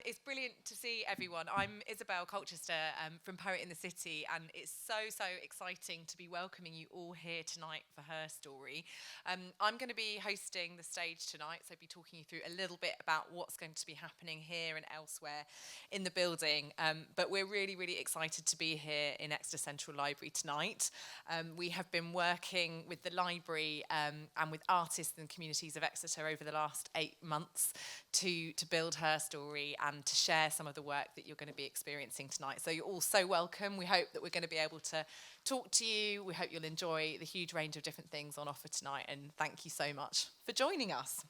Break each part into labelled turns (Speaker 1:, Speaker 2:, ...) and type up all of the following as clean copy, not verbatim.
Speaker 1: It's brilliant to see everyone. I'm Isabel Colchester from Poet in the City, and it's so exciting to be welcoming you all here tonight for Herstory. I'm going to be hosting the stage tonight, so I'll be talking you through a little bit about what's going to be happening here and elsewhere in the building. But we're really excited to be here in Exeter Central Library tonight. We have been working with the library and with artists and communities of Exeter over the last 8 months to build Herstory and to share some of the work that you're going to be experiencing tonight. So you're all so welcome. We hope that we're going to be able to talk to you. We hope you'll enjoy the huge range of different things on offer tonight, and thank you so much for joining us.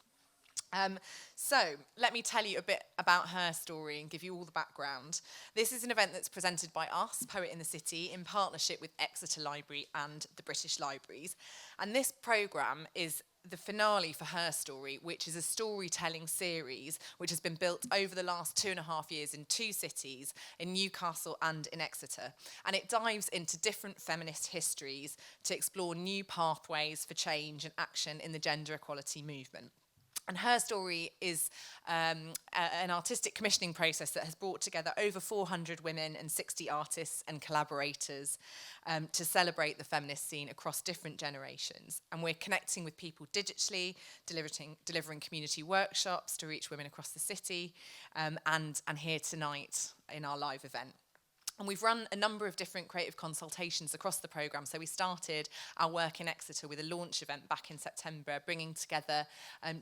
Speaker 1: So let me tell you a bit about Herstory and give you all the background. This is an event that's presented by us, Poet in the City, in partnership with Exeter Library and the British Libraries. And this programme is the finale for Herstory, which is a storytelling series which has been built over the last 2.5 years in 2 cities, in Newcastle and in Exeter. And it dives into different feminist histories to explore new pathways for change and action in the gender equality movement. And Herstory is an artistic commissioning process that has brought together over 400 women and 60 artists and collaborators to celebrate the feminist scene across different generations. And we're connecting with people digitally, delivering community workshops to reach women across the city, and here tonight in our live event. And we've run a number of different creative consultations across the programme. So we started our work in Exeter with a launch event back in September, bringing together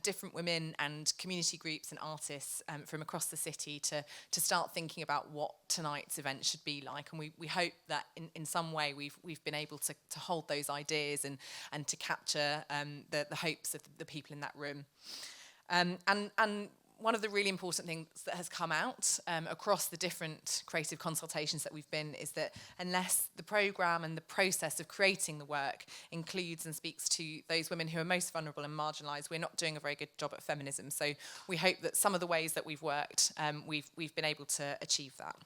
Speaker 1: different women and community groups and artists from across the city to start thinking about what tonight's event should be like. And we hope that in some way we've been able to hold those ideas and to capture the hopes of the people in that room. And one of the really important things that has come out across the different creative consultations that we've been is that unless the programme and the process of creating the work includes and speaks to those women who are most vulnerable and marginalised, we're not doing a very good job at feminism. So we hope that some of the ways that we've worked, we've been able to achieve that.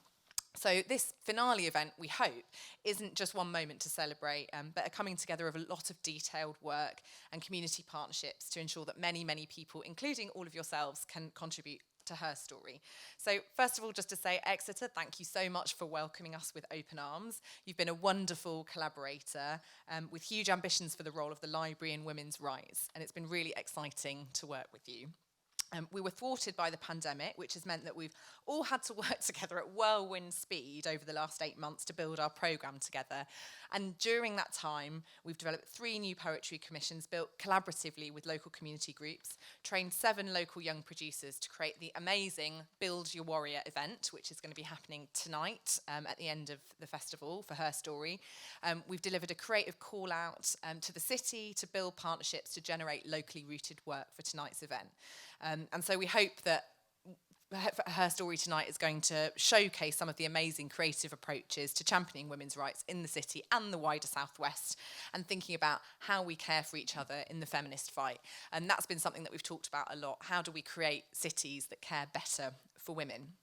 Speaker 1: So this finale event, we hope, isn't just one moment to celebrate, but a coming together of a lot of detailed work and community partnerships to ensure that many people, including all of yourselves, can contribute to Herstory. So first of all, just to say, Exeter, thank you so much for welcoming us with open arms. You've been a wonderful collaborator with huge ambitions for the role of the library in women's rights, and it's been really exciting to work with you. We were thwarted by the pandemic, which has meant that we've all had to work together at whirlwind speed over the last 8 months to build our programme together. And during that time, we've developed 3 new poetry commissions built collaboratively with local community groups, trained 7 local young producers to create the amazing Build Your Warrior event, which is going to be happening tonight at the end of the festival for Herstory. We've delivered a creative call out to the city to build partnerships to generate locally rooted work for tonight's event. And so we hope that Herstory tonight is going to showcase some of the amazing creative approaches to championing women's rights in the city and the wider southwest, and thinking about how we care for each other in the feminist fight. And that's been something that we've talked about a lot. How do we create cities that care better for women?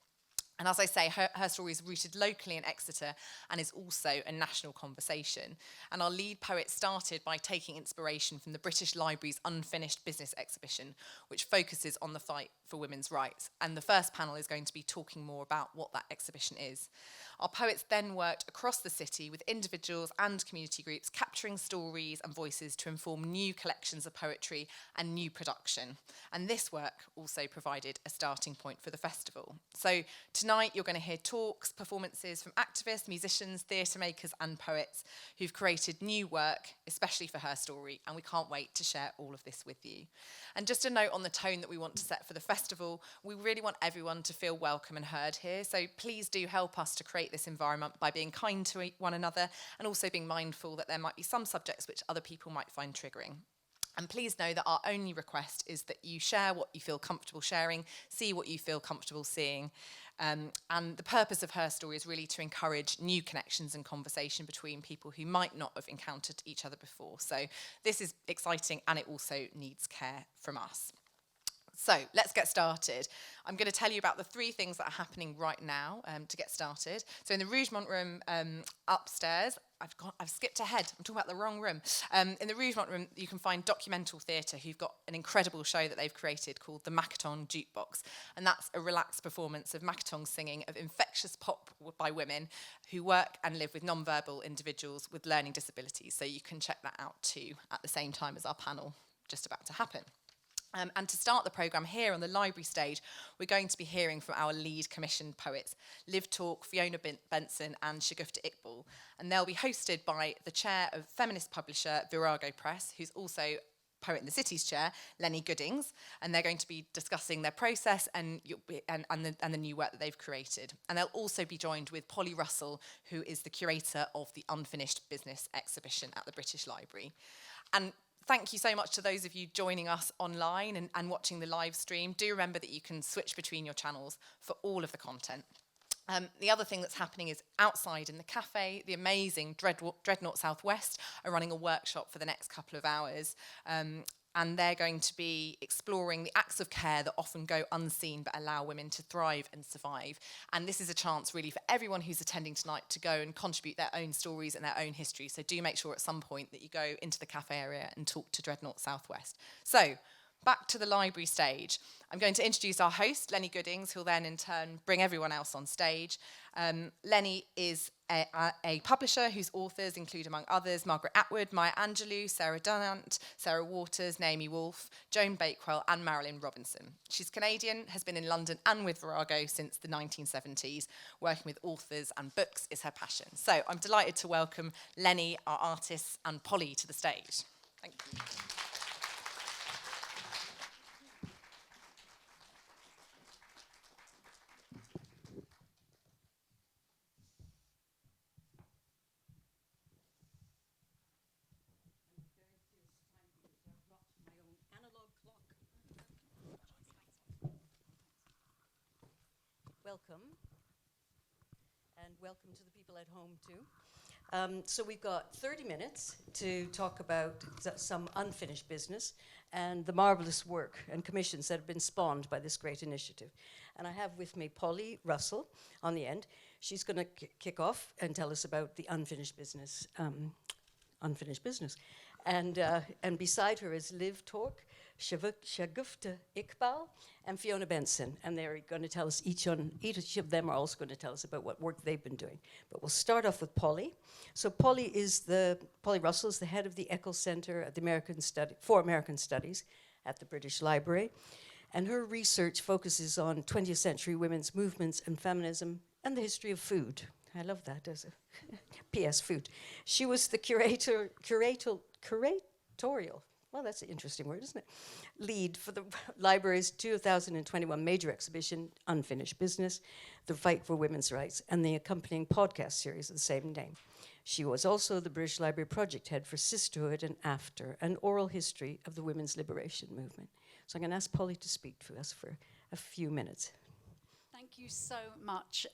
Speaker 1: And as I say, Herstory is rooted locally in Exeter and is also a national conversation. And our lead poet started by taking inspiration from the British Library's Unfinished Business exhibition, which focuses on the fight for women's rights. And the first panel is going to be talking more about what that exhibition is. Our poets then worked across the city with individuals and community groups, capturing stories and voices to inform new collections of poetry and new production. And this work also provided a starting point for the festival. So tonight you're going to hear talks, performances from activists, musicians, theatre makers and poets who've created new work, especially for Herstory, and we can't wait to share all of this with you. And just a note on the tone that we want to set for the festival, we really want everyone to feel welcome and heard here, so please do help us to create this environment by being kind to one another and also being mindful that there might be some subjects which other people might find triggering. And please know that our only request is that you share what you feel comfortable sharing, see what you feel comfortable seeing. And the purpose of Herstory is really to encourage new connections and conversation between people who might not have encountered each other before. So this is exciting, and it also needs care from us. So let's get started. I'm going to tell you about the 3 things that are happening right now to get started. So in the Rougemont room upstairs, I've skipped ahead. I'm talking about the wrong room. In the Rougemont room, you can find Documental Theatre, who've got an incredible show that they've created called the Macatong Jukebox. And that's a relaxed performance of Macatong singing of infectious pop by women who work and live with non-verbal individuals with learning disabilities. So you can check that out too at the same time as our panel just about to happen. And to start the programme here on the library stage, we're going to be hearing from our lead commissioned poets, Liv Talk, Fiona Benson and Shagufta Iqbal. And they'll be hosted by the chair of feminist publisher Virago Press, who's also Poet in the City's chair, Lenny Goodings. And they're going to be discussing their process and the new work that they've created. And they'll also be joined with Polly Russell, who is the curator of the Unfinished Business exhibition at the British Library. And thank you so much to those of you joining us online and watching the live stream. Do remember that you can switch between your channels for all of the content. The other thing that's happening is outside in the cafe, the amazing Dreadnought Southwest are running a workshop for the next couple of hours. And they're going to be exploring the acts of care that often go unseen but allow women to thrive and survive. And this is a chance really for everyone who's attending tonight to go and contribute their own stories and their own history. So do make sure at some point that you go into the cafe area and talk to Dreadnought Southwest. So back to the library stage. I'm going to introduce our host, Lenny Goodings, who'll then in turn bring everyone else on stage. Lenny is a publisher whose authors include, among others, Margaret Atwood, Maya Angelou, Sarah Dunant, Sarah Waters, Naomi Wolf, Joan Bakewell and Marilyn Robinson. She's Canadian, has been in London and with Virago since the 1970s. Working with authors and books is her passion. So I'm delighted to welcome Lenny, our artists, and Polly to the stage. Thank you.
Speaker 2: Welcome, and welcome to the people at home too. So we've got 30 minutes to talk about some unfinished business and the marvellous work and commissions that have been spawned by this great initiative. And I have with me Polly Russell on the end. She's going to kick off and tell us about the unfinished business. And beside her is Liv Talk, Shagufta Iqbal, and Fiona Benson. And they're going to tell us, each of them are also going to tell us about what work they've been doing. But we'll start off with Polly. So Polly Russell is the head of the Eccles Centre at the for American Studies at the British Library. And her research focuses on 20th century women's movements and feminism and the history of food. I love that as a P.S. food. She was the curatorial, well, that's an interesting word, isn't it? Lead for the library's 2021 major exhibition, Unfinished Business, The Fight for Women's Rights, and the accompanying podcast series of the same name. She was also the British Library project head for Sisterhood and After, an oral history of the women's liberation movement. So I'm going to ask Polly to speak to us for a few minutes.
Speaker 3: Thank you so much.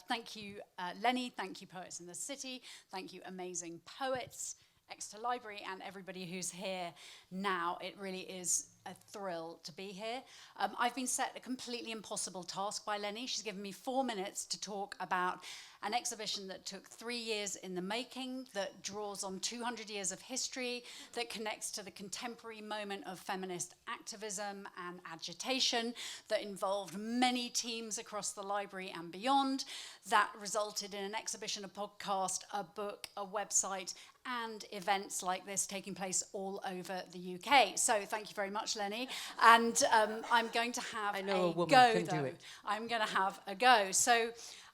Speaker 3: Thank you, Lenny. Thank you, Poets in the City. Thank you, amazing poets, Exeter Library, and everybody who's here now. It really is a thrill to be here. I've been set a completely impossible task by Lenny. She's given me 4 minutes to talk about an exhibition that took 3 years in the making, that draws on 200 years of history, that connects to the contemporary moment of feminist activism and agitation, that involved many teams across the library and beyond, that resulted in an exhibition, a podcast, a book, a website, and events like this taking place all over the UK. So thank you very much, Lenny. And I'm going to have
Speaker 2: I know a woman
Speaker 3: go,
Speaker 2: can
Speaker 3: though.
Speaker 2: do it.
Speaker 3: I'm going to have a go. So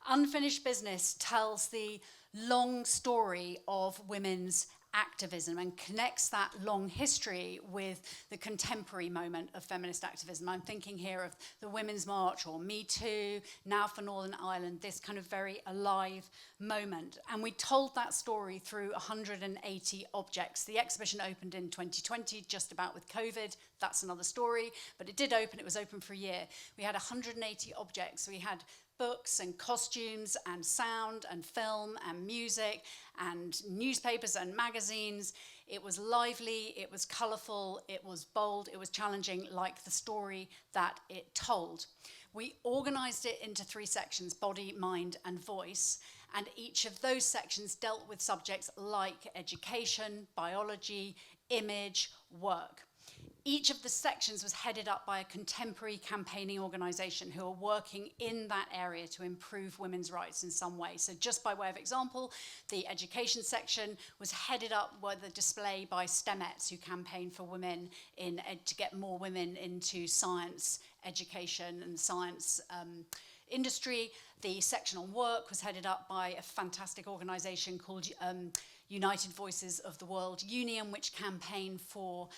Speaker 3: Unfinished Business tells the long story of women's activism and connects that long history with the contemporary moment of feminist activism. I'm thinking here of the Women's March or Me Too, Now for Northern Ireland, this kind of very alive moment. And we told that story through 180 objects. The exhibition opened in 2020, just about with COVID. That's another story. But it did open. It was open for a year. We had 180 objects. We had books and costumes and sound and film and music and newspapers and magazines. It was lively, it was colourful, it was bold, it was challenging, like the story that it told. We organised it into 3 sections: body, mind, and voice. And each of those sections dealt with subjects like education, biology, image, work. Each of the sections was headed up by a contemporary campaigning organisation who are working in that area to improve women's rights in some way. So just by way of example, the education section was headed up with a display by STEMettes, who campaign for women to get more women into science education and science industry. The section on work was headed up by a fantastic organisation called United Voices of the World Union, which campaign for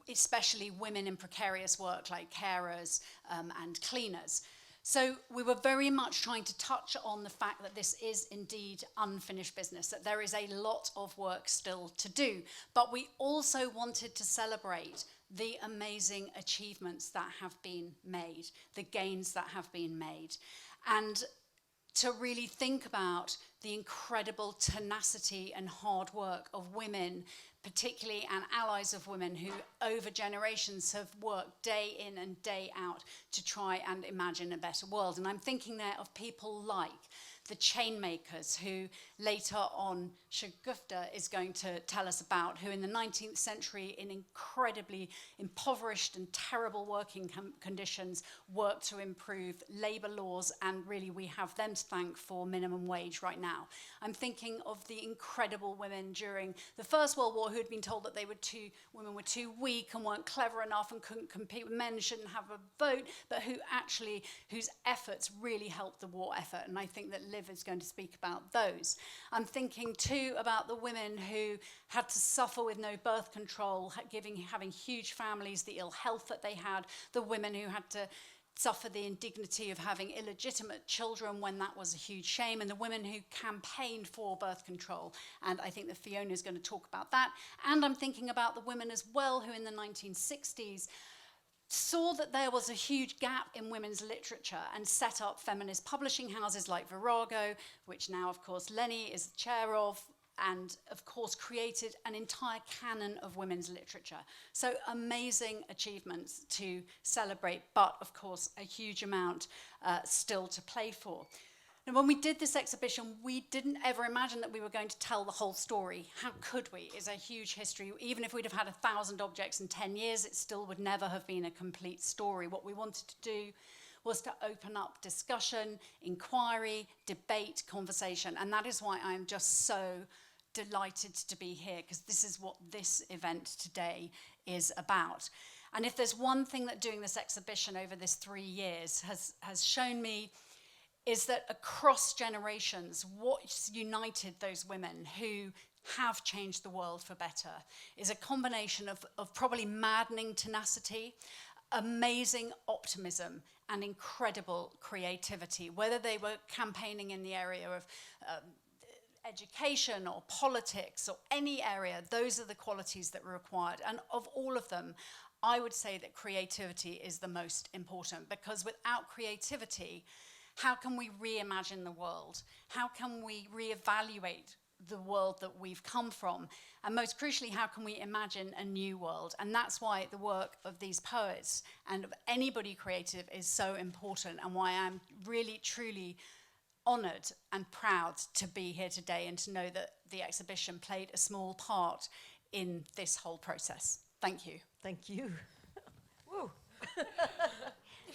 Speaker 3: especially women in precarious work like carers and cleaners. So we were very much trying to touch on the fact that this is indeed unfinished business, that there is a lot of work still to do. But we also wanted to celebrate the amazing achievements that have been made, the gains that have been made, and to really think about the incredible tenacity and hard work of women, particularly, and allies of women who over generations have worked day in and day out to try and imagine a better world. And I'm thinking there of people like the chain makers, who later on Shagufta is going to tell us about, who in the 19th century, in incredibly impoverished and terrible working conditions, worked to improve labour laws, and really we have them to thank for minimum wage right now. I'm thinking of the incredible women during the First World War who had been told that women were too weak and weren't clever enough and couldn't compete with men, shouldn't have a vote, but whose efforts really helped the war effort. And I think that Liv is going to speak about those. I'm thinking too about the women who had to suffer with no birth control, having huge families, the ill health that they had, the women who had to suffer the indignity of having illegitimate children when that was a huge shame, and the women who campaigned for birth control. And I think that Fiona is going to talk about that. And I'm thinking about the women as well who in the 1960s saw that there was a huge gap in women's literature and set up feminist publishing houses like Virago, which now, of course, Lenny is the chair of, and, of course, created an entire canon of women's literature. So amazing achievements to celebrate, but, of course, a huge amount still to play for. And when we did this exhibition, we didn't ever imagine that we were going to tell the whole story. How could we? It's a huge history. Even if we'd have had 1,000 objects in 10 years, it still would never have been a complete story. What we wanted to do was to open up discussion, inquiry, debate, conversation. And that is why I'm just so delighted to be here, because this is what this event today is about. And if there's one thing that doing this exhibition over this 3 years has shown me, is that across generations, what's united those women who have changed the world for better is a combination of probably maddening tenacity, amazing optimism, and incredible creativity. Whether they were campaigning in the area of education or politics or any area, those are the qualities that were required. And of all of them, I would say that creativity is the most important, because without creativity, how can we reimagine the world? How can we reevaluate the world that we've come from? And most crucially, how can we imagine a new world? And that's why the work of these poets and of anybody creative is so important, and why I'm really, truly honoured and proud to be here today and to know that the exhibition played a small part in this whole process. Thank you.
Speaker 2: Thank you. Whoa.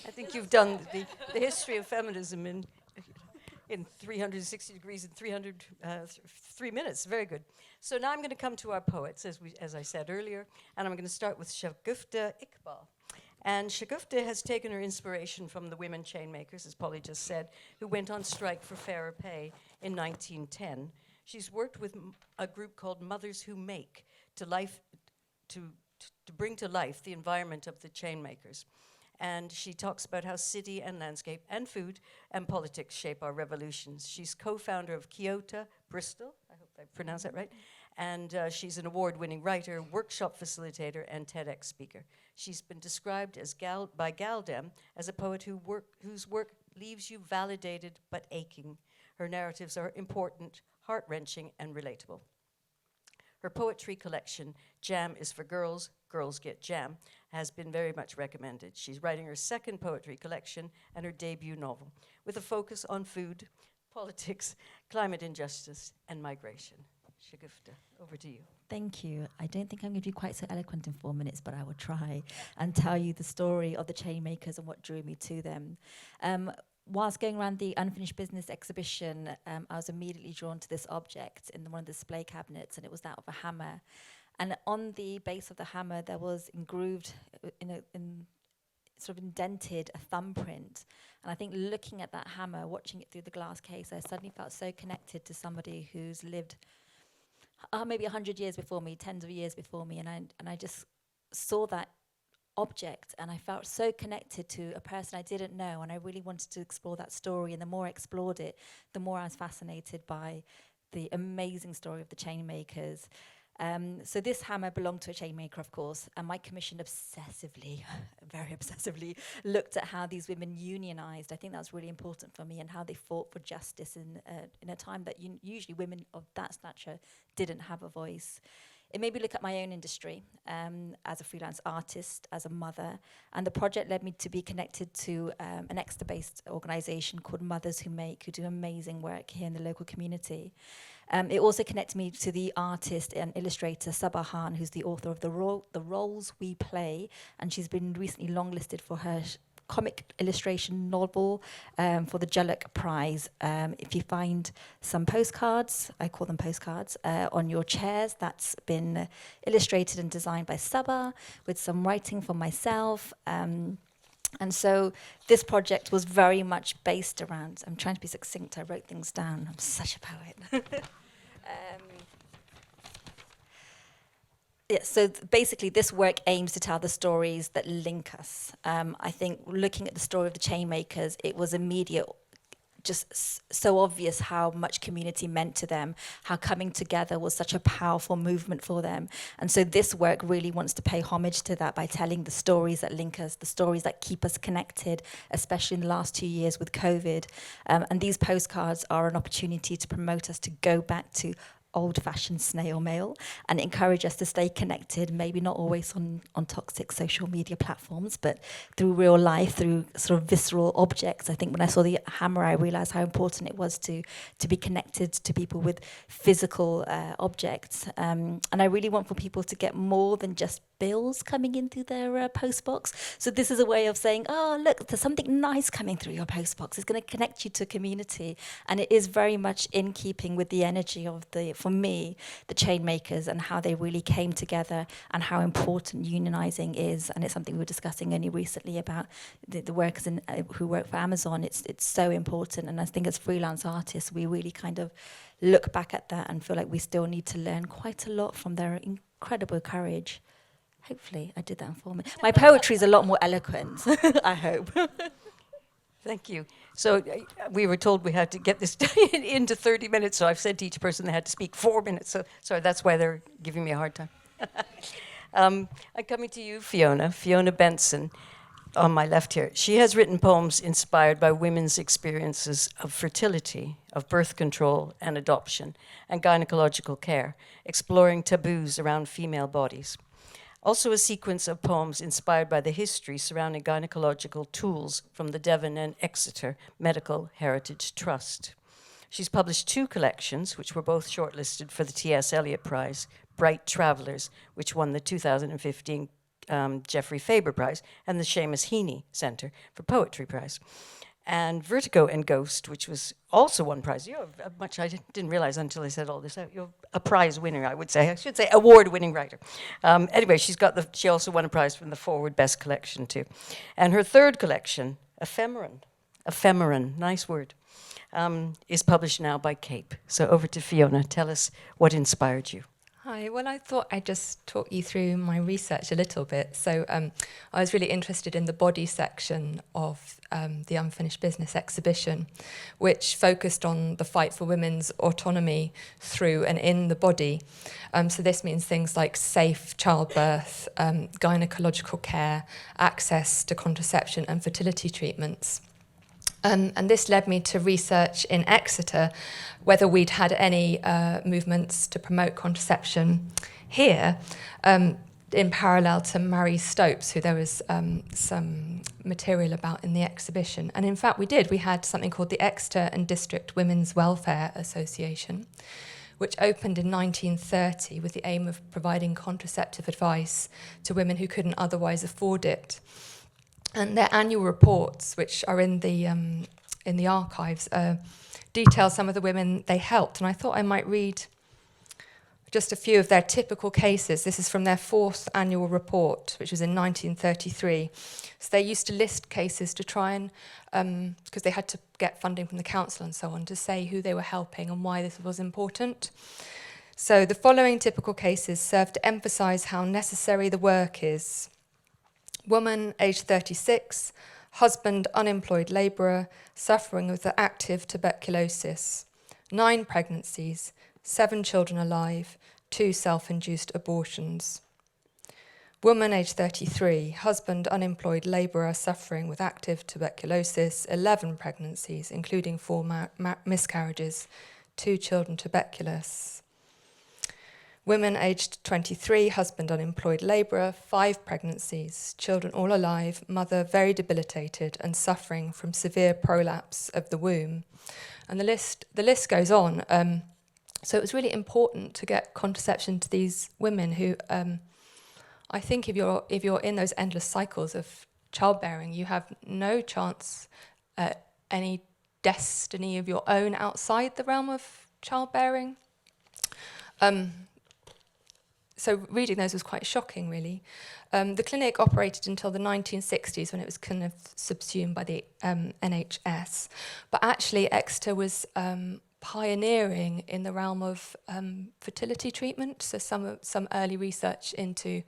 Speaker 2: I think you've done the history of feminism in 360 degrees in 3 minutes. Very good. So now I'm going to come to our poets, as I said earlier, and I'm going to start with Shagufta Iqbal. And Shagufta has taken her inspiration from the women chain makers, as Polly just said, who went on strike for fairer pay in 1910. She's worked with a group called Mothers Who Make to bring to life the environment of the chain makers. And she talks about how city and landscape and food and politics shape our revolutions. She's co-founder of Kyoto, Bristol, I hope I pronounced that right, and she's an award-winning writer, workshop facilitator, and TEDx speaker. She's been described as by Galdem as a poet whose work leaves you validated but aching. Her narratives are important, heart-wrenching, and relatable. Her poetry collection, Jam is for Girls, Girls Get Jam, has been very much recommended. She's writing her second poetry collection and her debut novel, with a focus on food, politics, climate injustice, and migration. Shagufta, over to you.
Speaker 4: Thank you. I don't think I'm going to be quite so eloquent in 4 minutes, but I will try and tell you the story of the chain makers and what drew me to them. Whilst going around the Unfinished Business exhibition, I was immediately drawn to this object in one of the display cabinets, and it was that of a hammer. And on the base of the hammer, there was engrooved, sort of indented, a thumbprint. And I think looking at that hammer, watching it through the glass case, I suddenly felt so connected to somebody who's lived maybe 100 years before me, tens of years before me, and I just saw that object, and I felt so connected to a person I didn't know, and I really wanted to explore that story. And the more I explored it, the more I was fascinated by the amazing story of the chain makers. So this hammer belonged to a chain maker, of course, and my commission obsessively, very obsessively, looked at how these women unionized. I think that was really important for me, and how they fought for justice in a time that usually women of that stature didn't have a voice. It made me look at my own industry as a freelance artist, as a mother, and the project led me to be connected to an Exeter-based organisation called Mothers Who Make, who do amazing work here in the local community. It also connected me to the artist and illustrator Sabah Khan, who's the author of The Roles We Play, and she's been recently longlisted for her comic illustration novel for the Jalak Prize. If you find some postcards, I call them postcards, on your chairs, that's been illustrated and designed by Sabah, with some writing from myself. And so this project was very much based around, I'm trying to be succinct, I wrote things down, I'm such a poet. Yeah, so basically this work aims to tell the stories that link us. I think looking at the story of the chain makers, it was immediate, just so obvious how much community meant to them, how coming together was such a powerful movement for them. And so this work really wants to pay homage to that by telling the stories that link us, the stories that keep us connected, especially in the last 2 years with COVID. And these postcards are an opportunity to promote us to go back to old-fashioned snail mail and encourage us to stay connected, maybe not always on toxic social media platforms, but through real life, through sort of visceral objects. I think when I saw the hammer, I realized how important it was to be connected to people with physical objects. And I really want for people to get more than just bills coming in through their post box. So this is a way of saying, oh, look, there's something nice coming through your post box. It's going to connect you to a community. And it is very much in keeping with the energy of for me, the chain makers, and how they really came together, and how important unionizing is. And it's something we were discussing only recently about the workers who work for Amazon. It's so important. And I think as freelance artists, we really kind of look back at that and feel like we still need to learn quite a lot from their incredible courage. Hopefully, I did that in 4 minutes. My poetry is a lot more eloquent, I hope.
Speaker 2: Thank you. So we were told we had to get this into 30 minutes, so I've said to each person they had to speak 4 minutes. So sorry, that's why they're giving me a hard time. I'm coming to you, Fiona Benson, on my left here. She has written poems inspired by women's experiences of fertility, of birth control and adoption, and gynecological care, exploring taboos around female bodies. Also a sequence of poems inspired by the history surrounding gynecological tools from the Devon and Exeter Medical Heritage Trust. She's published 2 collections, which were both shortlisted for the T.S. Eliot Prize, Bright Travelers, which won the 2015 Geoffrey Faber Prize, and the Seamus Heaney Centre for Poetry Prize. And Vertigo and Ghost, which was also won prize. You're much I didn't realize until I said all this. You're a prize winner, I would say. I should say award-winning writer. Anyway, she also won a prize from the Forward Best Collection too. And her 3rd collection, Ephemeron, nice word, is published now by Cape. So over to Fiona. Tell us what inspired you.
Speaker 5: Hi, well, I thought I'd just talk you through my research a little bit. So I was really interested in the body section of the Unfinished Business exhibition, which focused on the fight for women's autonomy through and in the body. So this means things like safe childbirth, gynecological care, access to contraception and fertility treatments. And this led me to research in Exeter whether we'd had any movements to promote contraception here, in parallel to Mary Stopes, who there was some material about in the exhibition. And in fact, we did. We had something called the Exeter and District Women's Welfare Association, which opened in 1930 with the aim of providing contraceptive advice to women who couldn't otherwise afford it. And their annual reports, which are in the archives, detail some of the women they helped. And I thought I might read just a few of their typical cases. This is from their 4th annual report, which was in 1933. So they used to list cases to try and, because they had to get funding from the council and so on, to say who they were helping and why this was important. So the following typical cases serve to emphasise how necessary the work is. Woman, aged 36, husband, unemployed labourer, suffering with active tuberculosis, 9 pregnancies, 7 children alive, 2 self-induced abortions. Woman, aged 33, husband, unemployed labourer, suffering with active tuberculosis, 11 pregnancies, including 4 miscarriages, 2 children tuberculous. Women aged 23, husband unemployed labourer, 5 pregnancies, children all alive, mother very debilitated and suffering from severe prolapse of the womb. And the list goes on. So it was really important to get contraception to these women who, I think if you're in those endless cycles of childbearing, you have no chance at any destiny of your own outside the realm of childbearing. So reading those was quite shocking, really. The clinic operated until the 1960s when it was kind of subsumed by the NHS. But actually, Exeter was pioneering in the realm of fertility treatment. So some early research into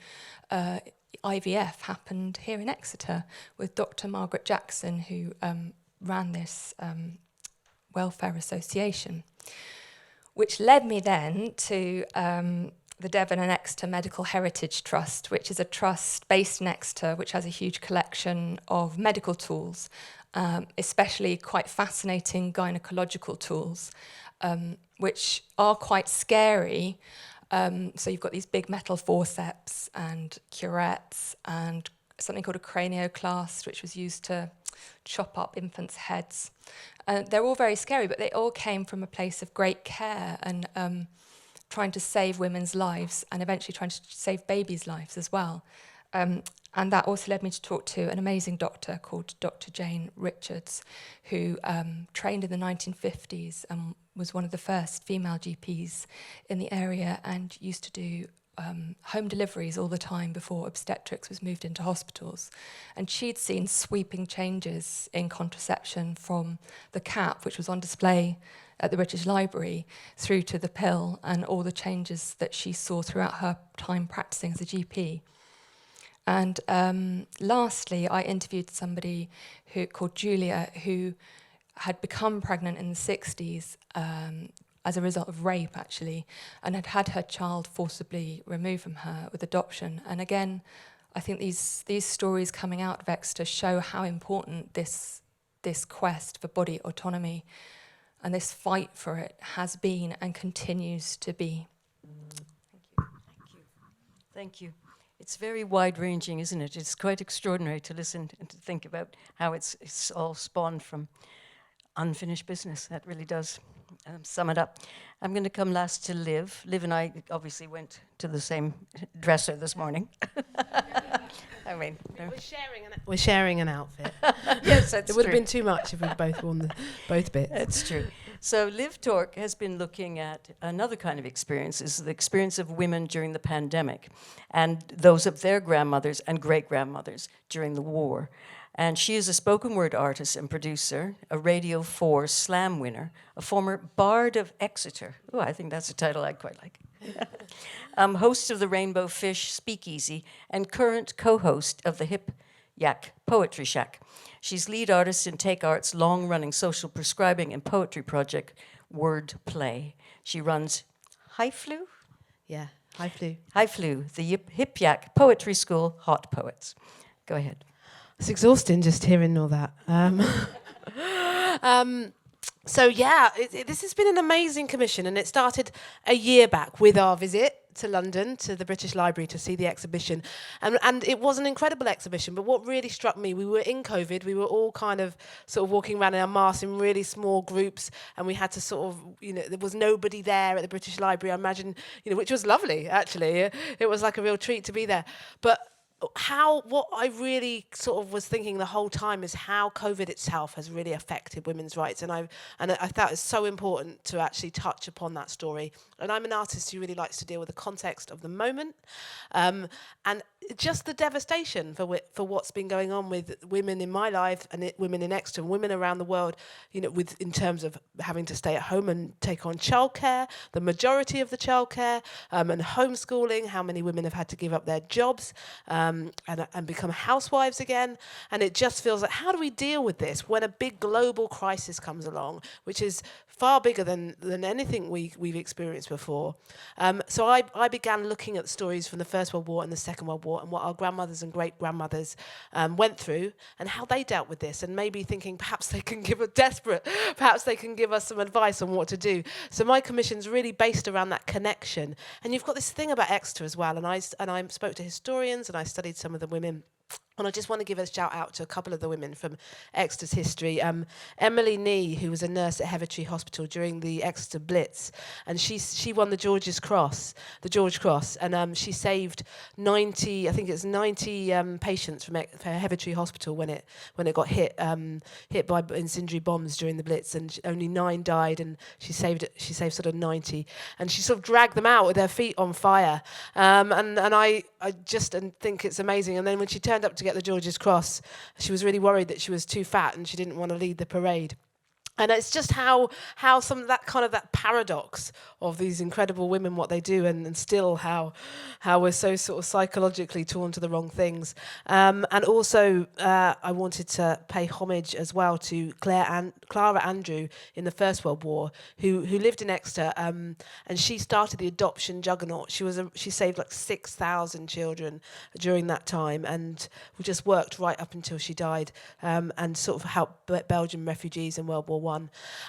Speaker 5: IVF happened here in Exeter with Dr. Margaret Jackson, who ran this welfare association, which led me then to the Devon and Exeter Medical Heritage Trust, which is a trust based in Exeter, which has a huge collection of medical tools, especially quite fascinating gynecological tools, which are quite scary. So you've got these big metal forceps and curettes and something called a cranioclast, which was used to chop up infants' heads. They're all very scary, but they all came from a place of great care and trying to save women's lives and eventually trying to save babies' lives as well. And that also led me to talk to an amazing doctor called Dr. Jane Richards, who trained in the 1950s and was one of the first female GPs in the area and used to do home deliveries all the time before obstetrics was moved into hospitals. And she'd seen sweeping changes in contraception from the cap, which was on display at the British Library, through to the pill, and all the changes that she saw throughout her time practicing as a GP. And lastly, I interviewed somebody called Julia, who had become pregnant in the 60s as a result of rape, actually, and had had her child forcibly removed from her with adoption. And again, I think these stories coming out of Exeter show how important this quest for body autonomy and this fight for it has been and continues to be.
Speaker 2: Thank you. It's very wide-ranging, isn't it? It's quite extraordinary to listen and to think about how it's all spawned from unfinished business. That really does sum it up. I'm going to come last to Liv. Liv and I obviously went to the same dresser this morning. I mean,
Speaker 6: we're sharing an outfit.
Speaker 2: Yes, that's
Speaker 6: It would have
Speaker 2: true.
Speaker 6: been too much if we'd both worn both bits.
Speaker 2: That's true. So Liv Tork has been looking at another kind of experience, is the experience of women during the pandemic and those of their grandmothers and great-grandmothers during the war. And she is a spoken word artist and producer, a Radio 4 Slam winner, a former Bard of Exeter. Oh, I think that's a title I'd quite like. Host of the Rainbow Fish Speakeasy and current co-host of the Hip Yak Poetry Shack. She's lead artist in Take Art's long-running social prescribing and poetry project, Word Play. She runs High Flu?
Speaker 6: Yeah, High Flu.
Speaker 2: High Flu, the Hip Yak Poetry School Hot Poets. Go ahead.
Speaker 6: It's exhausting just hearing all that. So yeah, this has been an amazing commission, and it started a year back with our visit to London, to the British Library, to see the exhibition. And it was an incredible exhibition, but what really struck me, we were in COVID, we were all kind of sort of walking around in our masks in really small groups, and we had to sort of, there was nobody there at the British Library, I imagine, which was lovely, actually. It was like a real treat to be there. But what I really sort of was thinking the whole time is how COVID itself has really affected women's rights, and I thought it's so important to actually touch upon that story. And I'm an artist who really likes to deal with the context of the moment, and just the devastation for what's been going on with women in my life and women in Exeter, and women around the world, in terms of having to stay at home and take on childcare, the majority of the childcare, and homeschooling, how many women have had to give up their jobs and become housewives again. And it just feels like, how do we deal with this when a big global crisis comes along, which is far bigger than anything we've experienced before. So I began looking at the stories from the First World War and the Second World War, and what our grandmothers and great-grandmothers went through, and how they dealt with this, and maybe thinking perhaps they can give us some advice on what to do. So my commission's really based around that connection. And you've got this thing about Exeter as well, and I spoke to historians, and I studied some of the women. And I just want to give a shout out to a couple of the women from Exeter's history. Emily Nee, who was a nurse at Herstory Hospital during the Exeter Blitz, and she won the George Cross, and she saved 90 patients from Herstory Hospital when it got hit by incendiary bombs during the Blitz, and only 9 died, and she saved sort of 90, and she sort of dragged them out with their feet on fire, and I just think it's amazing. And then when she turned up to get the George's Cross, she was really worried that she was too fat and she didn't want to lead the parade. And it's just how some of that paradox of these incredible women, what they do, and still how we're so sort of psychologically torn to the wrong things. And also, I wanted to pay homage as well to Clara Andrew in the First World War, who lived in Exeter, and she started the adoption juggernaut. She saved like 6,000 children during that time, and we just worked right up until she died, and sort of helped Belgian refugees in World War I.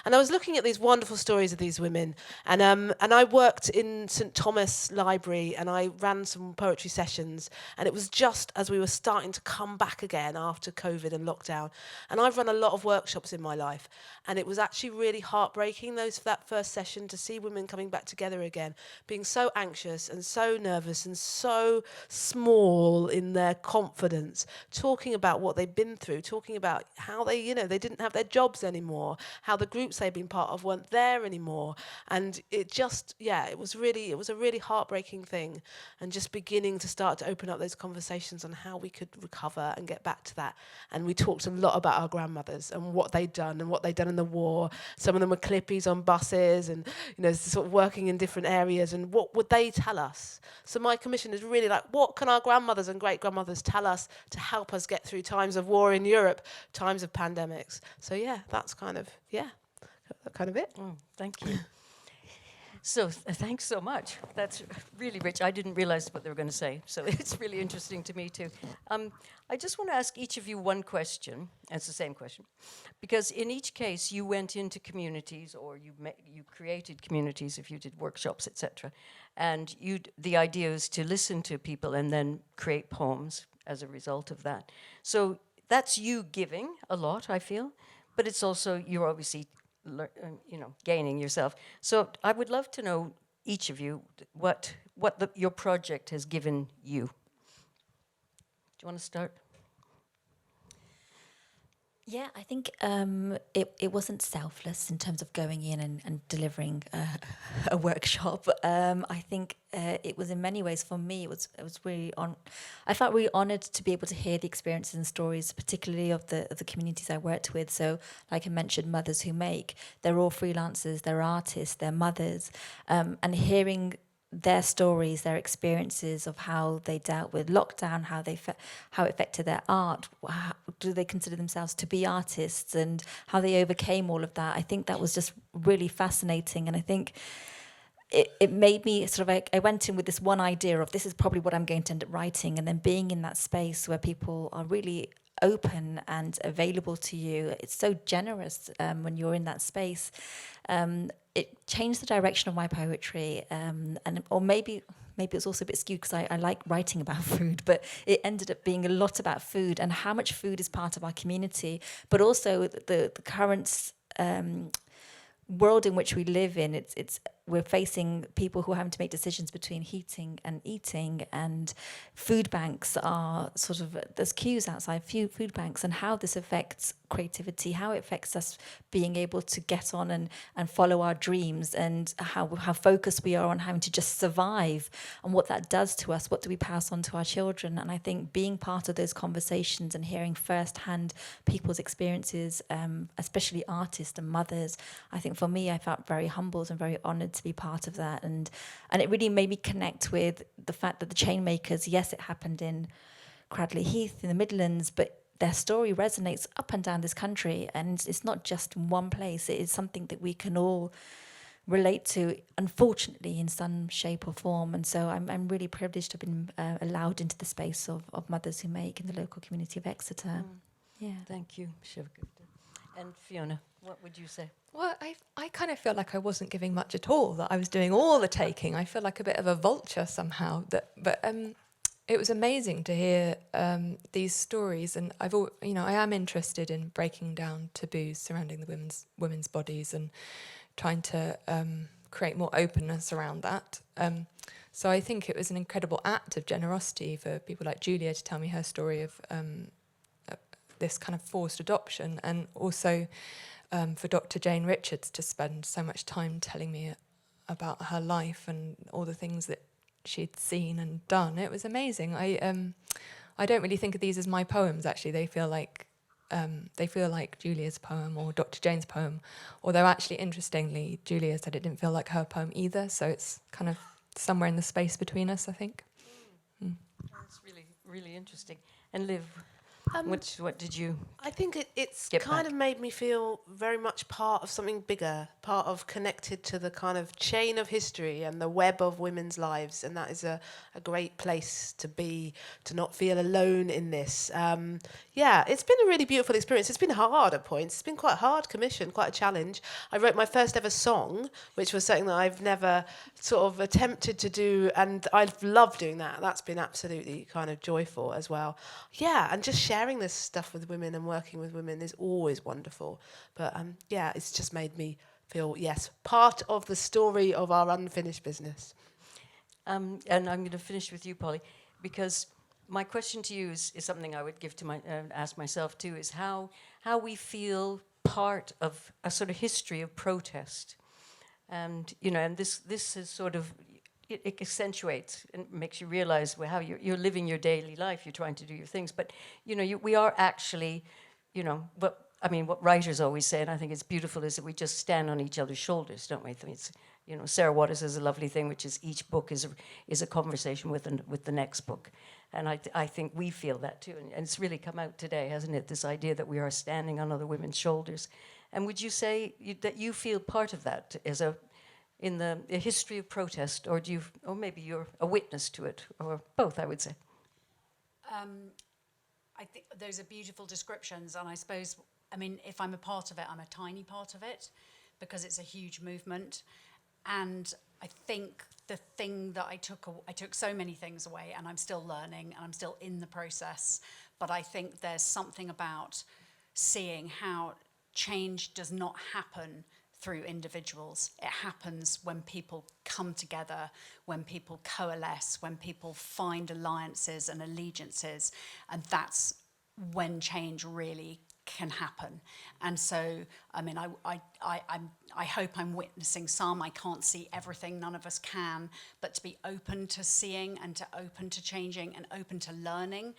Speaker 6: And I was looking at these wonderful stories of these women, and I worked in St Thomas Library, and I ran some poetry sessions, and it was just as we were starting to come back again after COVID and lockdown. And I've run a lot of workshops in my life, and it was actually really heartbreaking that first session to see women coming back together again, being so anxious and so nervous and so small in their confidence, talking about what they've been through, talking about how they didn't have their jobs anymore, how the groups they'd been part of weren't there anymore. And it just, it was a really heartbreaking thing. And just beginning to start to open up those conversations on how we could recover and get back to that. And we talked a lot about our grandmothers and what they'd done in the war. Some of them were clippies on buses and, sort of working in different areas. And what would they tell us? So my commission is really like, what can our grandmothers and great-grandmothers tell us to help us get through times of war in Europe, times of pandemics? So that's kind of it.
Speaker 2: Thank you. So thanks so much. That's really rich. I didn't realize what they were going to say, so it's really interesting to me too. I just want to ask each of you one question. It's the same question, because in each case you went into communities, or you created communities if you did workshops, etc. And the idea is to listen to people and then create poems as a result of that. So that's you giving a lot, I feel, but it's also you're obviously gaining yourself. So I would love to know, each of you, what your project has given you. Do you want to start?
Speaker 4: Yeah, I think it wasn't selfless in terms of going in and delivering a workshop. I think it was in many ways, for me, it was really I felt really honoured to be able to hear the experiences and stories, particularly of the communities I worked with. So, like I mentioned, Mothers Who Make, they're all freelancers, they're artists, they're mothers, and hearing their stories, their experiences of how they dealt with lockdown, how it affected their art, how do they consider themselves to be artists, and how they overcame all of that. I think that was just really fascinating, and I think it made me sort of like, I went in with this one idea of this is probably what I'm going to end up writing, and then being in that space where people are really open and available to you. It's so generous when you're in that space. It changed the direction of my poetry, or maybe it's also a bit skewed because I like writing about food, but it ended up being a lot about food and how much food is part of our community, but also the current world in which we live in. We're facing people who are having to make decisions between heating and eating, and food banks are sort of, there's queues outside food banks, and how this affects creativity, how it affects us being able to get on and follow our dreams, and how focused we are on having to just survive, and what that does to us. What do we pass on to our children? And I think being part of those conversations and hearing firsthand people's experiences, especially artists and mothers, I think for me, I felt very humbled and very honoured to be part of that, and it really made me connect with the fact that the chain makers, yes, it happened in Cradley Heath in the Midlands, but their story resonates up and down this country, and it's not just one place. It is something that we can all relate to, unfortunately, in some shape or form. And so I'm really privileged to have been allowed into the space of Mothers Who Make in the local community of Exeter. Yeah.
Speaker 2: Thank you, Shivgupta. And Fiona, what would you say?
Speaker 5: Well, I kind of feel like I wasn't giving much at all, that I was doing all the taking. I feel like a bit of a vulture somehow. But it was amazing to hear these stories, and I am interested in breaking down taboos surrounding the women's bodies and trying to create more openness around that. So I think it was an incredible act of generosity for people like Julia to tell me her story of this kind of forced adoption, and also for Dr. Jane Richards to spend so much time telling me about her life and all the things that she'd seen and done. It was amazing. I don't really think of these as my poems, actually. They feel like Julia's poem or Dr. Jane's poem, although actually, interestingly, Julia said it didn't feel like her poem either, so it's kind of somewhere in the space between us, I think.
Speaker 2: That's really, really interesting. And Liv, what did you
Speaker 6: I think it's
Speaker 2: get
Speaker 6: kind
Speaker 2: back?
Speaker 6: of made me feel very much part of something bigger, part of connected to the kind of chain of history and the web of women's lives, and that is a great place to be, to not feel alone in this. It's been a really beautiful experience. It's been hard at points. It's been quite a hard commission, quite a challenge. I wrote my first ever song, which was something that I've never sort of attempted to do, and I've loved doing that. That's been absolutely kind of joyful as well. Yeah, and just sharing this stuff with women and working with women is always wonderful. But it's just made me feel, yes, part of the story of our unfinished business.
Speaker 2: And I'm going to finish with you, Polly, because my question to you is something I would give to ask myself too, is how we feel part of a sort of history of protest. And, and this is sort of, it accentuates and makes you realize how you're living your daily life, you're trying to do your things, but, we are actually, what writers always say, and I think it's beautiful, is that we just stand on each other's shoulders, don't we? I think it's, Sarah Waters has a lovely thing, which is each book is a conversation with the next book. And I think we feel that too. And it's really come out today, hasn't it? This idea that we are standing on other women's shoulders. And would you say that you feel part of that in the history of protest, or maybe you're a witness to it, or both, I would say?
Speaker 3: I think those are beautiful descriptions, and I suppose, if I'm a part of it, I'm a tiny part of it, because it's a huge movement. And I think the thing that I took so many things away, and I'm still learning, and I'm still in the process, but I think there's something about seeing how change does not happen through individuals. It happens when people come together, when people coalesce, when people find alliances and allegiances, and that's when change really can happen. And so, I hope I'm witnessing some. I can't see everything, none of us can, but to be open to seeing and to open to changing and open to learning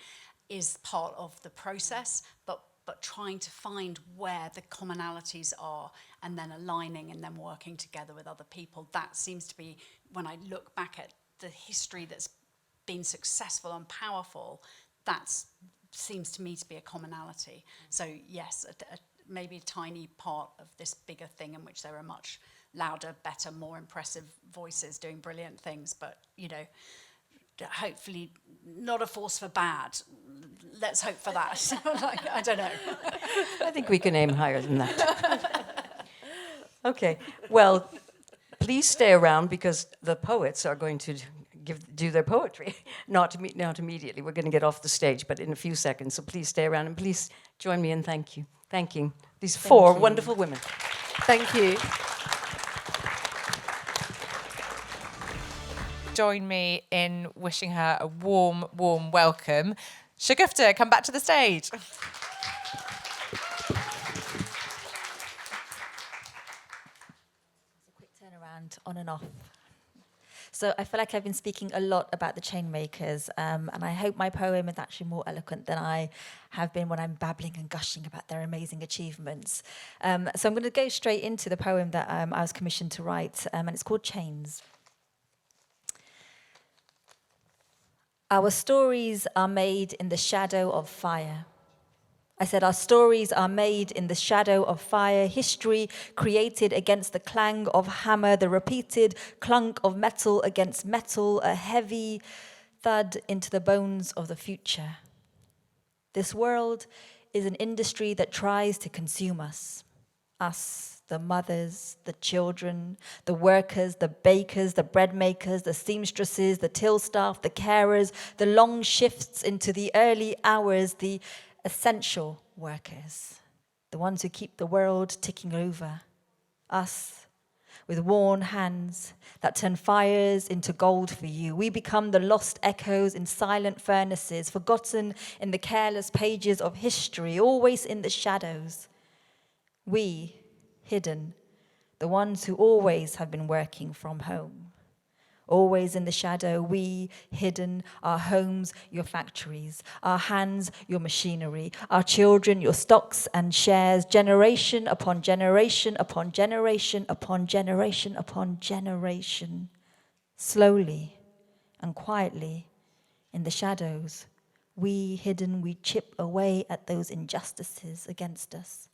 Speaker 3: is part of the process, but trying to find where the commonalities are and then aligning and then working together with other people. That seems to be, when I look back at the history that's been successful and powerful, that seems to me to be a commonality. So yes, maybe a tiny part of this bigger thing in which there are much louder, better, more impressive voices doing brilliant things, but hopefully not a force for bad. Let's hope for that. Like, I don't know.
Speaker 2: I think we can aim higher than that. Okay, well, please stay around because the poets are going to do their poetry. Not immediately. We're going to get off the stage, but in a few seconds. So please stay around and please join me in thanking these four wonderful women.
Speaker 6: Thank you.
Speaker 1: Join me in wishing her a warm, warm welcome. Shagufta, come back to the stage.
Speaker 4: Quick turnaround, on and off. So I feel like I've been speaking a lot about the chain makers, and I hope my poem is actually more eloquent than I have been when I'm babbling and gushing about their amazing achievements. So I'm going to go straight into the poem that I was commissioned to write, and it's called Chains. Our stories are made in the shadow of fire. I said our stories are made in the shadow of fire, history created against the clang of hammer, the repeated clunk of metal against metal, a heavy thud into the bones of the future. This world is an industry that tries to consume us, the mothers, the children, the workers, the bakers, the bread makers, the seamstresses, the till staff, the carers, the long shifts into the early hours, the essential workers, the ones who keep the world ticking over. Us, with worn hands that turn fires into gold for you. We become the lost echoes in silent furnaces, forgotten in the careless pages of history, always in the shadows. We, hidden, the ones who always have been working from home. Always in the shadow, we, hidden, our homes, your factories, our hands, your machinery, our children, your stocks and shares, generation upon generation upon generation upon generation upon generation. Slowly and quietly, in the shadows, we, hidden, we chip away at those injustices against us.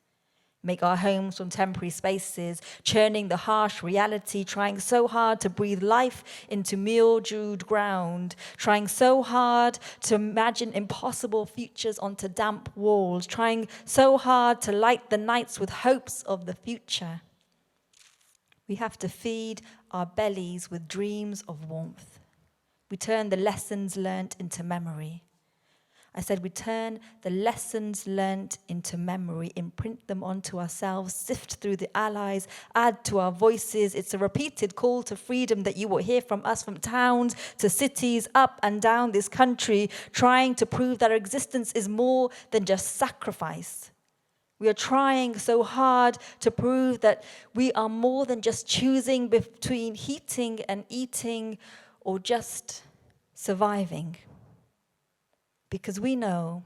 Speaker 4: Make our homes from temporary spaces, churning the harsh reality, trying so hard to breathe life into mildewed ground, trying so hard to imagine impossible futures onto damp walls, trying so hard to light the nights with hopes of the future. We have to feed our bellies with dreams of warmth. We turn the lessons learnt into memory. I said we turn the lessons learnt into memory, imprint them onto ourselves, sift through the allies, add to our voices. It's a repeated call to freedom that you will hear from us from towns to cities, up and down this country, trying to prove that our existence is more than just sacrifice. We are trying so hard to prove that we are more than just choosing between heating and eating or just surviving. Because we know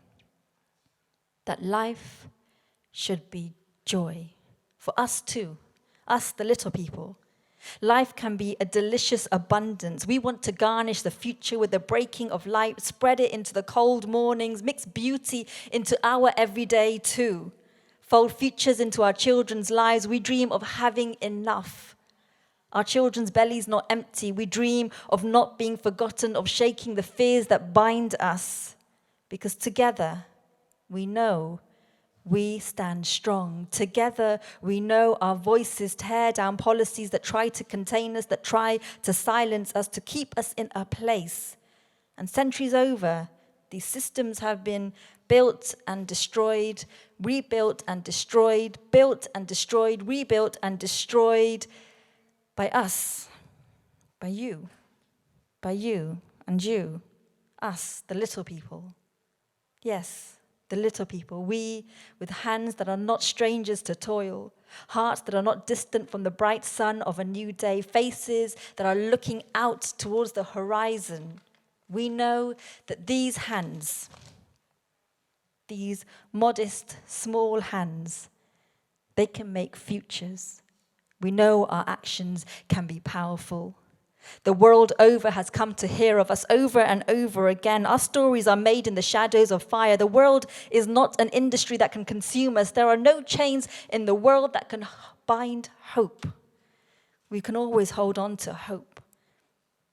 Speaker 4: that life should be joy for us too, us the little people. Life can be a delicious abundance. We want to garnish the future with the breaking of light, spread it into the cold mornings, mix beauty into our everyday too. Fold futures into our children's lives. We dream of having enough. Our children's bellies not empty. We dream of not being forgotten, of shaking the fears that bind us. Because together, we know we stand strong. Together, we know our voices tear down policies that try to contain us, that try to silence us, to keep us in a place. And centuries over, these systems have been built and destroyed, rebuilt and destroyed, built and destroyed, rebuilt and destroyed by us, by you and you, us, the little people. Yes, the little people, we with hands that are not strangers to toil, hearts that are not distant from the bright sun of a new day, faces that are looking out towards the horizon. We know that these hands, these modest, small hands, they can make futures. We know our actions can be powerful. The world over has come to hear of us over and over again. Our stories are made in the shadows of fire. The world is not an industry that can consume us. There are no chains in the world that can bind hope. We can always hold on to hope.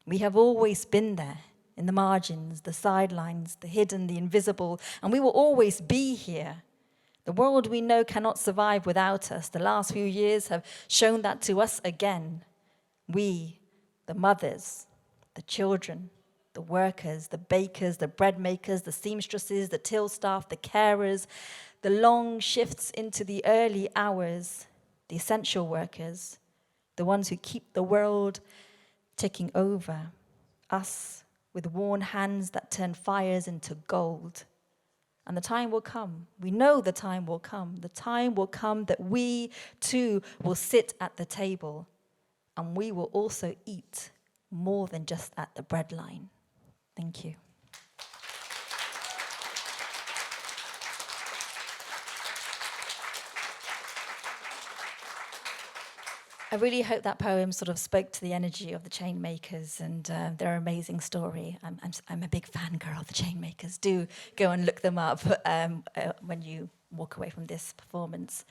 Speaker 4: We have always been there. in the margins, the sidelines, the hidden, the invisible, and we will always be here. The world we know cannot survive without us. The last few years have shown that to us again. We, the mothers, the children, the workers, the bakers, the bread makers, the seamstresses, the till staff, the carers, the long shifts into the early hours, the essential workers, the ones who keep the world ticking over, us with worn hands that turn fires into gold. And the time will come. We know the time will come. The time will come that we too will sit at the table, and we will also eat more than just at the breadline. Thank you. I really hope that poem sort of spoke to the energy of the chain makers and their amazing story. I'm a big fangirl of the chain makers. Do go and look them up when you walk away from this performance.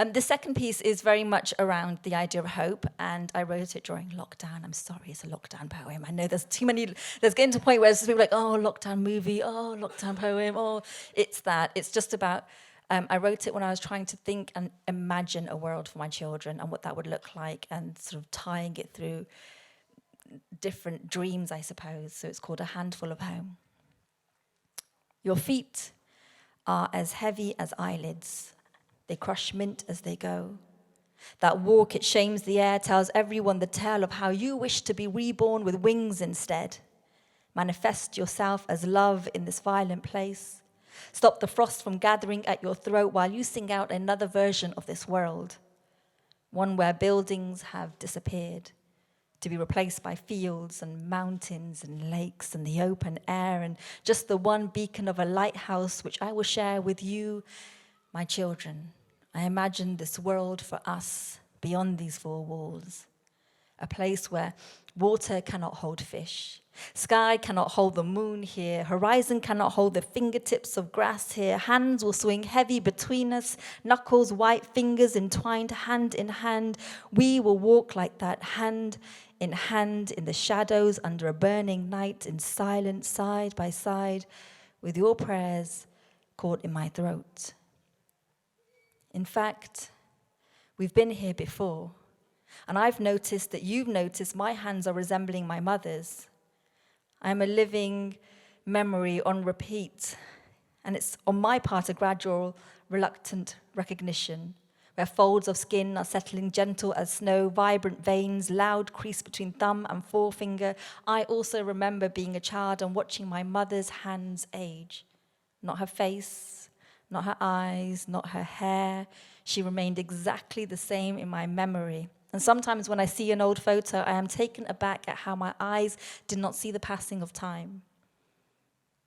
Speaker 4: The second piece is very much around the idea of hope, and I wrote it during lockdown. I'm sorry, it's a lockdown poem. I know there's too many, there's getting to a point where it's people like, oh, lockdown movie, oh, lockdown poem, oh, it's that. It's just about, I wrote it when I was trying to think and imagine a world for my children and what that would look like, and sort of tying it through different dreams, I suppose. So it's called A Handful of Home. Your feet are as heavy as eyelids. They crush mint as they go. That walk, it shames the air, tells everyone the tale of how you wish to be reborn with wings instead. Manifest yourself as love in this violent place. Stop the frost from gathering at your throat while you sing out another version of this world. One where buildings have disappeared, to be replaced by fields and mountains and lakes and the open air and just the one beacon of a lighthouse which I will share with you, my children. I imagine this world for us beyond these four walls, a place where water cannot hold fish, sky cannot hold the moon here, horizon cannot hold the fingertips of grass here, hands will swing heavy between us, knuckles, white fingers entwined hand in hand. We will walk like that, hand in the shadows under a burning night, in silence, side by side, with your prayers caught in my throat. In fact, we've been here before, and I've noticed that you've noticed my hands are resembling my mother's. I'm a living memory on repeat, and it's on my part a gradual, reluctant recognition, where folds of skin are settling gentle as snow, vibrant veins, loud crease between thumb and forefinger. I also remember being a child and watching my mother's hands age. Not her face, not her eyes, not her hair. She remained exactly the same in my memory. And sometimes when I see an old photo, I am taken aback at how my eyes did not see the passing of time.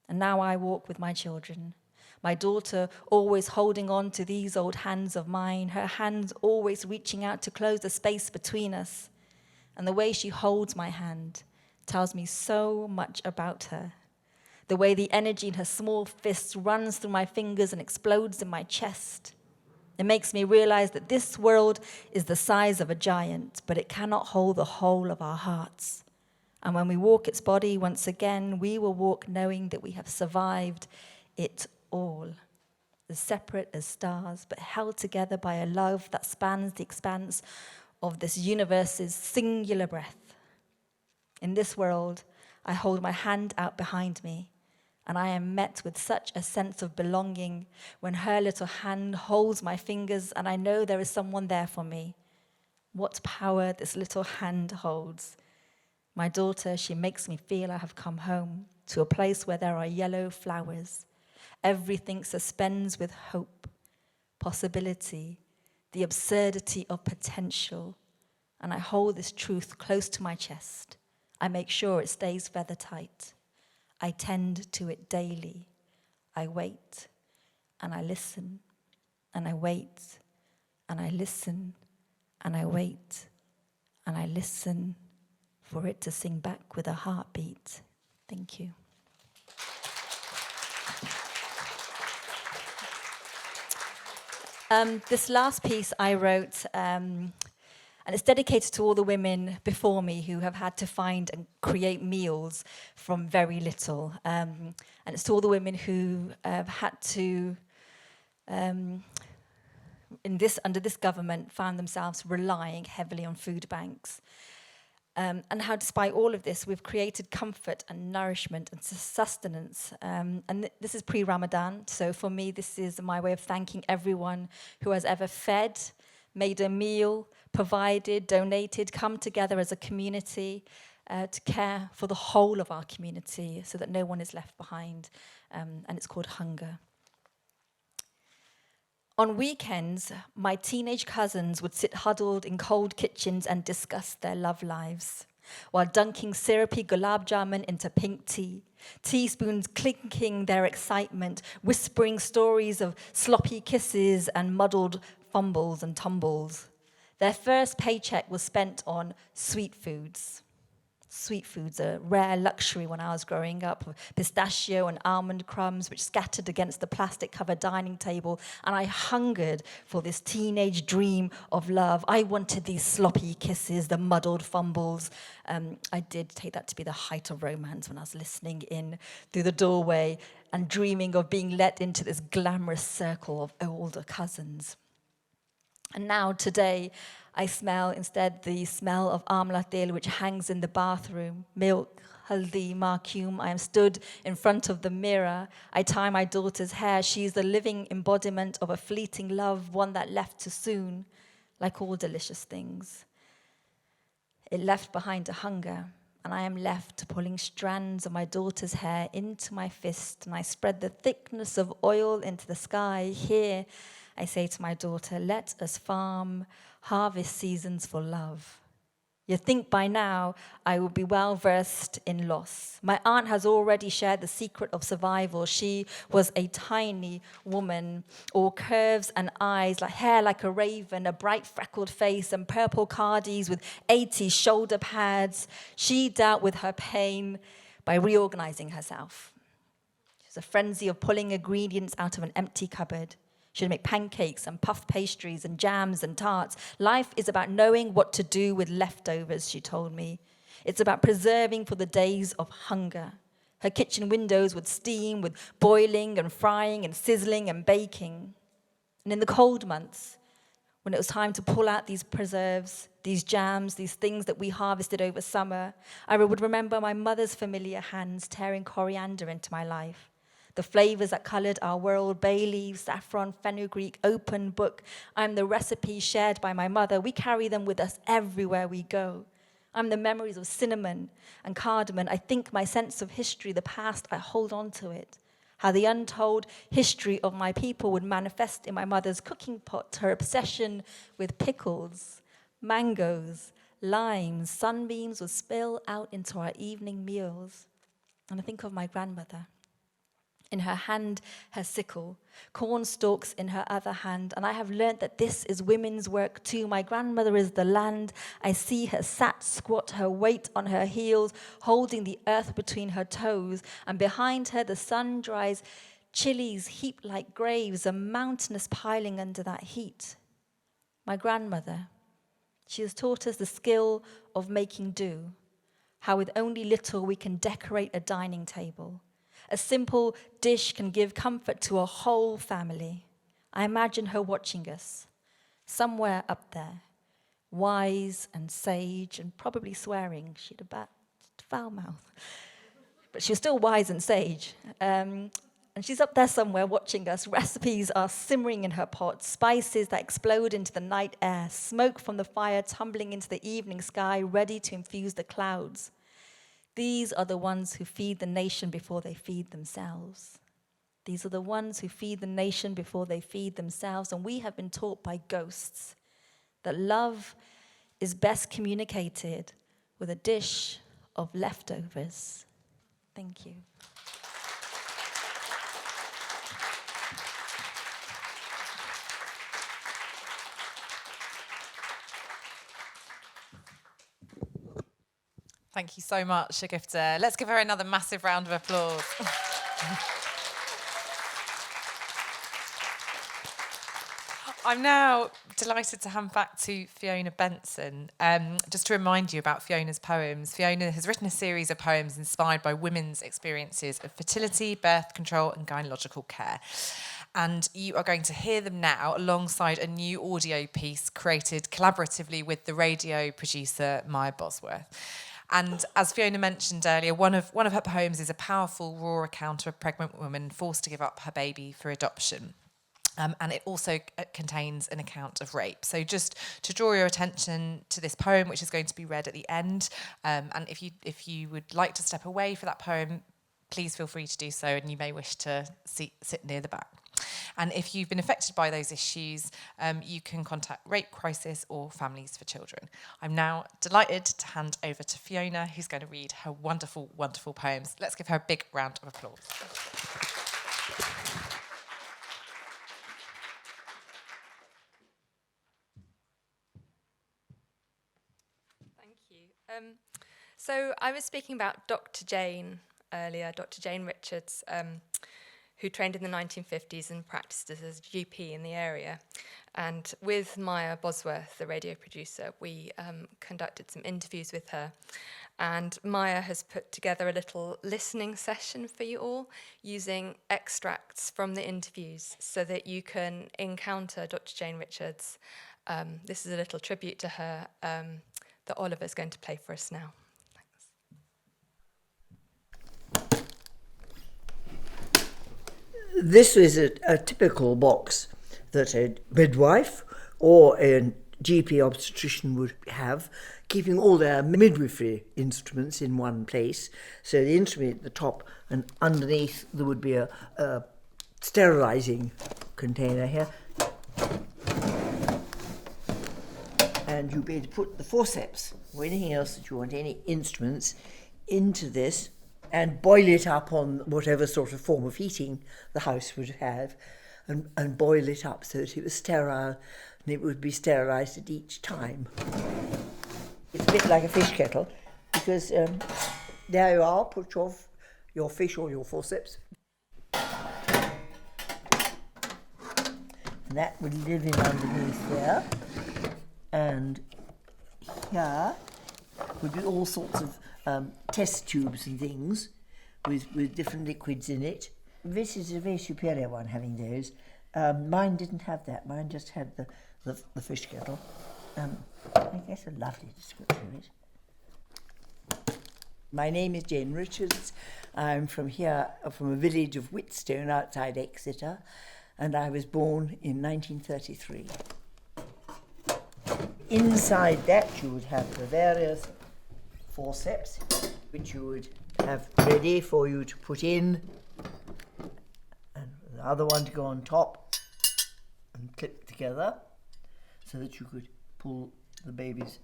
Speaker 4: And now I walk with my children. My daughter always holding on to these old hands of mine, her hands always reaching out to close the space between us. And the way she holds my hand tells me so much about her. The way the energy in her small fists runs through my fingers and explodes in my chest. It makes me realize that this world is the size of a giant, but it cannot hold the whole of our hearts. And when we walk its body once again, we will walk knowing that we have survived it all, as separate as stars, but held together by a love that spans the expanse of this universe's singular breath. In this world, I hold my hand out behind me, and I am met with such a sense of belonging when her little hand holds my fingers, and I know there is someone there for me. What power this little hand holds. My daughter, she makes me feel I have come home to a place where there are yellow flowers. Everything suspends with hope, possibility, the absurdity of potential. And I hold this truth close to my chest. I make sure it stays feather tight. I tend to it daily. I wait and I listen and I wait and I listen and I wait and I listen for it to sing back with a heartbeat. Thank you. This last piece I wrote And it's dedicated to all the women before me who have had to find and create meals from very little. And it's to all the women who have had to, under this government, found themselves relying heavily on food banks. And how, despite all of this, we've created comfort and nourishment and sustenance. This is pre-Ramadan, so for me, this is my way of thanking everyone who has ever fed, made a meal, provided, donated, come together as a community to care for the whole of our community so that no one is left behind. And it's called hunger. On weekends, my teenage cousins would sit huddled in cold kitchens and discuss their love lives, while dunking syrupy gulab jamun into pink tea, teaspoons clinking their excitement, whispering stories of sloppy kisses and muddled fumbles and tumbles. Their first paycheck was spent on sweet foods. Sweet foods, a rare luxury when I was growing up, pistachio and almond crumbs which scattered against the plastic-covered dining table, and I hungered for this teenage dream of love. I wanted these sloppy kisses, the muddled fumbles. I did take that to be the height of romance when I was listening in through the doorway and dreaming of being let into this glamorous circle of older cousins. And now, today, I smell instead the smell of amla tel, which hangs in the bathroom, milk, haldi, marcum. I am stood in front of the mirror. I tie my daughter's hair. She is the living embodiment of a fleeting love, one that left too soon, like all delicious things. It left behind a hunger, and I am left pulling strands of my daughter's hair into my fist, and I spread the thickness of oil into the sky. Here, I say to my daughter, let us farm harvest seasons for love. You think by now I would be well versed in loss. My aunt has already shared the secret of survival. She was a tiny woman, all curves and eyes, like hair like a raven, a bright freckled face and purple cardies with 80 shoulder pads. She dealt with her pain by reorganizing herself. She was a frenzy of pulling ingredients out of an empty cupboard. She'd make pancakes and puff pastries and jams and tarts. Life is about knowing what to do with leftovers, she told me. It's about preserving for the days of hunger. Her kitchen windows would steam with boiling and frying and sizzling and baking. And in the cold months, when it was time to pull out these preserves, these jams, these things that we harvested over summer, I would remember my mother's familiar hands tearing coriander into my life. The flavors that colored our world, bay leaves, saffron, fenugreek, open book. I'm the recipes shared by my mother. We carry them with us everywhere we go. I'm the memories of cinnamon and cardamom. I think my sense of history, the past, I hold on to it. How the untold history of my people would manifest in my mother's cooking pot, her obsession with pickles, mangoes, limes, sunbeams would spill out into our evening meals. And I think of my grandmother. In her hand, her sickle, corn stalks in her other hand, and I have learnt that this is women's work too. My grandmother is the land. I see her sat squat, her weight on her heels, holding the earth between her toes, and behind her the sun dries chilies heaped like graves, a mountainous piling under that heat. My grandmother, she has taught us the skill of making do, how with only little we can decorate a dining table. A simple dish can give comfort to a whole family. I imagine her watching us, somewhere up there, wise and sage and probably swearing. She had a bad foul mouth. But she was still wise and sage. And she's up there somewhere watching us. Recipes are simmering in her pot, spices that explode into the night air, smoke from the fire tumbling into the evening sky, ready to infuse the clouds. These are the ones who feed the nation before they feed themselves. These are the ones who feed the nation before they feed themselves. And we have been taught by ghosts that love is best communicated with a dish of leftovers. Thank you.
Speaker 1: Thank you so much, Shagufta. Let's give her another massive round of applause. I'm now delighted to hand back to Fiona Benson. Just to remind you about Fiona's poems. Fiona has written a series of poems inspired by women's experiences of fertility, birth control and gynecological care. And you are going to hear them now alongside a new audio piece created collaboratively with the radio producer Maya Bosworth. And as Fiona mentioned earlier, one of her poems is a powerful, raw account of a pregnant woman forced to give up her baby for adoption. And it also contains an account of rape. So just to draw your attention to this poem, which is going to be read at the end, and if you would like to step away for that poem, please feel free to do so, and you may wish to sit near the back. And if you've been affected by those issues, you can contact Rape Crisis or Families for Children. I'm now delighted to hand over to Fiona, who's going to read her wonderful, wonderful poems. Let's give her a big round of applause.
Speaker 5: Thank you. So I was speaking about Dr. Jane earlier, Dr. Jane Richards, who trained in the 1950s and practiced as a GP in the area. And with Maya Bosworth, the radio producer, we conducted some interviews with her. And Maya has put together a little listening session for you all using extracts from the interviews so that you can encounter Dr. Jane Richards. This is a little tribute to her that Oliver's going to play for us now.
Speaker 7: This is a typical box that a midwife or a GP obstetrician would have, keeping all their midwifery instruments in one place. So the instrument at the top, and underneath there would be a sterilising container here. And you'd be able to put the forceps or anything else that you want, any instruments, into this and boil it up on whatever sort of form of heating the house would have, and boil it up so that it was sterile, and it would be sterilised at each time. It's a bit like a fish kettle, because there you are, put your fish or your forceps. And that would live in underneath there. And here would be all sorts of test tubes and things with different liquids in it. This is a very superior one, having those. Mine didn't have that. Mine just had the fish kettle. I guess a lovely description of it. My name is Jane Richards. I'm from here, from a village of Whitstone outside Exeter, and I was born in 1933. Inside that you would have the various forceps, which you would have ready for you to put in, and the other one to go on top and clip together so that you could pull the baby's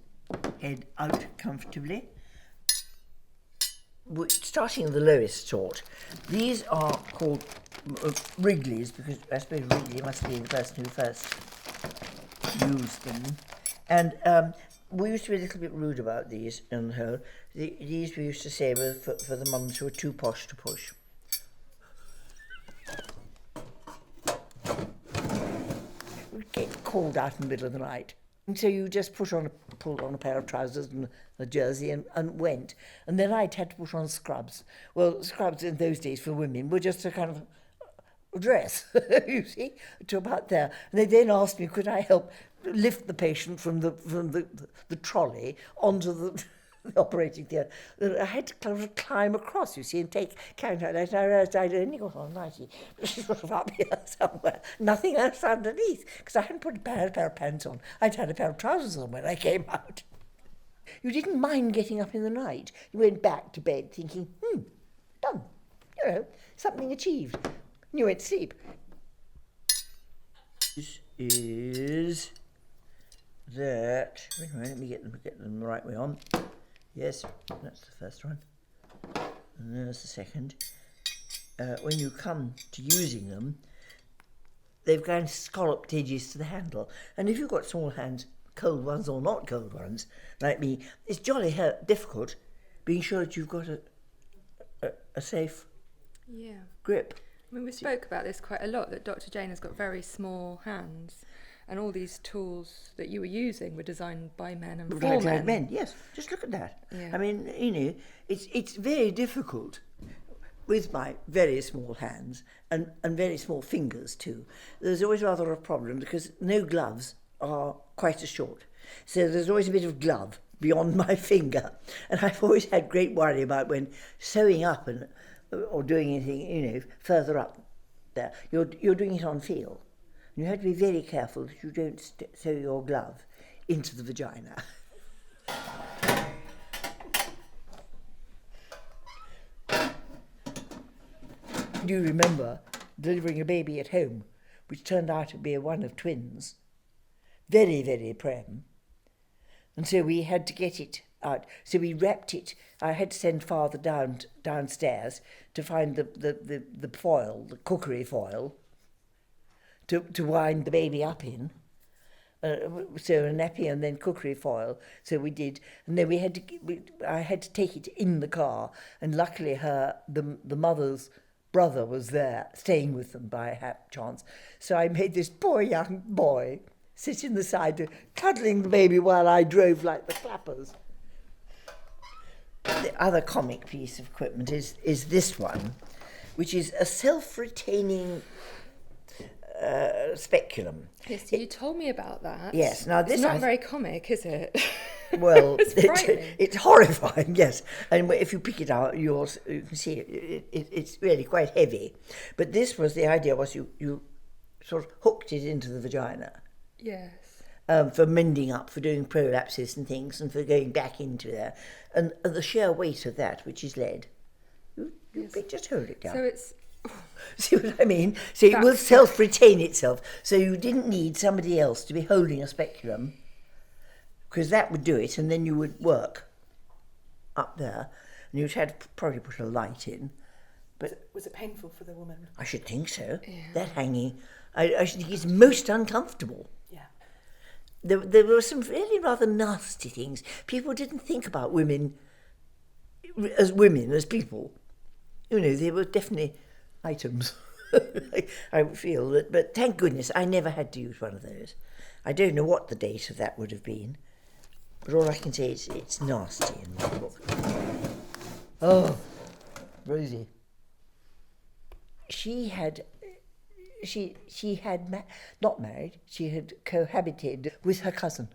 Speaker 7: head out comfortably. Starting at the lowest sort, these are called Wrigley's, because I suppose Wrigley must be the person who first used them. And we used to be a little bit rude about these on the whole. These we used to say were for the mums who were too posh to push. We'd get called out in the middle of the night. And so you just pulled on a pair of trousers and a jersey and went. And then I'd had to put on scrubs. Well, scrubs in those days for women were just a kind of dress, you see, to about there. And they then asked me, could I help lift the patient from the trolley onto the operating theatre. I had to kind of climb across, you see, and count out. I realised I'd only got on 90, sort of up here somewhere. Nothing else underneath, because I hadn't put a pair of pants on. I'd had a pair of trousers on when I came out. You didn't mind getting up in the night. You went back to bed thinking, done. You know, something achieved. And you went to sleep. This is that. Wait a minute, let me get them the right way on. Yes, that's the first one. And there's the second. When you come to using them, they've got scalloped edges to the handle. And if you've got small hands, cold ones or not cold ones, like me, it's jolly difficult being sure that you've got a safe grip.
Speaker 5: I mean, we spoke about this quite a lot, that Dr. Jane has got very small hands. And all these tools that you were using were designed by men and for
Speaker 7: Like
Speaker 5: men.
Speaker 7: yes. Just look at that.
Speaker 5: Yeah.
Speaker 7: I mean, it's very difficult with my very small hands and very small fingers too. There's always rather a problem because no gloves are quite as short. So there's always a bit of glove beyond my finger. And I've always had great worry about when sewing up or doing anything, further up there. You're doing it on feel. You have to be very careful that you don't sew your glove into the vagina. Do you remember delivering a baby at home, which turned out to be one of twins? Very, very prem. And so we had to get it out. So we wrapped it. I had to send father downstairs to find the foil, the cookery foil, to wind the baby up in. So a nappy and then cookery foil. So we did, and then I had to take it in the car. And luckily, the mother's brother was there, staying with them by a chance. So I made this poor young boy sit in the side, cuddling the baby while I drove like the clappers. The other comic piece of equipment is this one, which is a self-retaining speculum.
Speaker 5: Yes, you told me about that.
Speaker 7: Yes, now this
Speaker 5: it's not very comic, is it?
Speaker 7: Well,
Speaker 5: it's
Speaker 7: it's horrifying, yes. And if you pick it out, you can see it's really quite heavy. But this was the idea: was you sort of hooked it into the vagina.
Speaker 5: Yes.
Speaker 7: For mending up, for doing prolapses and things, and for going back into there, and the sheer weight of that, which is lead, you just hold it down.
Speaker 5: So it's.
Speaker 7: See what I mean? So it will self-retain itself. So you didn't need somebody else to be holding a speculum, because that would do it, and then you would work up there, and you'd have to probably put a light in. But
Speaker 6: Was it painful for the woman?
Speaker 7: I should think so. Yeah. That hanging, I should think it's most uncomfortable.
Speaker 6: Yeah.
Speaker 7: There were some really rather nasty things. People didn't think about women as people. They were definitely items. I feel that, but thank goodness I never had to use one of those. I don't know what the date of that would have been, but all I can say is it's nasty in my book. Oh, Rosie. She had not married. She had cohabited with her cousin.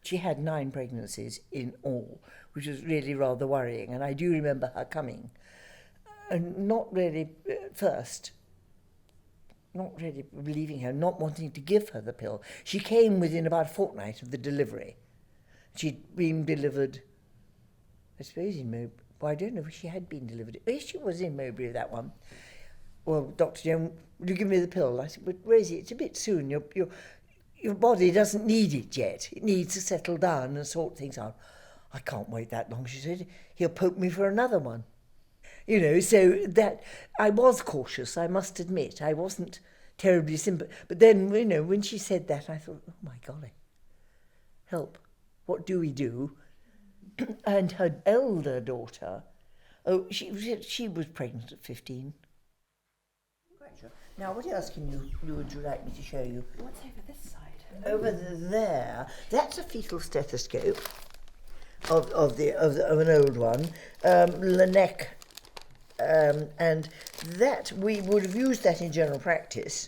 Speaker 7: She had 9 pregnancies in all, which was really rather worrying. And I do remember her coming, and not really first. Not really believing her, not wanting to give her the pill. She came within about a fortnight of the delivery. She'd been delivered, I suppose, in Mowbray. Well, I don't know if she had been delivered. Yes, she was in Mowbray, that one. Well, Dr. Jones, will you give me the pill? I said, but Rosie, it's a bit soon. Your body doesn't need it yet. It needs to settle down and sort things out. I can't wait that long, she said. He'll poke me for another one. So that I was cautious, I must admit. I wasn't terribly simple. But then, when she said that, I thought, oh, my golly, help. What do we do? And her elder daughter, she was pregnant at 15. Quite sure. Now, what else would you like me to show you?
Speaker 6: What's over this side?
Speaker 7: Over there, that's a fetal stethoscope of an old one, Laennec. And that we would have used that in general practice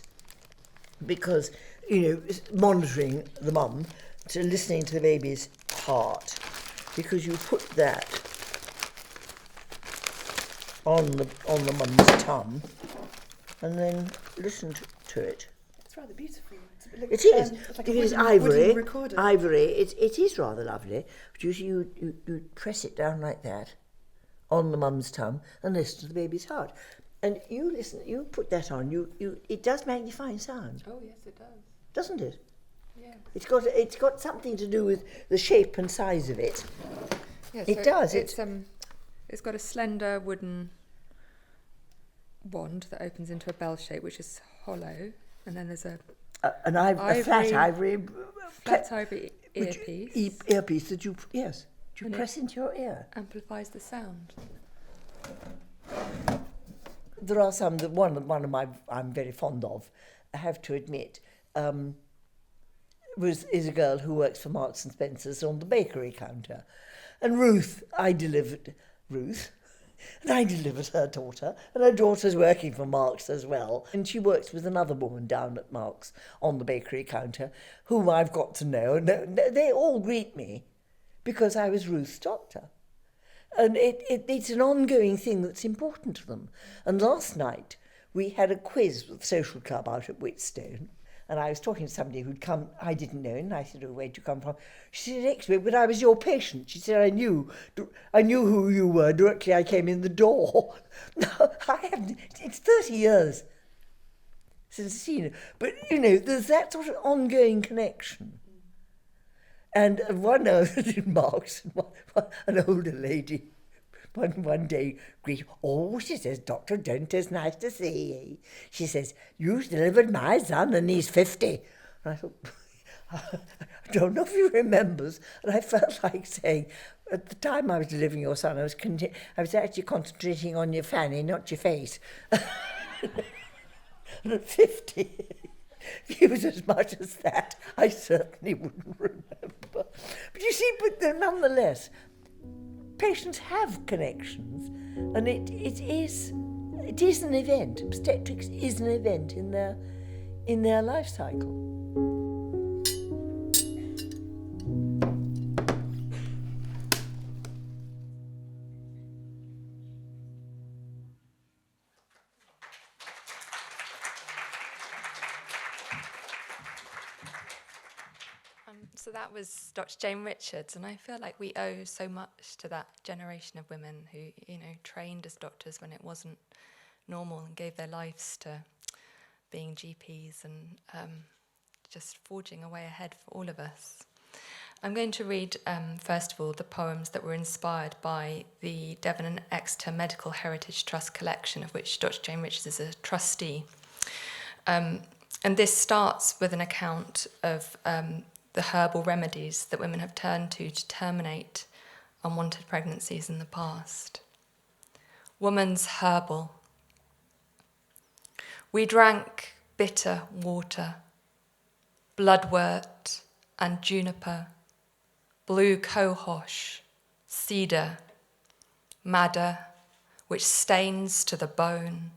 Speaker 7: because, monitoring the mum, to listening to the baby's heart, because you put that on the mum's tum and then listen to it.
Speaker 6: It's rather beautiful.
Speaker 7: It is.
Speaker 6: Like
Speaker 7: it is ivory. Ivory. It is rather lovely. But you press it down like that on the mum's tum and listen to the baby's heart. And you listen, you put that on, it does magnifying sound.
Speaker 5: Oh yes, it does.
Speaker 7: Doesn't it?
Speaker 5: Yeah.
Speaker 7: It's got something to do with the shape and size of it.
Speaker 5: Yeah,
Speaker 7: it does.
Speaker 5: It's got a slender wooden wand that opens into a bell shape, which is hollow, and then there's a
Speaker 7: flat ivory
Speaker 5: earpiece.
Speaker 7: Earpiece that you press into your ear.
Speaker 5: Amplifies the sound.
Speaker 7: There are some that one of my I'm very fond of, I have to admit. is a girl who works for Marks and Spencer's on the bakery counter. And Ruth, and I delivered her daughter, and her daughter's working for Marks as well. And she works with another woman down at Marks on the bakery counter, whom I've got to know. And they all greet me because I was Ruth's doctor. And it's an ongoing thing that's important to them. And last night, we had a quiz with the social club out at Whitstone. And I was talking to somebody who'd come, I didn't know, and I said, oh, where'd you come from? She said, Exeter, but I was your patient. She said, I knew who you were directly I came in the door. No, I haven't, it's 30 years since I've seen her. But, you know, there's that sort of ongoing connection. And one in Marks, an older lady, one day, she says, Dr. Dent, it's nice to see you. She says, you delivered my son and he's 50. And I thought, I don't know if he remembers. And I felt like saying, at the time I was delivering your son, I was actually concentrating on your fanny, not your face. And at 50, if he was as much as that, I certainly wouldn't remember. But you see, nonetheless, patients have connections, and it is an event. Obstetrics is an event in their life cycle.
Speaker 5: So that was Dr. Jane Richards, and I feel like we owe so much to that generation of women who, you know, trained as doctors when it wasn't normal and gave their lives to being GPs and just forging a way ahead for all of us. I'm going to read, first of all, the poems that were inspired by the Devon and Exeter Medical Heritage Trust collection, of which Dr. Jane Richards is a trustee. And this starts with an account of the herbal remedies that women have turned to terminate unwanted pregnancies in the past. Woman's herbal. We drank bitter water, bloodwort and juniper, blue cohosh, cedar, madder, which stains to the bone,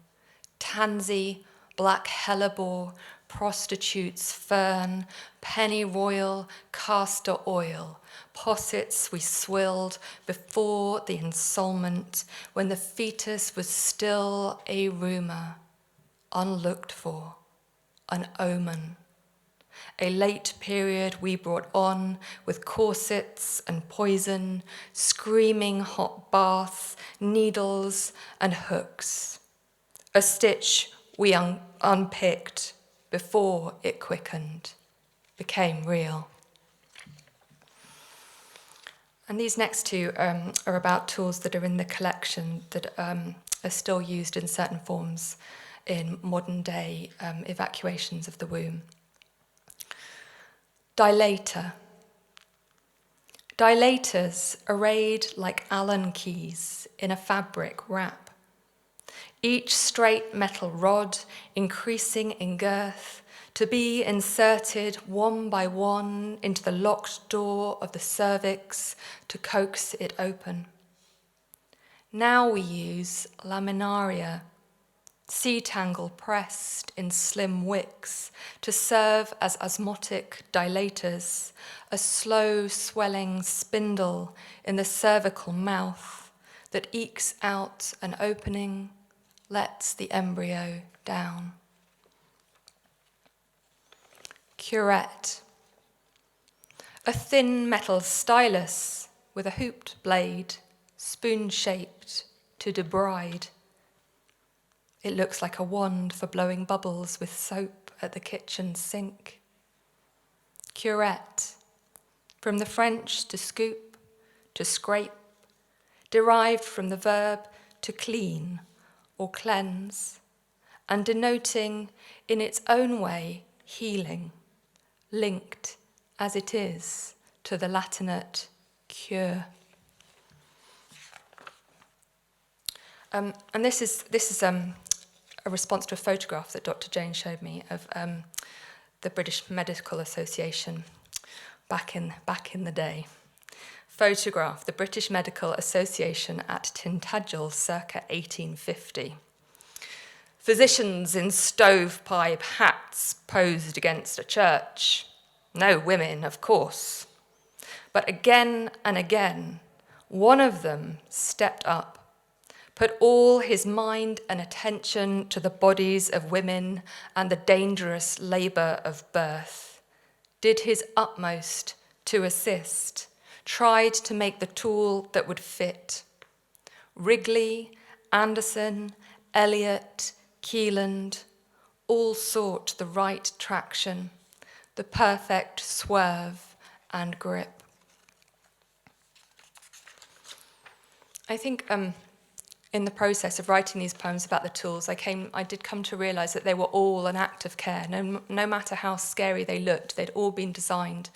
Speaker 5: tansy, black hellebore, prostitutes, fern, pennyroyal, castor oil, possets we swilled before the ensoulment, when the fetus was still a rumour, unlooked for, an omen. A late period we brought on with corsets and poison, screaming hot baths, needles and hooks. A stitch we unpicked before it quickened, became real. And these next two are about tools that are in the collection that are still used in certain forms in modern day evacuations of the womb. Dilator. Dilators arrayed like Allen keys in a fabric wrap. Each straight metal rod increasing in girth to be inserted one by one into the locked door of the cervix to coax it open. Now we use laminaria, sea tangle pressed in slim wicks to serve as osmotic dilators, a slow swelling spindle in the cervical mouth that ekes out an opening, lets the embryo down. Curette. A thin metal stylus with a hooped blade, spoon-shaped to debride. It looks like a wand for blowing bubbles with soap at the kitchen sink. Curette. From the French to scoop, to scrape, derived from the verb to clean or cleanse, and denoting in its own way healing, linked as it is to the Latinate cure. And this is a response to a photograph that Dr. Jane showed me of the British Medical Association, back in the day. Photograph, the British Medical Association at Tintagel circa 1850. Physicians in stovepipe hats posed against a church. No women, of course. But again and again, one of them stepped up, put all his mind and attention to the bodies of women and the dangerous labour of birth, did his utmost to assist, tried to make the tool that would fit. Wrigley, Anderson, Eliot, Keeland all sought the right traction, the perfect swerve and grip. I think in the process of writing these poems about the tools, I did come to realise that they were all an act of care. No matter how scary they looked, they'd all been designed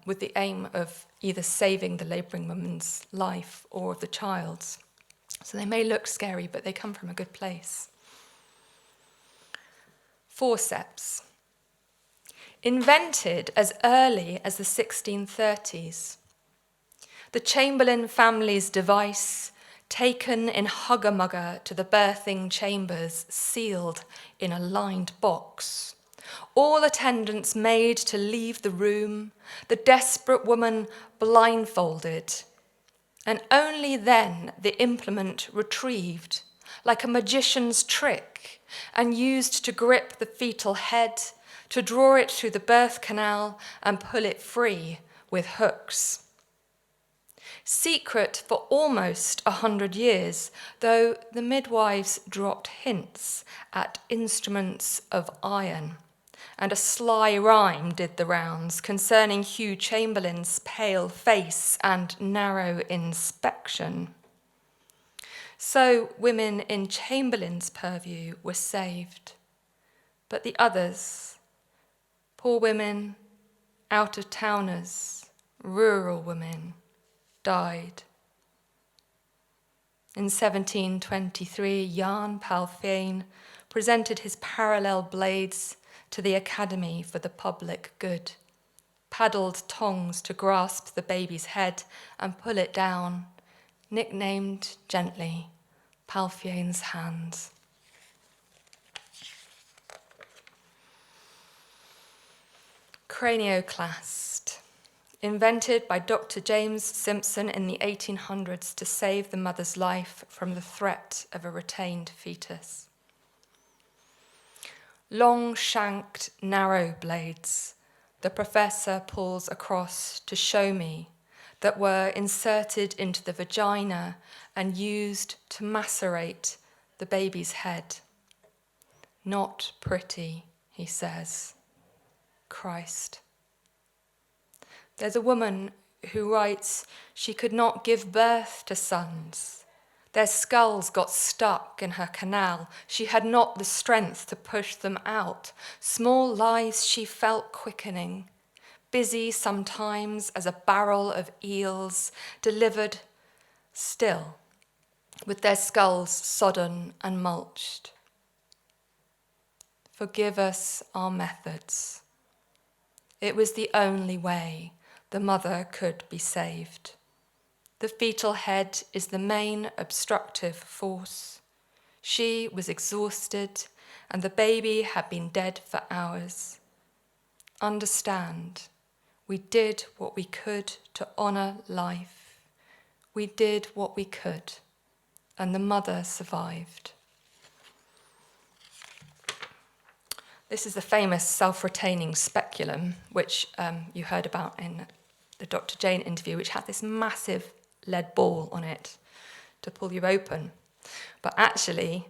Speaker 5: with the aim of either saving the labouring woman's life or of the child's. So they may look scary, but they come from a good place. Forceps. Invented as early as the 1630s. The Chamberlain family's device, taken in hugger-mugger to the birthing chambers, sealed in a lined box. All attendants made to leave the room, the desperate woman blindfolded, and only then the implement retrieved, like a magician's trick, and used to grip the fetal head, to draw it through the birth canal and pull it free with hooks. Secret for almost 100 years, though the midwives dropped hints at instruments of iron, and a sly rhyme did the rounds concerning Hugh Chamberlain's pale face and narrow inspection. So women in Chamberlain's purview were saved, but the others, poor women, out-of-towners, rural women, died. In 1723, Jan Palfijn presented his parallel blades to the Academy for the Public Good, paddled tongs to grasp the baby's head and pull it down, nicknamed gently Palfijn's hands. Cranioclast. Invented by Dr. James Simpson in the 1800s to save the mother's life from the threat of a retained fetus. Long-shanked, narrow blades the professor pulls across to show me that were inserted into the vagina and used to macerate the baby's head. Not pretty, he says. Christ. There's a woman who writes she could not give birth to sons. Their skulls got stuck in her canal. She had not the strength to push them out. Small lives she felt quickening, busy sometimes as a barrel of eels, delivered still, with their skulls sodden and mulched. Forgive us our methods. It was the only way the mother could be saved. The fetal head is the main obstructive force. She was exhausted, and the baby had been dead for hours. Understand, we did what we could to honour life. We did what we could, and the mother survived. This is the famous self-retaining speculum, which you heard about in the Dr. Jane interview, which had this massive lead ball on it to pull you open. But actually,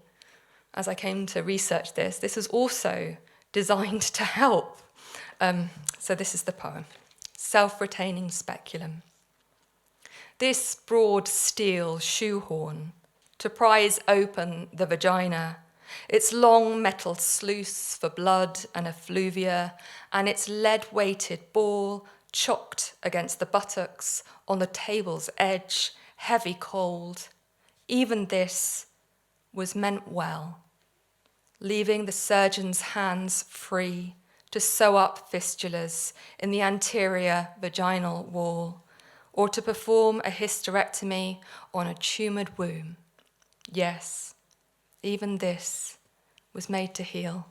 Speaker 5: as I came to research this was also designed to help. So this is the poem, Self-Retaining Speculum. This broad steel shoehorn to prise open the vagina, its long metal sluice for blood and effluvia, and its lead-weighted ball chocked against the buttocks on the table's edge, heavy cold. Even this was meant well, leaving the surgeon's hands free to sew up fistulas in the anterior vaginal wall, or to perform a hysterectomy on a tumoured womb. Yes, even this was made to heal.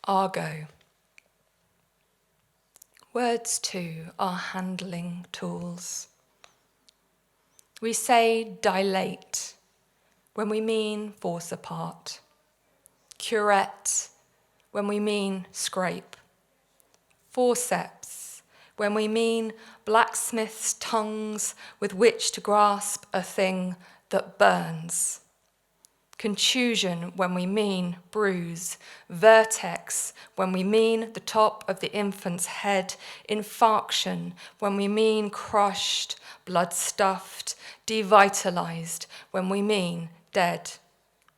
Speaker 5: Argo. Words too are handling tools. We say dilate when we mean force apart, curette when we mean scrape, forceps when we mean blacksmith's tongues with which to grasp a thing that burns, contusion when we mean bruise, vertex when we mean the top of the infant's head, infarction when we mean crushed, blood-stuffed, devitalized when we mean dead,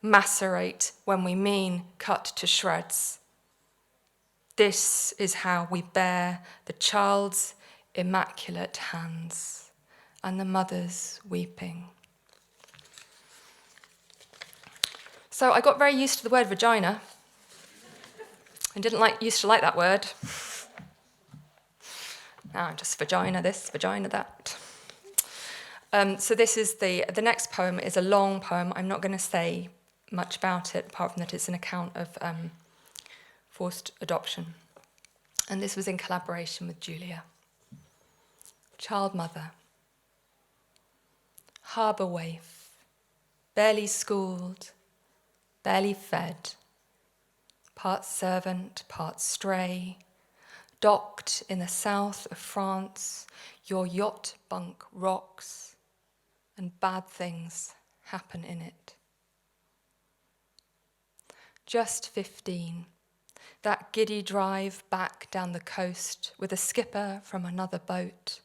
Speaker 5: macerate when we mean cut to shreds. This is how we bear the child's immaculate hands and the mother's weeping. So I got very used to the word vagina. I didn't used to like that word. Now I'm just vagina this, vagina that. So this is the next poem is a long poem. I'm not going to say much about it, apart from that it's an account of forced adoption. And this was in collaboration with Julia. Child mother. Harbour waif. Barely schooled. Barely fed. Part servant, part stray. Docked in the south of France, your yacht bunk rocks, and bad things happen in it. Just 15, that giddy drive back down the coast with a skipper from another boat,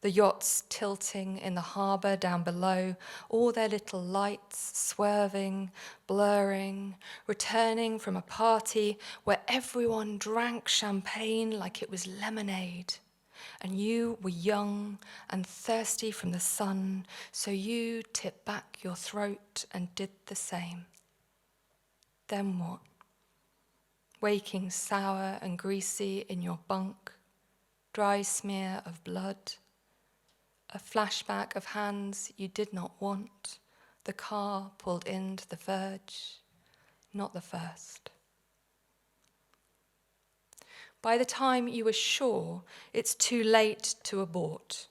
Speaker 5: the yachts tilting in the harbour down below, all their little lights swerving, blurring, returning from a party where everyone drank champagne like it was lemonade. And you were young and thirsty from the sun, so you tipped back your throat and did the same. Then what? Waking sour and greasy in your bunk, dry smear of blood, a flashback of hands you did not want, the car pulled into the verge, not the first. By the time you were sure it's too late to abort,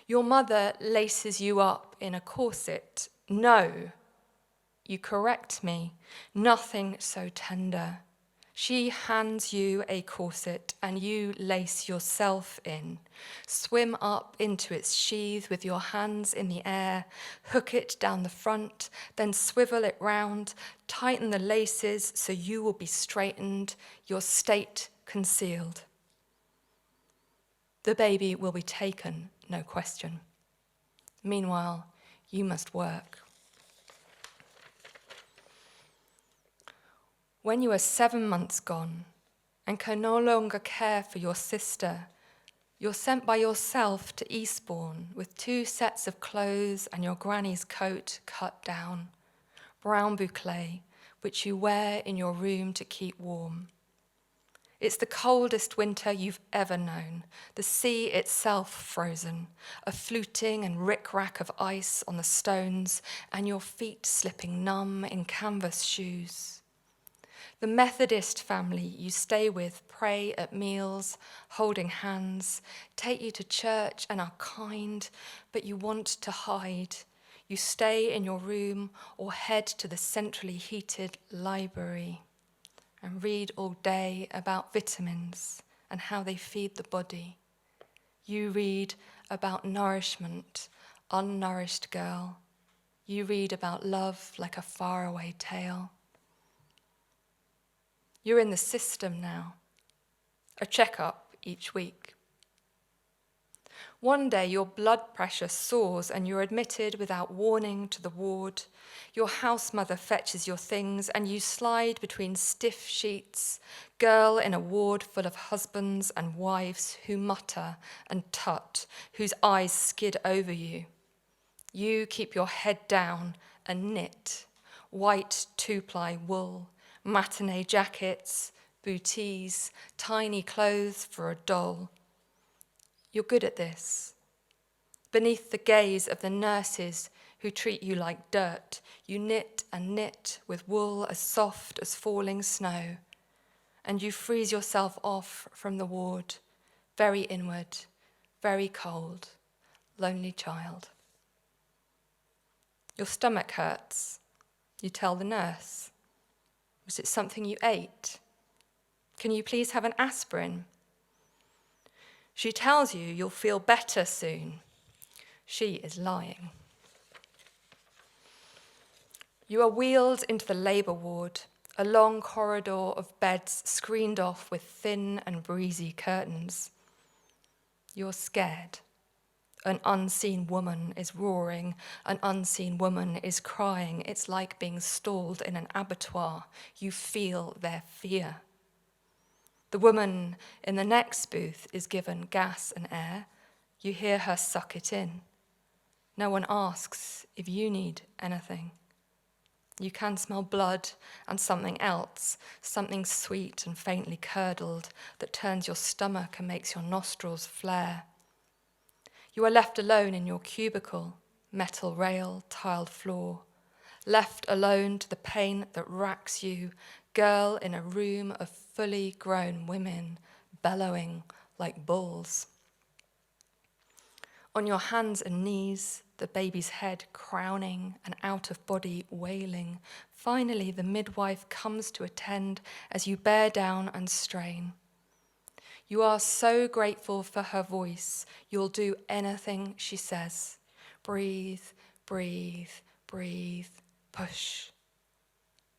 Speaker 5: your mother laces you up in a corset. No, you correct me, nothing so tender. She hands you a corset and you lace yourself in. Swim up into its sheath with your hands in the air, hook it down the front, then swivel it round, tighten the laces so you will be straightened, your state concealed. The baby will be taken, no question. Meanwhile, you must work. When you are 7 months gone and can no longer care for your sister, you're sent by yourself to Eastbourne with 2 sets of clothes and your granny's coat cut down, brown boucle, which you wear in your room to keep warm. It's the coldest winter you've ever known, the sea itself frozen, a fluting and rick-rack of ice on the stones, and your feet slipping numb in canvas shoes. The Methodist family you stay with pray at meals, holding hands, take you to church and are kind, but you want to hide. You stay in your room or head to the centrally heated library and read all day about vitamins and how they feed the body. You read about nourishment, unnourished girl. You read about love like a faraway tale. You're in the system now, a checkup each week. One day your blood pressure soars and you're admitted without warning to the ward. Your house mother fetches your things and you slide between stiff sheets, girl in a ward full of husbands and wives who mutter and tut, whose eyes skid over you. You keep your head down and knit, white two-ply wool, matinee jackets, bootees, tiny clothes for a doll. You're good at this. Beneath the gaze of the nurses who treat you like dirt, you knit and knit with wool as soft as falling snow, and you freeze yourself off from the ward, very inward, very cold, lonely child. Your stomach hurts. You tell the nurse. Was it something you ate? Can you please have an aspirin? She tells you you'll feel better soon. She is lying. You are wheeled into the labour ward, a long corridor of beds screened off with thin and breezy curtains. You're scared. An unseen woman is roaring, an unseen woman is crying. It's like being stalled in an abattoir. You feel their fear. The woman in the next booth is given gas and air. You hear her suck it in. No one asks if you need anything. You can smell blood and something else, something sweet and faintly curdled that turns your stomach and makes your nostrils flare. You are left alone in your cubicle, metal rail, tiled floor. Left alone to the pain that racks you, girl in a room of fully grown women, bellowing like bulls. On your hands and knees, the baby's head crowning and out-of-body wailing. Finally, the midwife comes to attend as you bear down and strain. You are so grateful for her voice, you'll do anything she says. Breathe, breathe, breathe, push.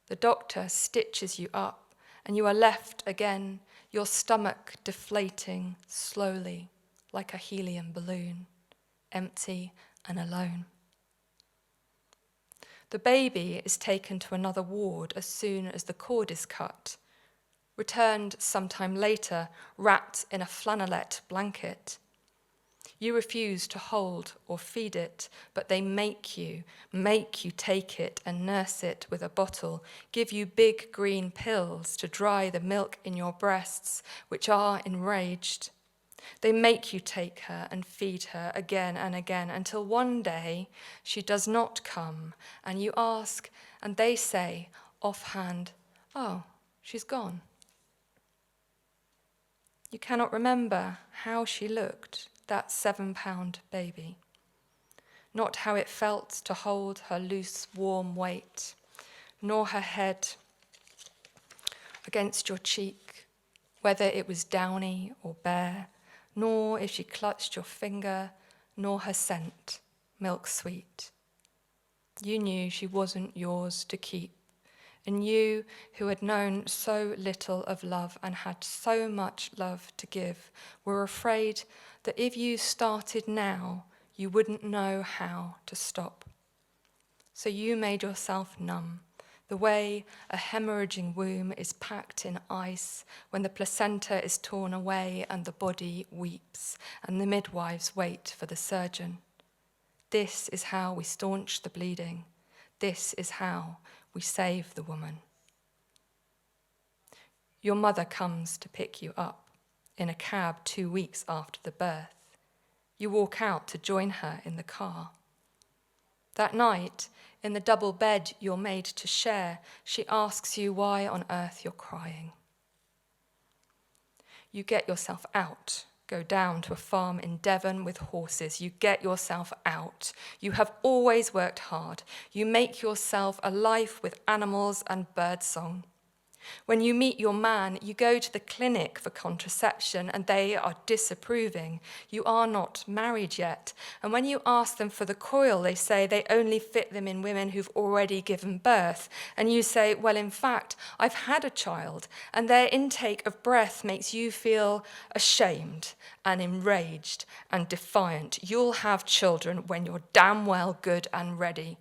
Speaker 5: The doctor stitches you up, and you are left again, your stomach deflating slowly, like a helium balloon, empty and alone. The baby is taken to another ward as soon as the cord is cut, returned sometime later, wrapped in a flannelette blanket. You refuse to hold or feed it, but they make you take it and nurse it with a bottle, give you big green pills to dry the milk in your breasts, which are enraged. They make you take her and feed her again and again until one day she does not come, and you ask, and they say, offhand, "Oh, she's gone." You cannot remember how she looked, that 7-pound baby. Not how it felt to hold her loose, warm weight, nor her head against your cheek, whether it was downy or bare, nor if she clutched your finger, nor her scent, milk sweet. You knew she wasn't yours to keep. And you, who had known so little of love and had so much love to give, were afraid that if you started now, you wouldn't know how to stop. So you made yourself numb, the way a hemorrhaging womb is packed in ice when the placenta is torn away and the body weeps, and the midwives wait for the surgeon. This is how we staunch the bleeding. This is how we save the woman. Your mother comes to pick you up in a cab 2 weeks after the birth. You walk out to join her in the car. That night, in the double bed you're made to share, she asks you why on earth you're crying. You get yourself out. Go down to a farm in Devon with horses. You get yourself out. You have always worked hard. You make yourself a life with animals and birdsong. When you meet your man, you go to the clinic for contraception and they are disapproving. You are not married yet. And when you ask them for the coil, they say they only fit them in women who've already given birth. And you say, well, in fact, I've had a child, and their intake of breath makes you feel ashamed and enraged and defiant. You'll have children when you're damn well good and ready.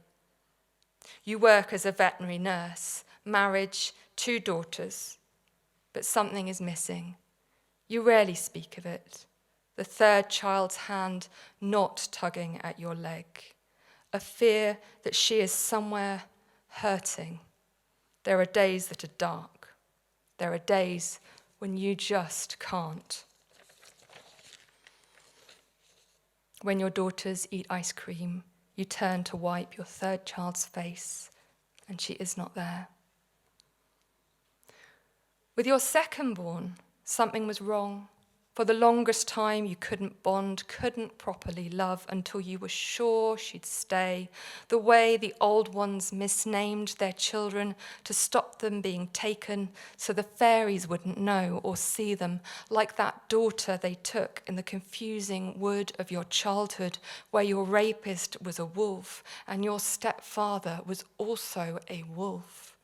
Speaker 5: You work as a veterinary nurse, marriage, 2 daughters, but something is missing. You rarely speak of it. The 3rd child's hand not tugging at your leg. a fear that she is somewhere hurting. There are days that are dark. There are days when you just can't. When your daughters eat ice cream, you turn to wipe your third child's face, and she is not there. With your second-born, something was wrong. For the longest time, you couldn't bond, couldn't properly love until you were sure she'd stay, the way the old ones misnamed their children to stop them being taken so the fairies wouldn't know or see them, like that daughter they took in the confusing wood of your childhood, where your rapist was a wolf and your stepfather was also a wolf.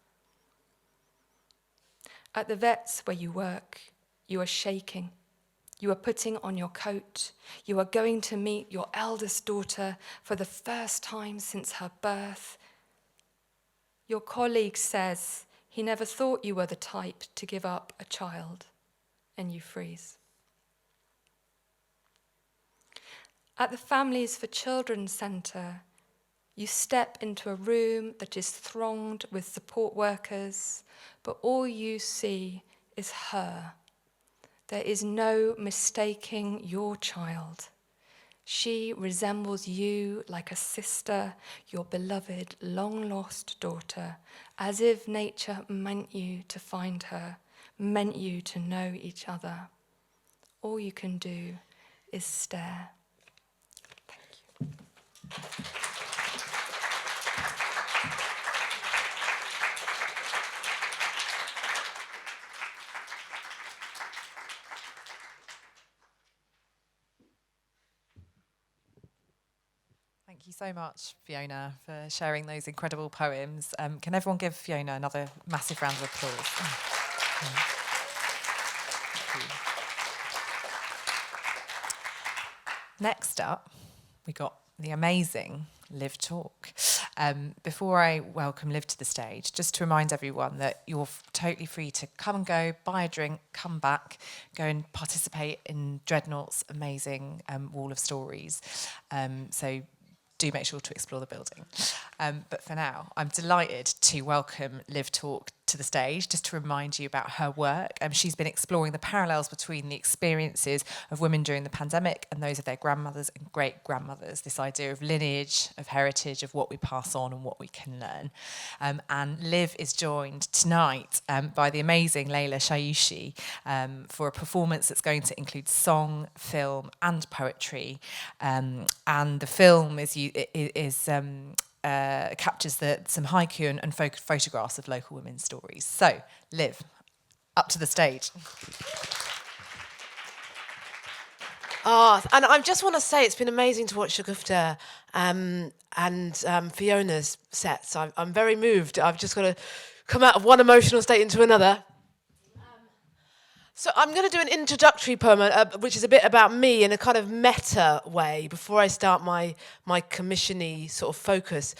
Speaker 5: At the vet's where you work, you are shaking. You are putting on your coat. You are going to meet your eldest daughter for the first time since her birth. Your colleague says he never thought you were the type to give up a child, and you freeze. At the Families for Children Centre, you step into a room that is thronged with support workers, but all you see is her. There is no mistaking your child. She resembles you like a sister, your beloved, long-lost daughter, as if nature meant you to find her, meant you to know each other. All you can do is stare. Thank you.
Speaker 1: Thank you so much, Fiona, for sharing those incredible poems. Can everyone give Fiona another massive round of applause? Thank you. Next up, we got the amazing Liv Talk. Before I welcome Liv to the stage, just to remind everyone that you're totally free to come and go, buy a drink, come back, go and participate in Dreadnought's amazing wall of stories. So do make sure to explore the building. But for now, I'm delighted to welcome Liv Talk to the stage, just to remind you about her work. She's been exploring the parallels between the experiences of women during the pandemic and those of their grandmothers and great-grandmothers, this idea of lineage, of heritage, of what we pass on and what we can learn. And Liv is joined tonight by the amazing Layla Shayushi for a performance that's going to include song, film and poetry. And the film captures some haiku and photographs of local women's stories. So, Liv, up to the stage.
Speaker 6: And I just want to say it's been amazing to watch Shagufta and Fiona's sets. I'm very moved. I've just got to come out of one emotional state into another. So I'm going to do an introductory poem, which is a bit about me in a kind of meta way before I start my commission-y sort of focus,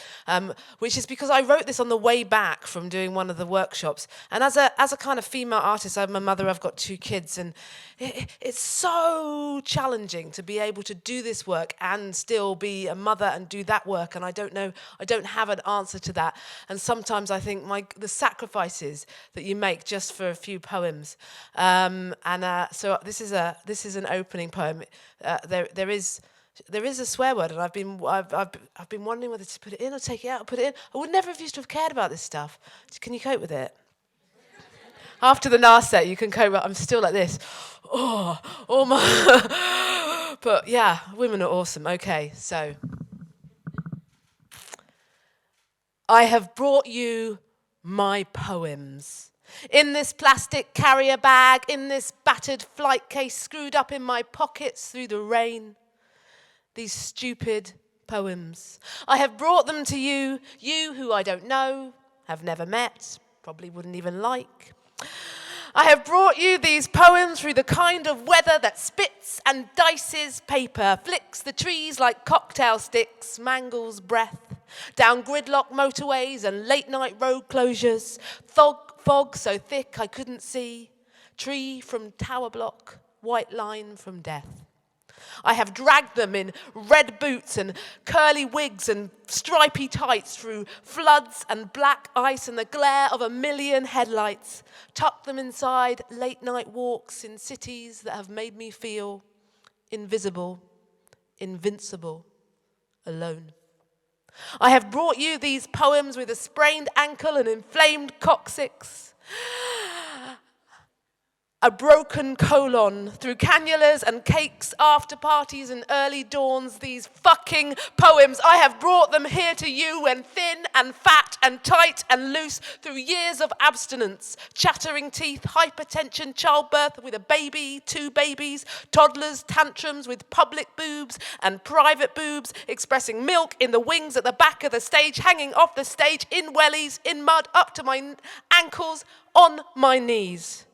Speaker 6: which is because I wrote this on the way back from doing one of the workshops. And as a kind of female artist, I'm a mother, I've got 2 kids, and it's so challenging to be able to do this work and still be a mother and do that work. And I don't have an answer to that. And sometimes I think the sacrifices that you make just for a few poems. So this is an opening poem. There is a swear word, and I've been wondering whether to put it in or take it out or put it in. I would never have used to have cared about this stuff. Can you cope with it? After the last set, you can cope. I'm still like this. Oh my. But yeah, women are awesome. Okay, so I have brought you my poems. In this plastic carrier bag, in this battered flight case, screwed up in my pockets through the rain. These stupid poems. I have brought them to you, you who I don't know, have never met, probably wouldn't even like. I have brought you these poems through the kind of weather that spits and dices paper, flicks the trees like cocktail sticks, mangles breath, down gridlock motorways and late-night road closures, fog so thick I couldn't see, tree from tower block, white line from death. I have dragged them in red boots and curly wigs and stripy tights through floods and black ice and the glare of a million headlights, tucked them inside late night walks in cities that have made me feel invisible, invincible, alone. I have brought you these poems with a sprained ankle and inflamed coccyx, a broken colon, through cannulas and cakes, after parties and early dawns, these fucking poems. I have brought them here to you when thin and fat and tight and loose, through years of abstinence, chattering teeth, hypertension, childbirth with a baby, 2 babies, toddlers, tantrums with public boobs and private boobs, expressing milk in the wings at the back of the stage, hanging off the stage in wellies, in mud, up to my ankles, on my knees.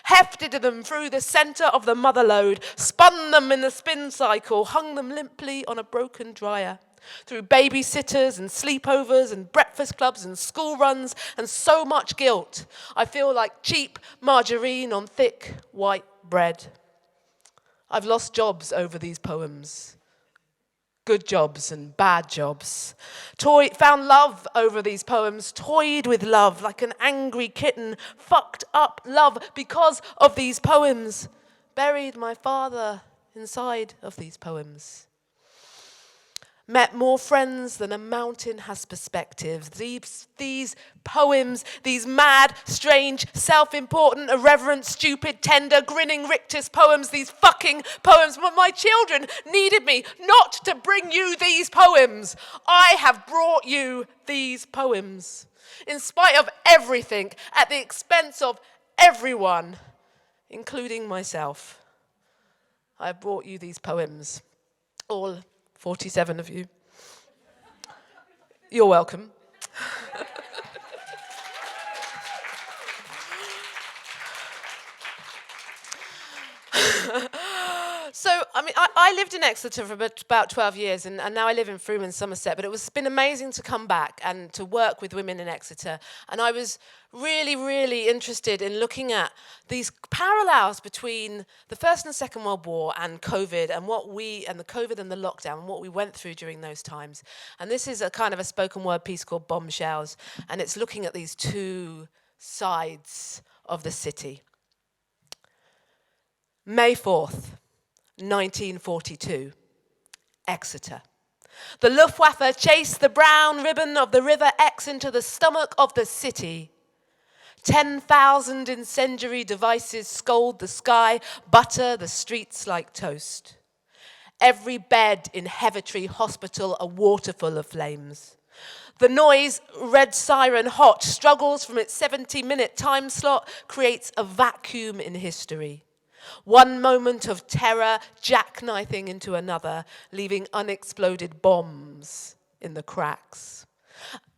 Speaker 6: Hefted them through the centre of the mother lode, spun them in the spin cycle, hung them limply on a broken dryer. Through babysitters and sleepovers and breakfast clubs and school runs and so much guilt, I feel like cheap margarine on thick white bread. I've lost jobs over these poems. Good jobs and bad jobs. Found love over these poems, toyed with love like an angry kitten, fucked up love because of these poems. Buried my father inside of these poems. Met more friends than a mountain has perspective. These poems, these mad, strange, self-important, irreverent, stupid, tender, grinning rictus poems, these fucking poems. But my children needed me not to bring you these poems. I have brought you these poems. In spite of everything, at the expense of everyone, including myself, I have brought you these poems. All 47 of you. You're welcome. So, I lived in Exeter for about 12 years, and now I live in Frome in Somerset, but it's been amazing to come back and to work with women in Exeter. And I was really, really interested in looking at these parallels between the First and Second World War and COVID, and the COVID and the lockdown, and what we went through during those times. And this is a kind of a spoken word piece called Bombshells, and it's looking at these two sides of the city. May 4th, 1942, Exeter. The Luftwaffe chased the brown ribbon of the River Exe into the stomach of the city. 10,000 incendiary devices scold the sky, butter the streets like toast. Every bed in Herstory Hospital a waterfall of flames. The noise, red siren hot, struggles from its 70-minute time slot, creates a vacuum in history. One moment of terror jackknifing into another, leaving unexploded bombs in the cracks.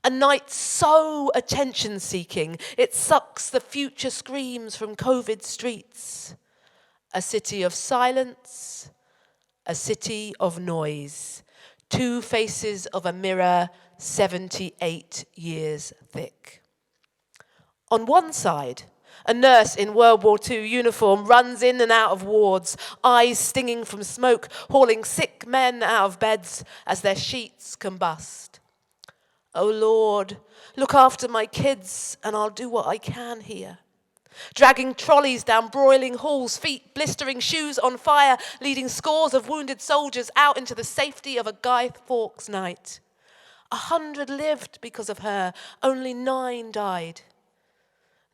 Speaker 6: A night so attention-seeking, it sucks the future screams from COVID streets. A city of silence, a city of noise. Two faces of a mirror 78 years thick. On one side, a nurse in World War II uniform runs in and out of wards, eyes stinging from smoke, hauling sick men out of beds as their sheets combust. Oh Lord, look after my kids and I'll do what I can here. Dragging trolleys down broiling halls, feet blistering, shoes on fire, leading scores of wounded soldiers out into the safety of a Guy Fawkes night. 100 lived because of her, only 9 died.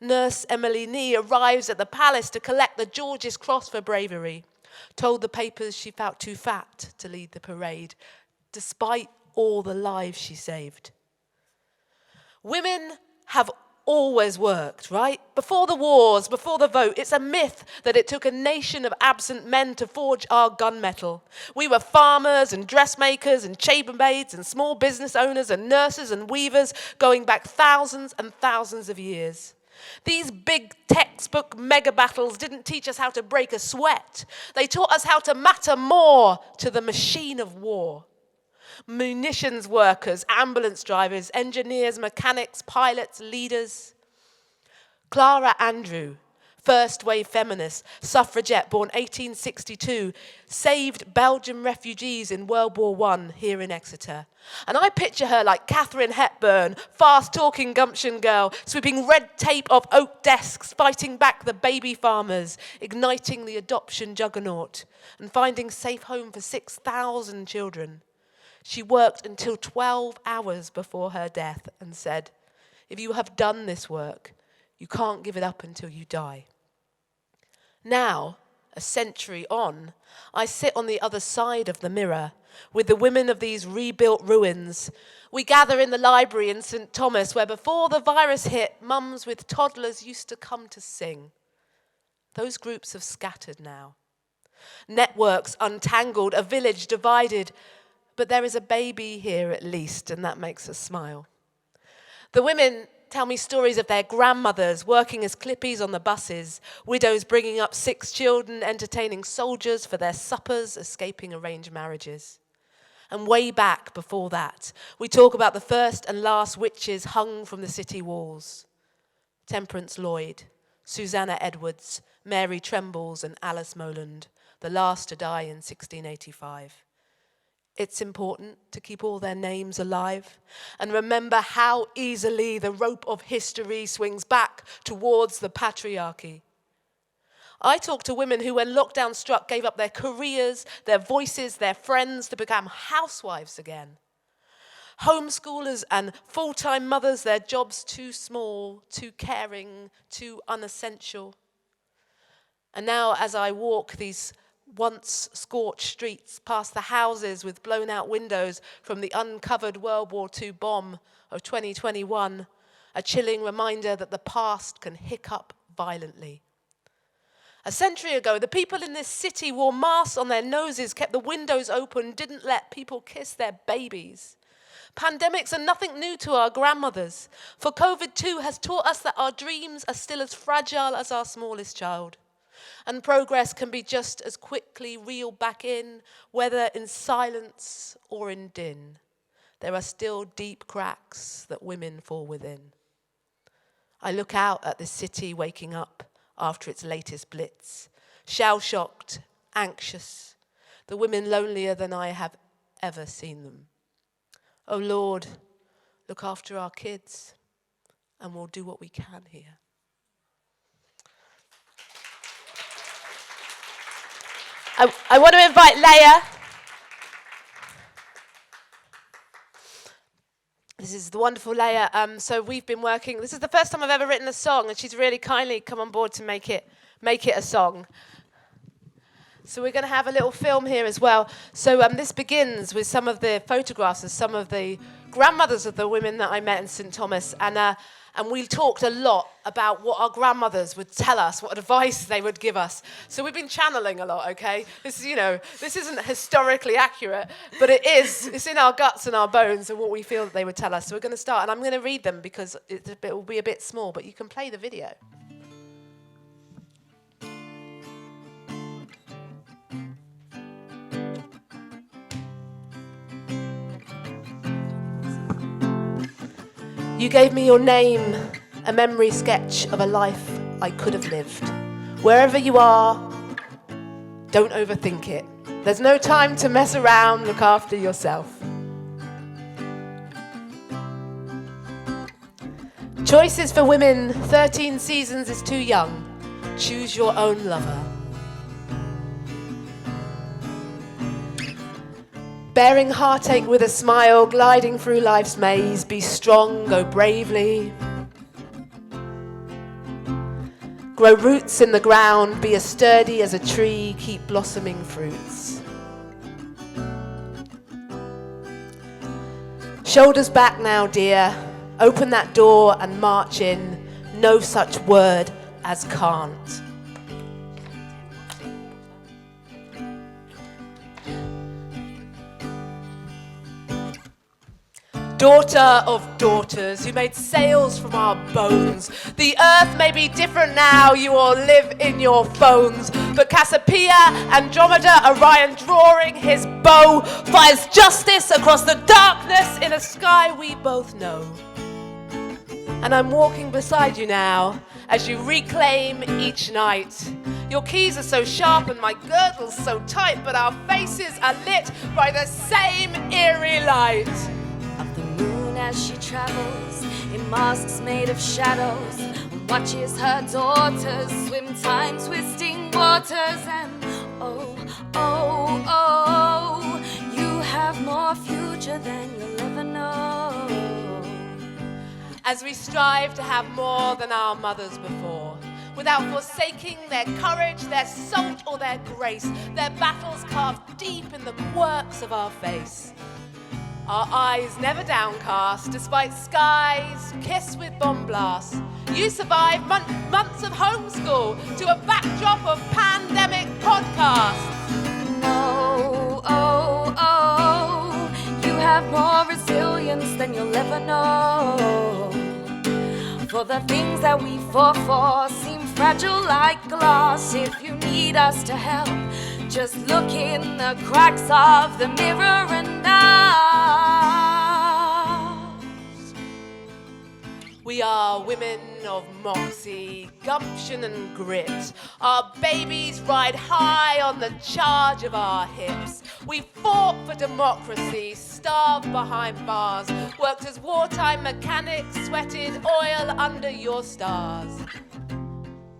Speaker 6: Nurse Emily Nee arrives at the palace to collect the George's Cross for bravery. Told the papers she felt too fat to lead the parade, despite all the lives she saved. Women have always worked, right? Before the wars, before the vote, it's a myth that it took a nation of absent men to forge our gunmetal. We were farmers and dressmakers and chambermaids and small business owners and nurses and weavers going back thousands and thousands of years. These big textbook mega battles didn't teach us how to break a sweat. They taught us how to matter more to the machine of war. Munitions workers, ambulance drivers, engineers, mechanics, pilots, leaders. Clara Andrew First wave feminist, suffragette, born 1862, saved Belgian refugees in World War I here in Exeter. And I picture her like Katharine Hepburn, fast-talking gumption girl, sweeping red tape off oak desks, fighting back the baby farmers, igniting the adoption juggernaut, and finding safe home for 6,000 children. She worked until 12 hours before her death and said, "If you have done this work, you can't give it up until you die." Now, a century on, I sit on the other side of the mirror with the women of these rebuilt ruins. We gather in the library in St. Thomas, where before the virus hit, mums with toddlers used to come to sing. Those groups have scattered now. Networks untangled, a village divided, but there is a baby here at least, and that makes us smile. The women tell me stories of their grandmothers working as clippies on the buses, widows bringing up 6 children, entertaining soldiers for their suppers, escaping arranged marriages. And way back before that, we talk about the first and last witches hung from the city walls. Temperance Lloyd, Susanna Edwards, Mary Trembles and Alice Moland, the last to die in 1685. It's important to keep all their names alive and remember how easily the rope of history swings back towards the patriarchy. I talk to women who, when lockdown struck, gave up their careers, their voices, their friends to become housewives again. Homeschoolers and full-time mothers, their jobs too small, too caring, too unessential. And now as I walk these once scorched streets past the houses with blown out windows from the uncovered World War II bomb of 2021, a chilling reminder that the past can hiccup violently. A century ago, the people in this city wore masks on their noses, kept the windows open, didn't let people kiss their babies. Pandemics are nothing new to our grandmothers, for COVID too has taught us that our dreams are still as fragile as our smallest child. And progress can be just as quickly reeled back in, whether in silence or in din. There are still deep cracks that women fall within. I look out at this city waking up after its latest blitz, shell-shocked, anxious, the women lonelier than I have ever seen them. Oh Lord, look after our kids, and we'll do what we can here. I want to invite Leia. This is the wonderful Leia. So we've been working. This is the first time I've ever written a song, and she's really kindly come on board to make it a song. So we're going to have a little film here as well. So this begins with some of the photographs of some of the grandmothers of the women that I met in St. Thomas, and we talked a lot about what our grandmothers would tell us, what advice they would give us. So we've been channeling a lot, okay? This isn't historically accurate, but it is. It's in our guts and our bones and what we feel that they would tell us. So we're going to start, and I'm going to read them because it will be a bit small, but you can play the video. You gave me your name, a memory sketch of a life I could have lived. Wherever you are, don't overthink it. There's no time to mess around, look after yourself. Choices for women, 13 seasons is too young. Choose your own lover. Bearing heartache with a smile, gliding through life's maze, be strong, go bravely. Grow roots in the ground, be as sturdy as a tree, keep blossoming fruits. Shoulders back now, dear, open that door and march in, no such word as can't. Daughter of daughters, who made sails from our bones. The earth may be different now, you all live in your phones. But Cassiopeia, Andromeda, Orion drawing his bow, fires justice across the darkness in a sky we both know. And I'm walking beside you now as you reclaim each night. Your keys are so sharp and my girdle's so tight, but our faces are lit by the same eerie light.
Speaker 8: Of the moon as she travels in masks made of shadows, and watches her daughters swim time twisting waters. And oh, oh, oh, you have more future than you'll ever know.
Speaker 6: As we strive to have more than our mothers before, without forsaking their courage, their salt or their grace, their battles carved deep in the quirks of our face. Our eyes never downcast, despite skies kissed with bomb blasts. You survived months of homeschool to a backdrop of pandemic podcasts.
Speaker 8: Oh, oh, oh, you have more resilience than you'll ever know. For the things that we fought for seem fragile like glass. If you need us to help, just look in the cracks of the mirror and ask.
Speaker 6: We are women of moxie, gumption and grit. Our babies ride high on the charge of our hips. We fought for democracy, starved behind bars, worked as wartime mechanics, sweated oil under your stars.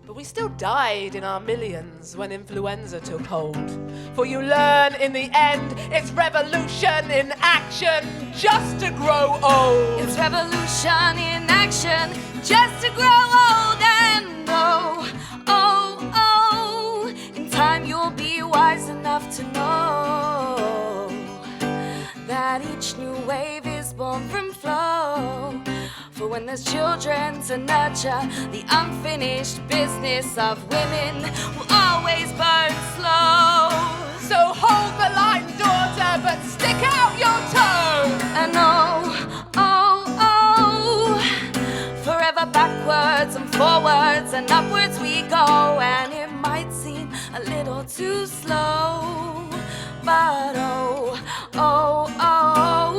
Speaker 6: But we still died in our millions when influenza took hold. For you learn in the end, it's revolution in action, just to grow old.
Speaker 8: It's revolution in action, just to grow old. And oh, oh, oh, in time you'll be wise enough to know that each new wave is born from flow. For when there's children to nurture, the unfinished business of women will always burn slow.
Speaker 6: So hold the line, daughter, but stick out your toe.
Speaker 8: And oh, oh, oh, forever backwards and forwards and upwards we go. And it might seem a little too slow, but oh, oh, oh,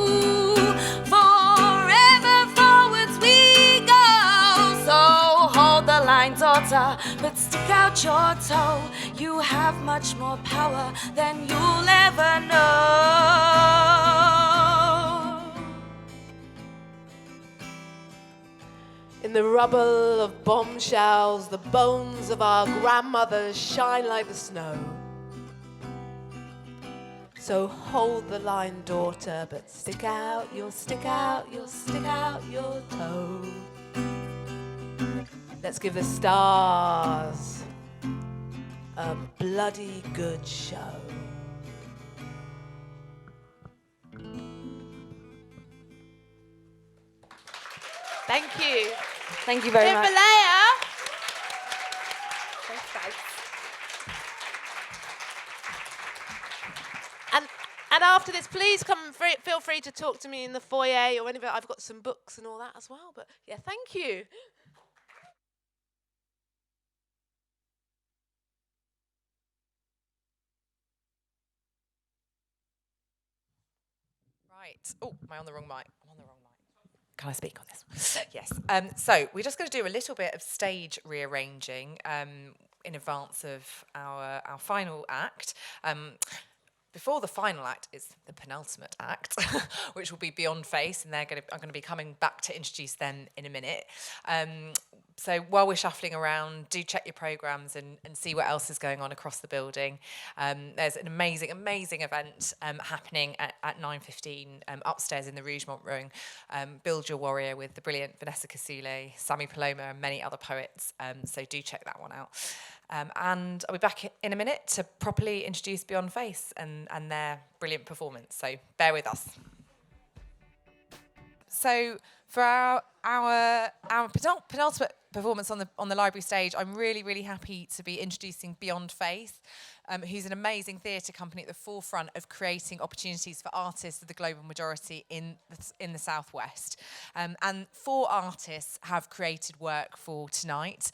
Speaker 8: forever forwards we go. So hold the line, daughter, but stick out your toe. You have much more power than you'll ever know.
Speaker 6: In the rubble of bombshells, the bones of our grandmothers shine like the snow. So hold the line, daughter, but stick out your toe. Let's give the stars a bloody good show. Thank you.
Speaker 8: Thank you very much.
Speaker 6: Himalaya. And after this, please feel free to talk to me in the foyer or anywhere. I've got some books and all that as well. But yeah, thank you.
Speaker 1: Right. Oh, am I on the wrong mic? I'm on the wrong mic. Can I speak on this one? Yes. So we're just going to do a little bit of stage rearranging in advance of our final act. Before the final act is the penultimate act, which will be Beyond Face, and I'm going to be coming back to introduce them in a minute. So while we're shuffling around, do check your programmes and see what else is going on across the building. There's an amazing event happening at 9:15 upstairs in the Rougemont Room. Build Your Warrior with the brilliant Vanessa Casule, Sammy Paloma and many other poets. So do check that one out. And I'll be back in a minute to properly introduce Beyond Face and their brilliant performance. So bear with us. So for our penultimate performance on the library stage, I'm really happy to be introducing Beyond Faith. who's an amazing theatre company at the forefront of creating opportunities for artists of the global majority in the Southwest. And 4 artists have created work for tonight.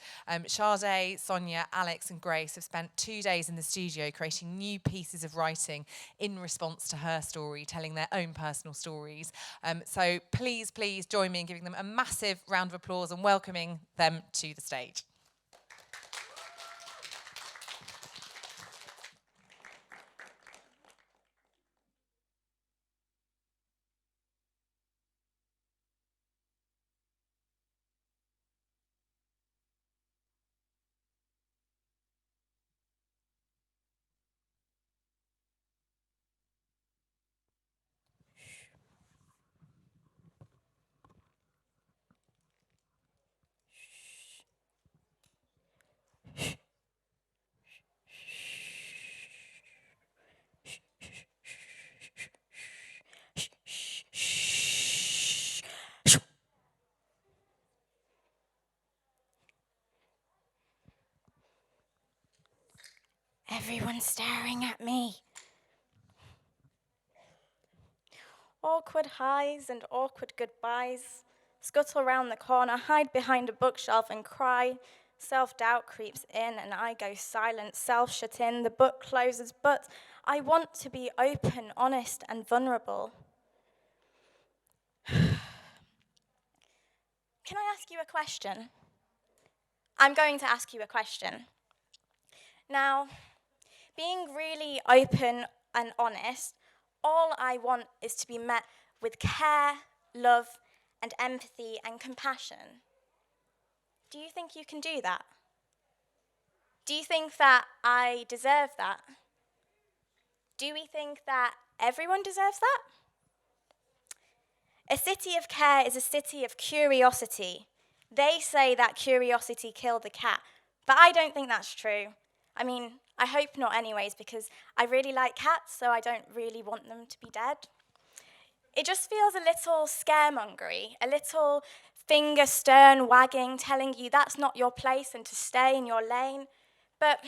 Speaker 1: Sade, Sonia, Alex and Grace have spent 2 days in the studio creating new pieces of writing in response to Herstory, telling their own personal stories. So please join me in giving them a massive round of applause and welcoming them to the stage.
Speaker 9: Everyone's staring at me. Awkward highs and awkward goodbyes. Scuttle round the corner, hide behind a bookshelf and cry. Self-doubt creeps in and I go silent. Self shut in, the book closes, but I want to be open, honest and vulnerable. Can I ask you a question? I'm going to ask you a question. Now, being really open and honest, all I want is to be met with care, love, and empathy and compassion. Do you think you can do that? Do you think that I deserve that? Do we think that everyone deserves that? A city of care is a city of curiosity. They say that curiosity killed the cat, but I don't think that's true. I mean, I hope not anyways, because I really like cats, so I don't really want them to be dead. It just feels a little scaremongery, a little finger stern wagging, telling you that's not your place and to stay in your lane. But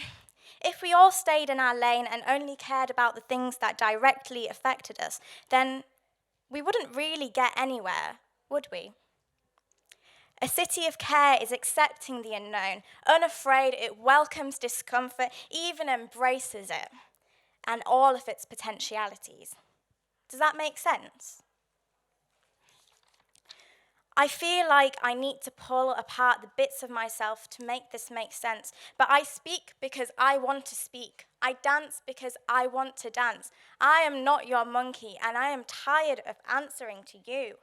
Speaker 9: if we all stayed in our lane and only cared about the things that directly affected us, then we wouldn't really get anywhere, would we? A city of care is accepting the unknown, unafraid, it welcomes discomfort, even embraces it, and all of its potentialities. Does that make sense? I feel like I need to pull apart the bits of myself to make this make sense, but I speak because I want to speak. I dance because I want to dance. I am not your monkey, and I am tired of answering to you.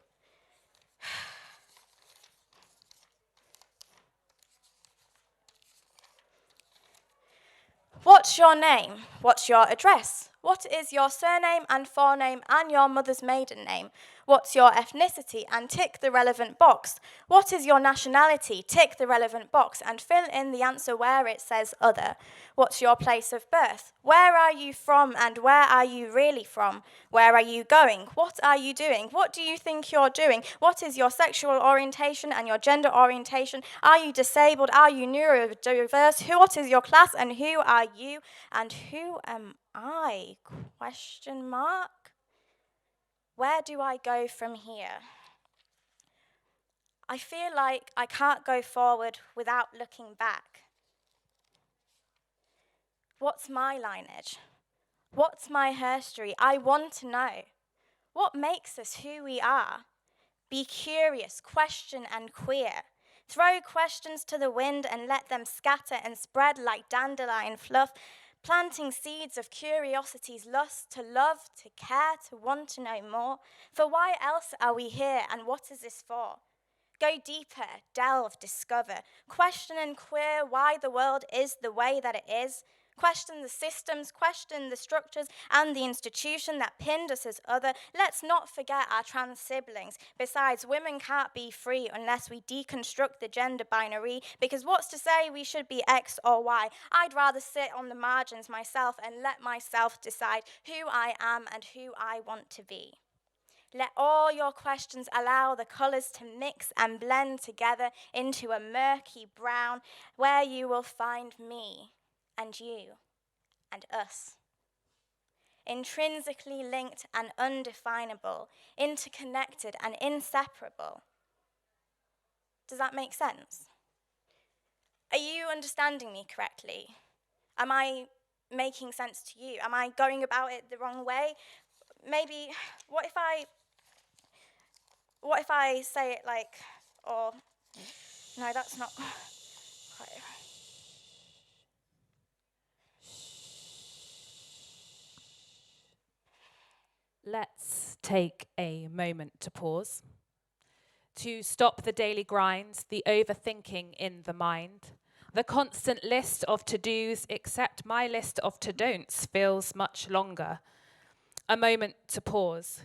Speaker 9: What's your name? What's your address? What is your surname and forename and your mother's maiden name? What's your ethnicity? And tick the relevant box. What is your nationality? Tick the relevant box and fill in the answer where it says other. What's your place of birth? Where are you from and where are you really from? Where are you going? What are you doing? What do you think you're doing? What is your sexual orientation and your gender orientation? Are you disabled? Are you neurodiverse? What is your class and who are you? And who am I? Question mark. Where do I go from here? I feel like I can't go forward without looking back. What's my lineage? What's my herstory? I want to know. What makes us who we are? Be curious, question, and queer. Throw questions to the wind and let them scatter and spread like dandelion fluff, planting seeds of curiosity's lust, to love, to care, to want to know more. For why else are we here, and what is this for? Go deeper, delve, discover. Question and queer why the world is the way that it is. Question the systems, question the structures and the institution that pinned us as other. Let's not forget our trans siblings. Besides, women can't be free unless we deconstruct the gender binary, because what's to say we should be X or Y? I'd rather sit on the margins myself and let myself decide who I am and who I want to be. Let all your questions allow the colours to mix and blend together into a murky brown, where you will find me and you and us. Intrinsically linked and undefinable, interconnected and inseparable. Does that make sense? Are you understanding me correctly? Am I making sense to you? Am I going about it the wrong way? Maybe, what if I say it like, or, no, that's not quite.
Speaker 10: Let's take a moment to pause, to stop the daily grind, the overthinking in the mind, the constant list of to-dos, except my list of to-don'ts feels much longer. A moment to pause,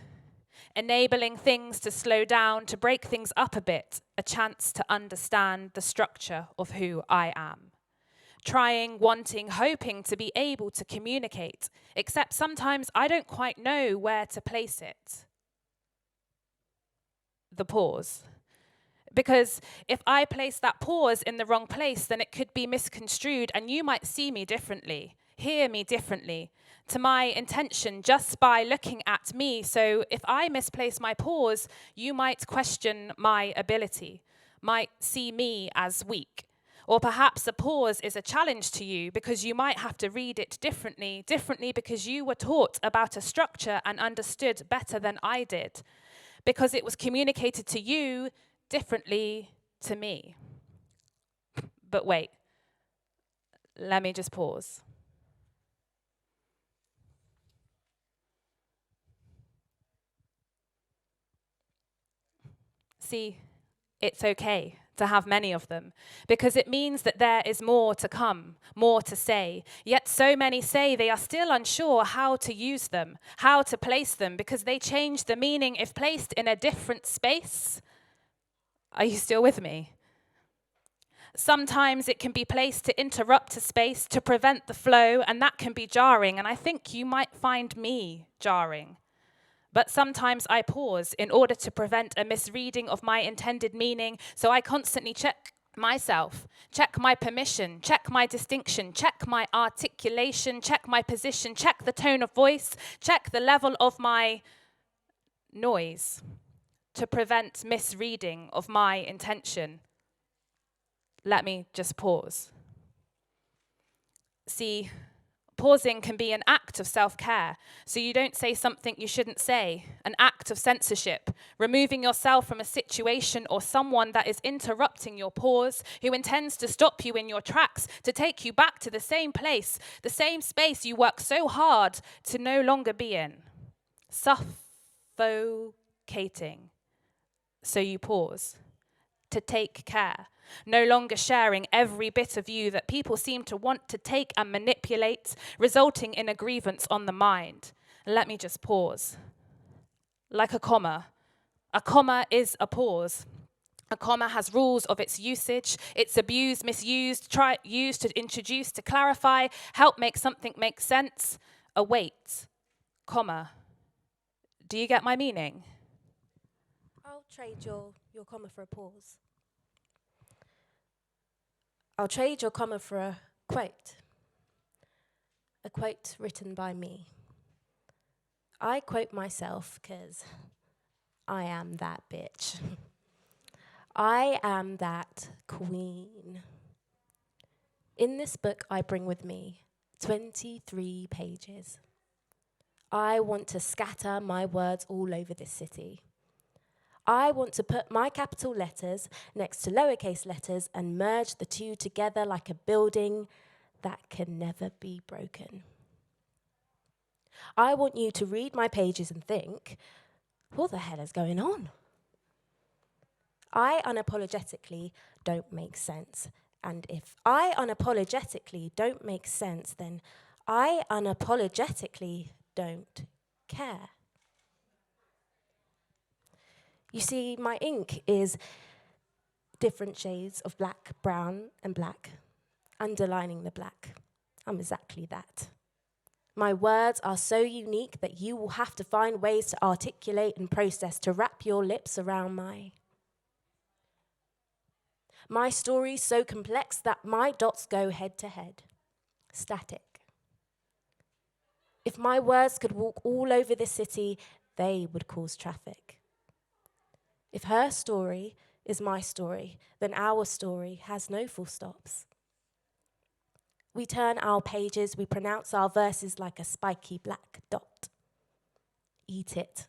Speaker 10: enabling things to slow down, to break things up a bit, a chance to understand the structure of who I am. Trying, wanting, hoping to be able to communicate, except sometimes I don't quite know where to place it. The pause. Because if I place that pause in the wrong place, then it could be misconstrued and you might see me differently, hear me differently, to my intention just by looking at me. So if I misplace my pause, you might question my ability, might see me as weak. Or perhaps a pause is a challenge to you because you might have to read it differently because you were taught about a structure and understood better than I did, because it was communicated to you differently to me. But wait, let me just pause. See, it's okay to have many of them, because it means that there is more to come, more to say. Yet so many say they are still unsure how to use them, how to place them, because they change the meaning if placed in a different space. Are you still with me? Sometimes it can be placed to interrupt a space, to prevent the flow, and that can be jarring, and I think you might find me jarring. But sometimes I pause in order to prevent a misreading of my intended meaning, so I constantly check myself, check my permission, check my distinction, check my articulation, check my position, check the tone of voice, check the level of my noise, to prevent misreading of my intention. Let me just pause. See, pausing can be an act of self-care, so you don't say something you shouldn't say, an act of censorship, removing yourself from a situation or someone that is interrupting your pause, who intends to stop you in your tracks, to take you back to the same place, the same space you work so hard to no longer be in. Suffocating. So you pause, to take care. No longer sharing every bit of you that people seem to want to take and manipulate, resulting in a grievance on the mind. Let me just pause. Like a comma is a pause. A comma has rules of its usage. It's abused, misused, used to introduce, to clarify, help make something make sense. A wait, comma. Do you get my meaning?
Speaker 11: I'll trade your comma for a pause. I'll trade your comma for a quote written by me. I quote myself because I am that bitch. I am that queen. In this book I bring with me 23 pages. I want to scatter my words all over this city. I want to put my capital letters next to lowercase letters and merge the two together like a building that can never be broken. I want you to read my pages and think, what the hell is going on? I unapologetically don't make sense. And if I unapologetically don't make sense, then I unapologetically don't care. You see, my ink is different shades of black, brown, and black, underlining the black. I'm exactly that. My words are so unique that you will have to find ways to articulate and process, to wrap your lips around my story's so complex that my dots go head to head, static. If my words could walk all over this city, they would cause traffic. If her story is my story, then our story has no full stops. We turn our pages, we pronounce our verses like a spiky black dot. Eat it.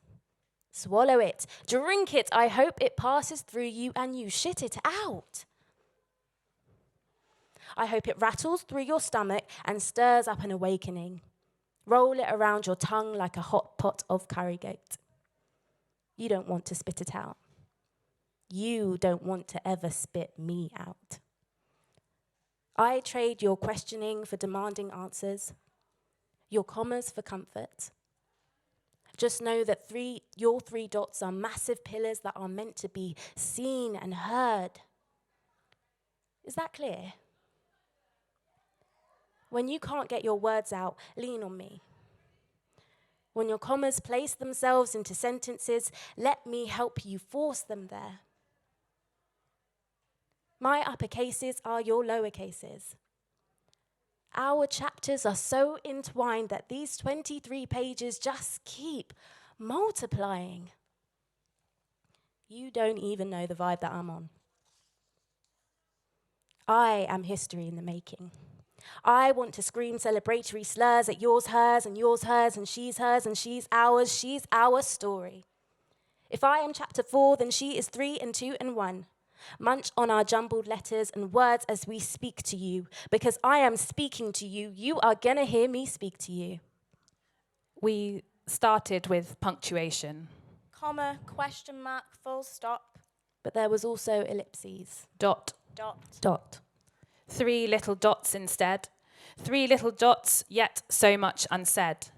Speaker 11: Swallow it. Drink it. I hope it passes through you and you shit it out. I hope it rattles through your stomach and stirs up an awakening. Roll it around your tongue like a hot pot of curry goat. You don't want to spit it out. You don't want to ever spit me out. I trade your questioning for demanding answers, your commas for comfort. Just know that your 3 dots are massive pillars that are meant to be seen and heard. Is that clear? When you can't get your words out, lean on me. When your commas place themselves into sentences, let me help you force them there. My upper cases are your lower cases. Our chapters are so entwined that these 23 pages just keep multiplying. You don't even know the vibe that I'm on. I am history in the making. I want to scream celebratory slurs at yours, hers, and yours, hers, and she's hers, and she's ours. She's our story. If I am chapter 4, then she is 3 and 2 and 1. Munch on our jumbled letters and words as we speak to you. Because I am speaking to you, you are gonna hear me speak to you.
Speaker 10: We started with punctuation.
Speaker 9: Comma, question mark, full stop.
Speaker 11: But there was also ellipses.
Speaker 10: Dot.
Speaker 9: Dot.
Speaker 11: Dot.
Speaker 10: 3 little dots instead. 3 little dots, yet so much unsaid.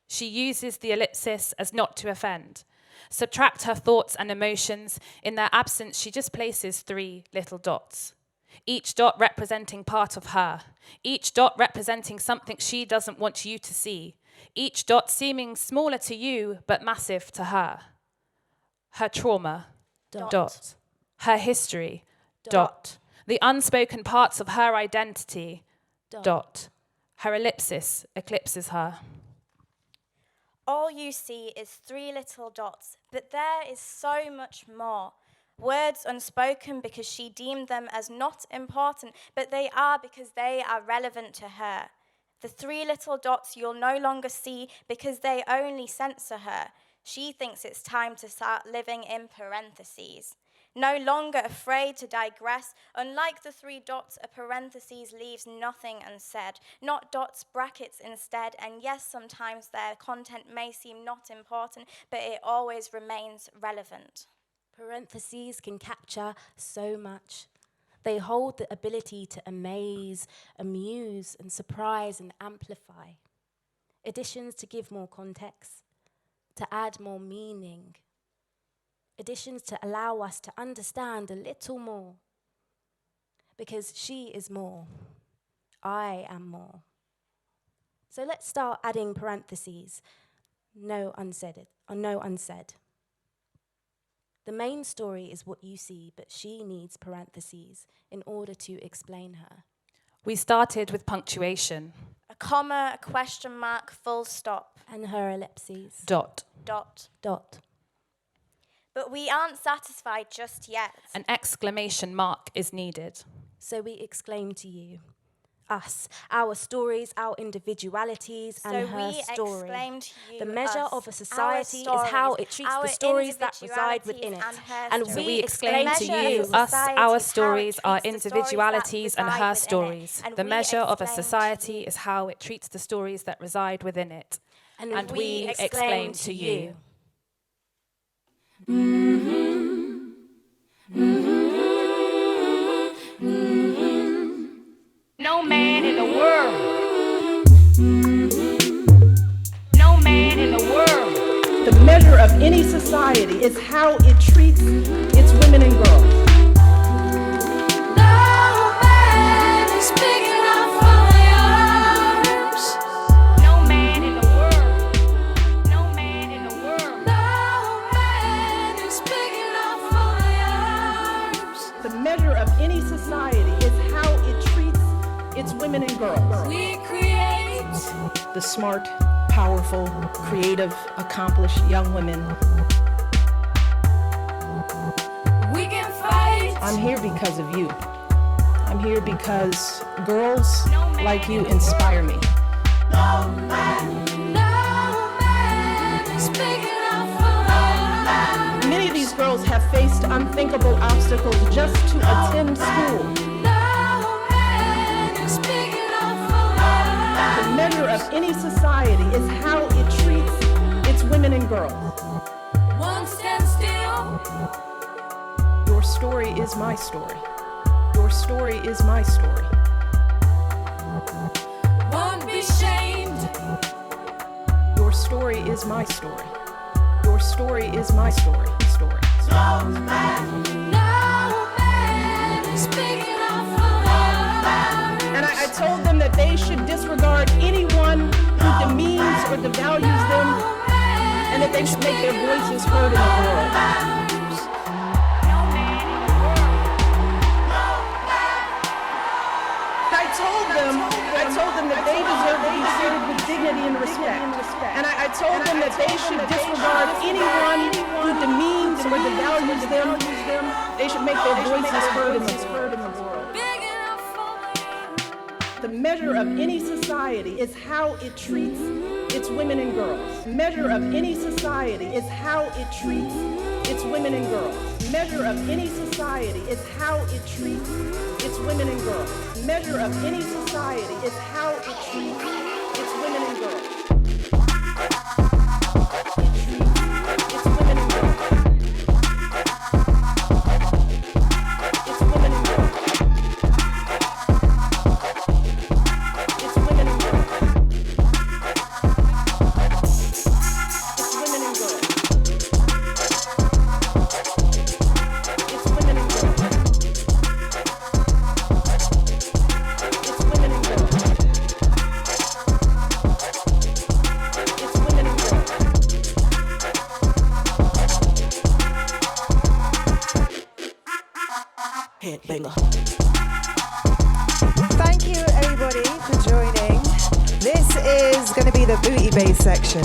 Speaker 10: She uses the ellipsis as not to offend. Subtract her thoughts and emotions. In their absence, she just places 3 little dots. Each dot representing part of her. Each dot representing something she doesn't want you to see. Each dot seeming smaller to you, but massive to her. Her trauma.
Speaker 11: Dot.
Speaker 10: Dot. Her history. Dot. The unspoken parts of her identity. Dot. Her ellipsis eclipses her.
Speaker 9: All you see is 3 little dots, but there is so much more. Words unspoken because she deemed them as not important, but they are because they are relevant to her. The 3 little dots you'll no longer see because they only censor her. She thinks it's time to start living in parentheses. No longer afraid to digress. Unlike the 3 dots, a parentheses leaves nothing unsaid. Not dots, brackets instead. And yes, sometimes their content may seem not important, but it always remains relevant.
Speaker 11: Parentheses can capture so much. They hold the ability to amaze, amuse, and surprise and amplify. Additions to give more context, to add more meaning. Additions to allow us to understand a little more. Because she is more. I am more. So let's start adding parentheses. No unsaid. The main story is what you see, but she needs parentheses in order to explain her.
Speaker 10: We started with punctuation.
Speaker 9: A comma, a question mark, full stop.
Speaker 11: And her ellipses.
Speaker 10: Dot.
Speaker 9: Dot.
Speaker 11: Dot.
Speaker 9: But we aren't satisfied just yet.
Speaker 10: An exclamation mark is needed.
Speaker 11: So we exclaim to you, us, our stories, our individualities, and her story. The measure of a society is how it treats the stories that reside within it.
Speaker 10: And we exclaim to you, us, our stories, our individualities, and her stories. The measure of a society is how it treats the stories that reside within it. And we exclaim to you.
Speaker 8: No man in the world. No man in the world.
Speaker 12: The measure of any society is how it treats its women and girls.
Speaker 8: No man is big enough for my arms. No man in the world. No man in the world. No man is big enough for my arms.
Speaker 12: The measure of any society is how it treats its women and girls.
Speaker 8: We create
Speaker 12: the smart, powerful, creative, accomplished young women.
Speaker 8: We can fight.
Speaker 12: I'm here because of you. I'm here because girls like you inspire me.
Speaker 8: No man is big enough for us.
Speaker 12: Many of these girls have faced unthinkable obstacles just to attend school.
Speaker 8: No man is big enough for us.
Speaker 12: The measure of any society is how it treats its women and girls.
Speaker 8: One stand still.
Speaker 12: Your story is my story. Your story is my story.
Speaker 8: Won't be shamed.
Speaker 12: Your story is my story. Your story is my story.
Speaker 8: No man is big enough for us.
Speaker 12: And I told them that they should disregard anyone who demeans or devalues them, and that they should make their voices heard in the world. I told them that they deserve to be treated with dignity and respect. And I told them that they should disregard anyone who demeans or devalues them. They should make their voices heard in the world.
Speaker 8: Big enough for us.
Speaker 12: The measure of any society is how it treats its women and girls. The measure of any society is how it treats its women and girls. The measure of any society is how it treats its women and girls. The measure of any society is how it treats its women and girls. Its women and girls. Its women and girls. Its women and girls. Its women and girls. It's women and girls. It's women and girls. It's women and girls. Headbanger.
Speaker 13: Thank you, everybody, for joining. This is going to be the booty bass section.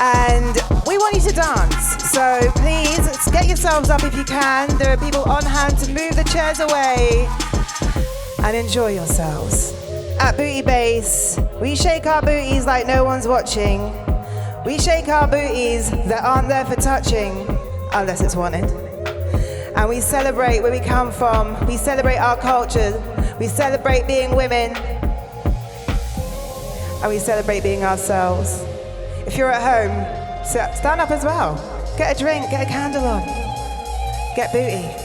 Speaker 13: And we want you to dance. So please, get yourselves up if you can. There are people on hand to move the chairs away and enjoy yourselves. At Booty Bass, we shake our booties like no one's watching. We shake our booties that aren't there for touching, unless it's wanted. And we celebrate where we come from. We celebrate our culture. We celebrate being women. And we celebrate being ourselves. If you're at home, stand up as well. Get a drink, get a candle on. Get booty.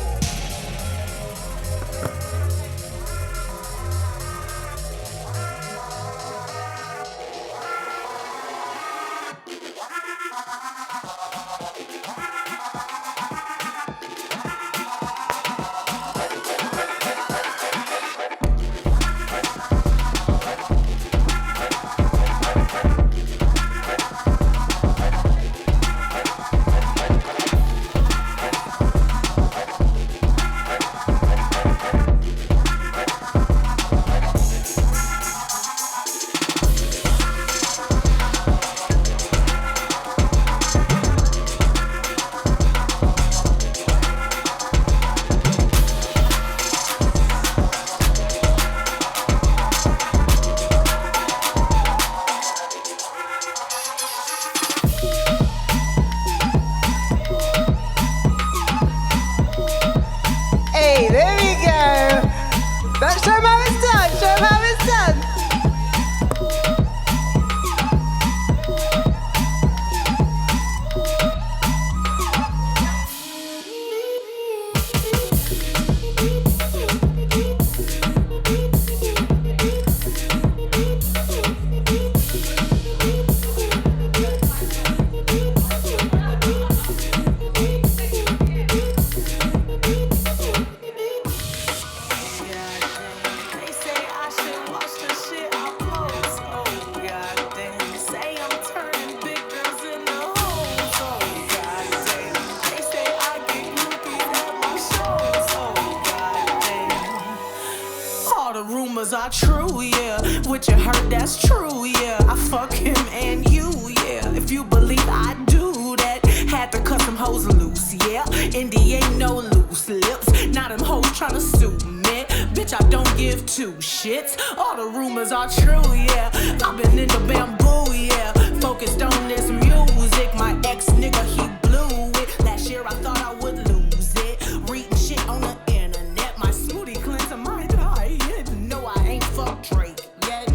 Speaker 14: are true, yeah. What you heard, that's true, yeah. I fuck him and you, yeah. If you believe I do that, had to cut some hoes loose, yeah. Indy ain't no loose lips. Now them hoes tryna sue me. Bitch, I don't give two shits. All the rumors are true, yeah. I've been in the bamboo, yeah. Focused on this music. My ex nigga, he blew it. Last year I thought I would lose it. Reading shit on the internet. My smoothie cleanser, my diet. No, I ain't fucked Drake yet.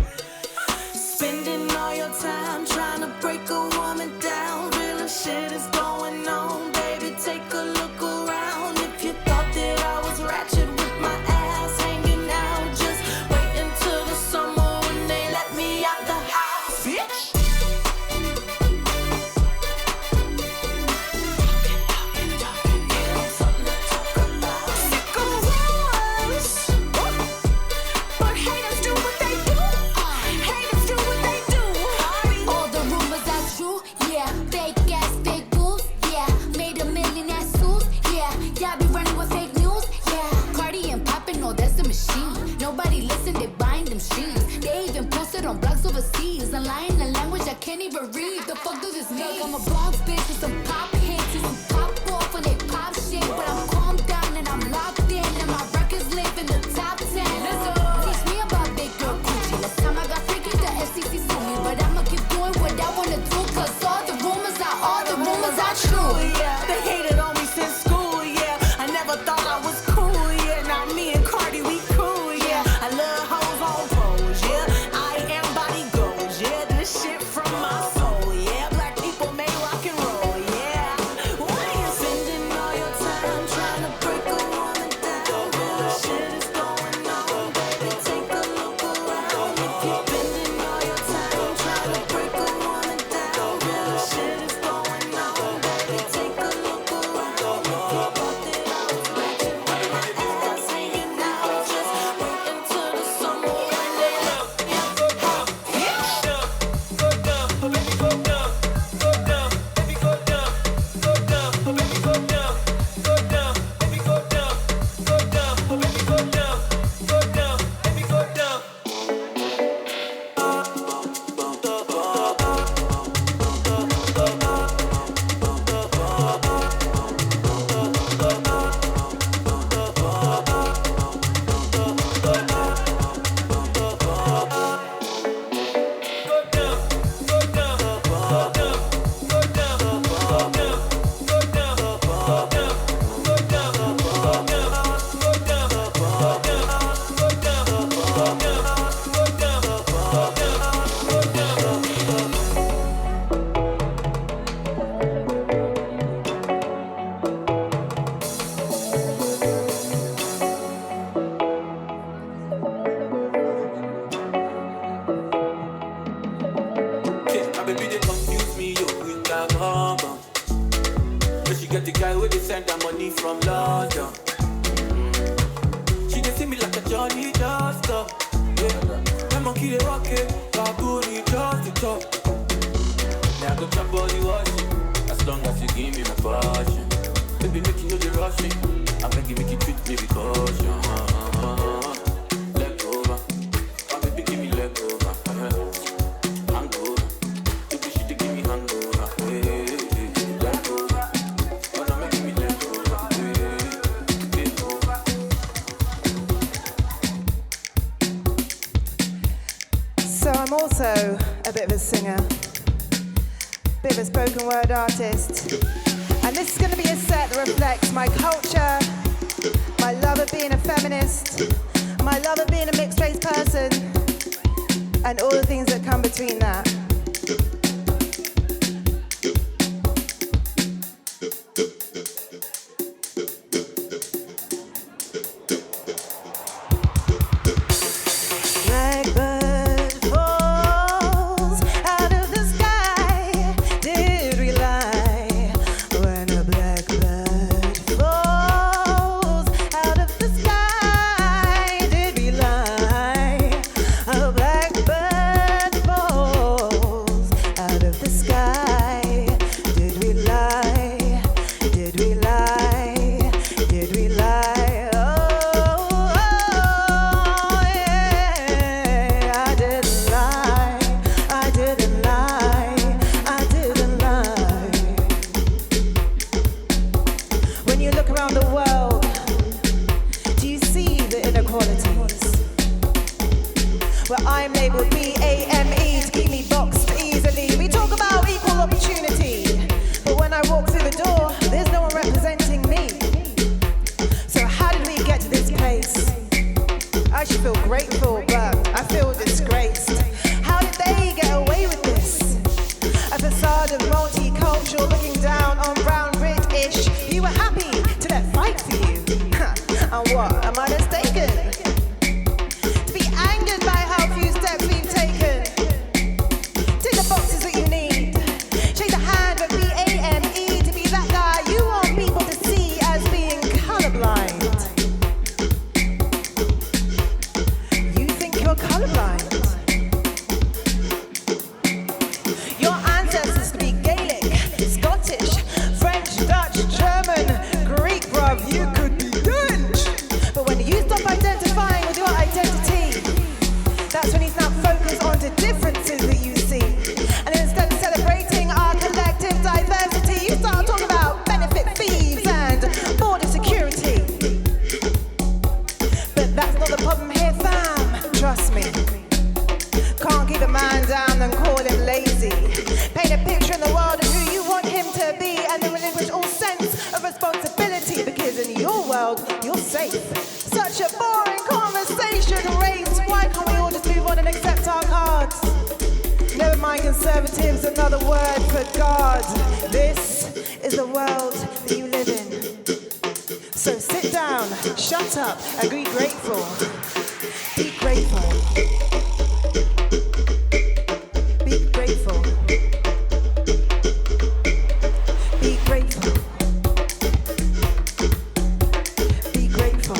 Speaker 14: Spending all your time trying to break a woman down. Real shit is going on, baby. Take a look around. If you thought that I was ratchet with my ass hanging out, just wait until the summer when they let me out the house, bitch.
Speaker 8: Nobody listen, they buying them streams. They even posted on blogs overseas. A line in a language I can't even read. The fuck does this mean? Look, I'm a Bronx bitch with some pop hits and some pop off when they pop shit. But I'm calmed down and I'm locked in, and my records live in the top 10. Listen, teach me about big girl coochie. Last time I got freaky, the FCC sued me. But I'ma keep doing what I wanna do, cause all the rumors are true.
Speaker 14: Yeah, they hated on me since school, yeah. I never thought I was cool, yeah. Now me and Cardi, we cool, yeah. I love hoes on pose, yeah. I am body goals, yeah. This shit from my soul, yeah. Black people may rock and roll, yeah. Why you spending all your time trying to break a woman down? Real shit is going on, baby. Take a look around. If you're spending all your time trying to break a woman down, real shit is going on, baby. Take a look around. If you thought that I was ratchet with my ass hanging out, just wait until the summer when they let me out the house, bitch.
Speaker 15: My baby, they confuse me, yo, with that rubber. But she get the guy where they send her money from London. She dey see me like a Johnny Duster. Yeah, my monkey they rock it, baboon he just the top. Now I go chop body washing, as long as you give me my passion. Baby, make you know they rush me. I beg you, make you treat me with caution. Leg over, my baby, give me leg over. Hangover, baby, she dey give me hangover. Leg over, oh no, make me leg over. Leg over.
Speaker 13: So I'm also a bit of a singer, bit of a spoken word artist. And this is going to be a set that reflects my culture, my love of being a feminist, my love of being a mixed race person, and all the things that come between that. Blackbird falls out of the sky. Did we lie when a blackbird falls out of the sky? Did we lie? A blackbird falls. I'm labeled BAME to keep me boxed easily. We talk about equal opportunity, but when I walk through the door, there's no one representing me. So how did we get to this place? I should feel grateful, but I feel disgraced. How did they get away with this? A facade of multicultural looking down on brown British. You were happy to let fight for you. And what, am I mistaken? To be angered by how few steps we've taken. Tick the boxes that you need. Shake the hand of BAME to be that guy you want people to see as being colorblind. You think you're colorblind? Your ancestors speak Gaelic, Scottish, French, Dutch, German, Greek, bruv, you could be Dutch. But when you stop identifying with your identity, that's when you start focus on the differences that you see. And instead of celebrating our collective diversity, you start talking about benefit thieves and border security. But that's not the problem here, fam. Trust me. Can't keep a man down and call him lazy. Paint a picture in the world of who you want him to be and then relinquish all sense of responsibility, because in your world, you're safe. Such a boring conversation, race. Why can't we all just move on and accept our cards? Never mind conservatives, another word for God. This is the world that you live in. So sit down, shut up, and be grateful. Be grateful. Be grateful. Be grateful. Be grateful.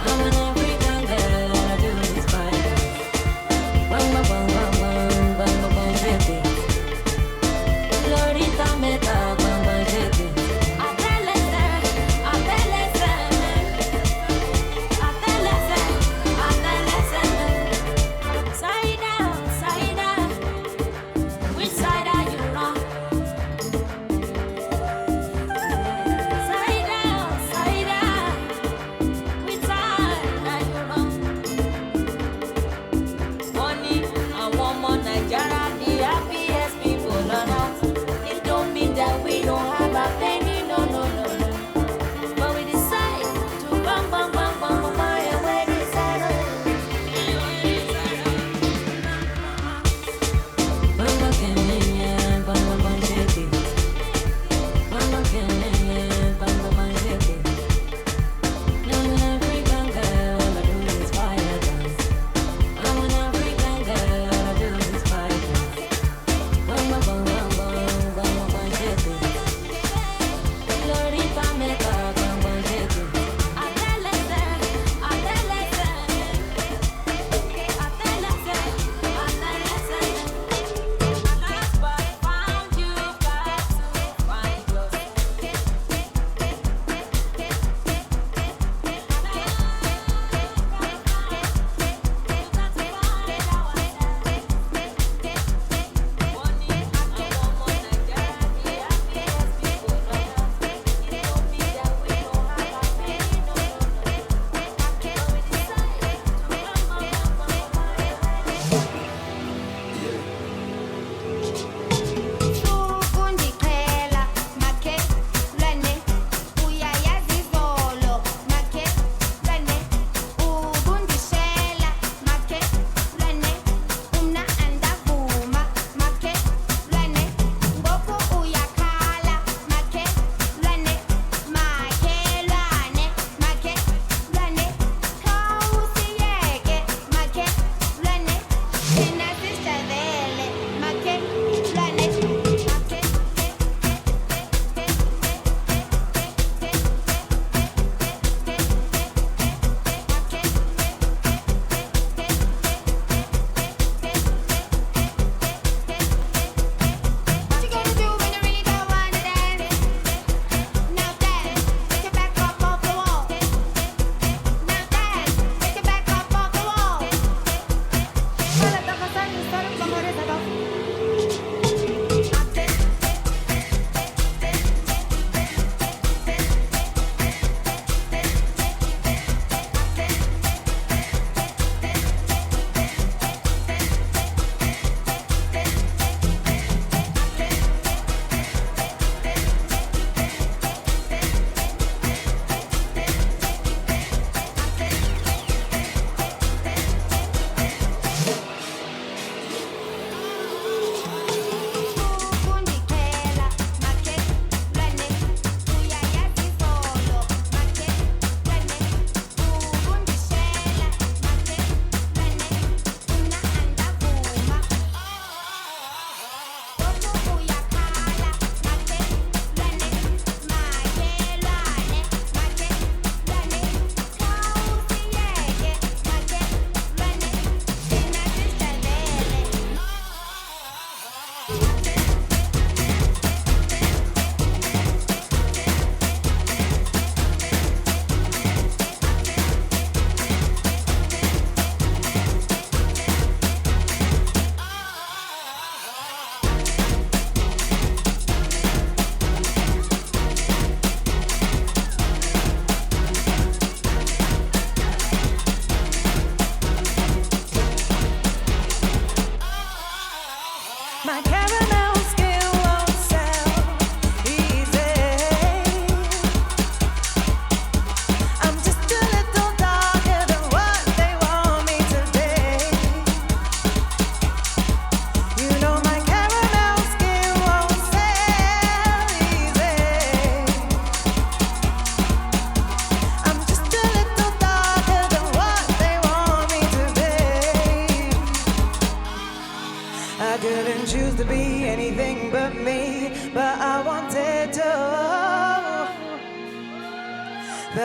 Speaker 8: I'm an African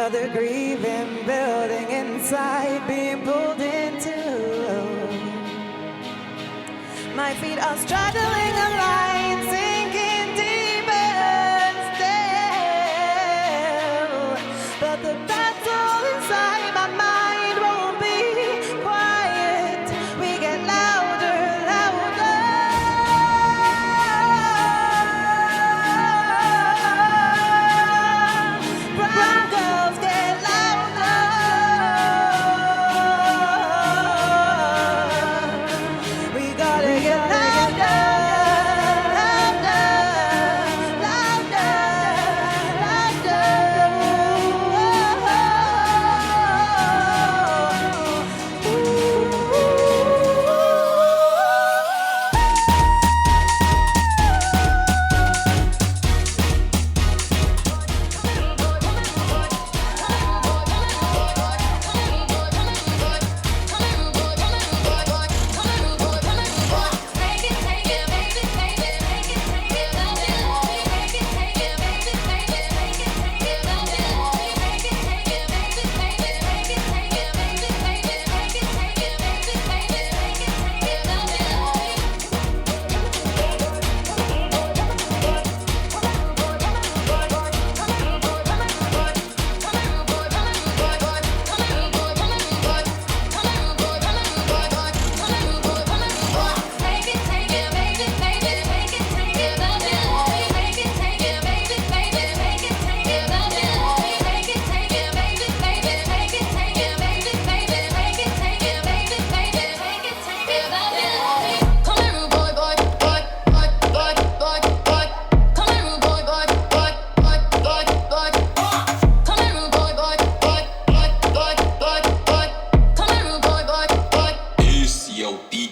Speaker 13: another grieving building inside, being pulled into. My feet are straddling a line, sinking deeper still. But the battle inside my mind won't be quiet. We get louder, louder. Brown girls get louder. We gotta get louder, louder, louder,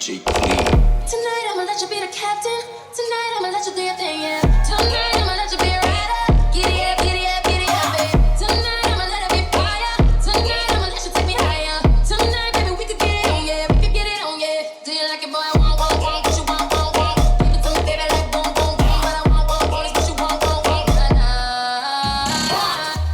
Speaker 8: Tonight I'ma let you be the captain. Tonight I'ma let you do your thing, yeah. Tonight I'ma let you be a rider. Giddy up, giddy up, giddy up, babe. Tonight I'ma let it be fire. Tonight I'ma let you take me higher. Tonight, baby, we could get it on, yeah. We could get it on, yeah. Do you like it, boy? Want, what you want, Give it to me, baby, like boom, boom, boom. What I want is what you want,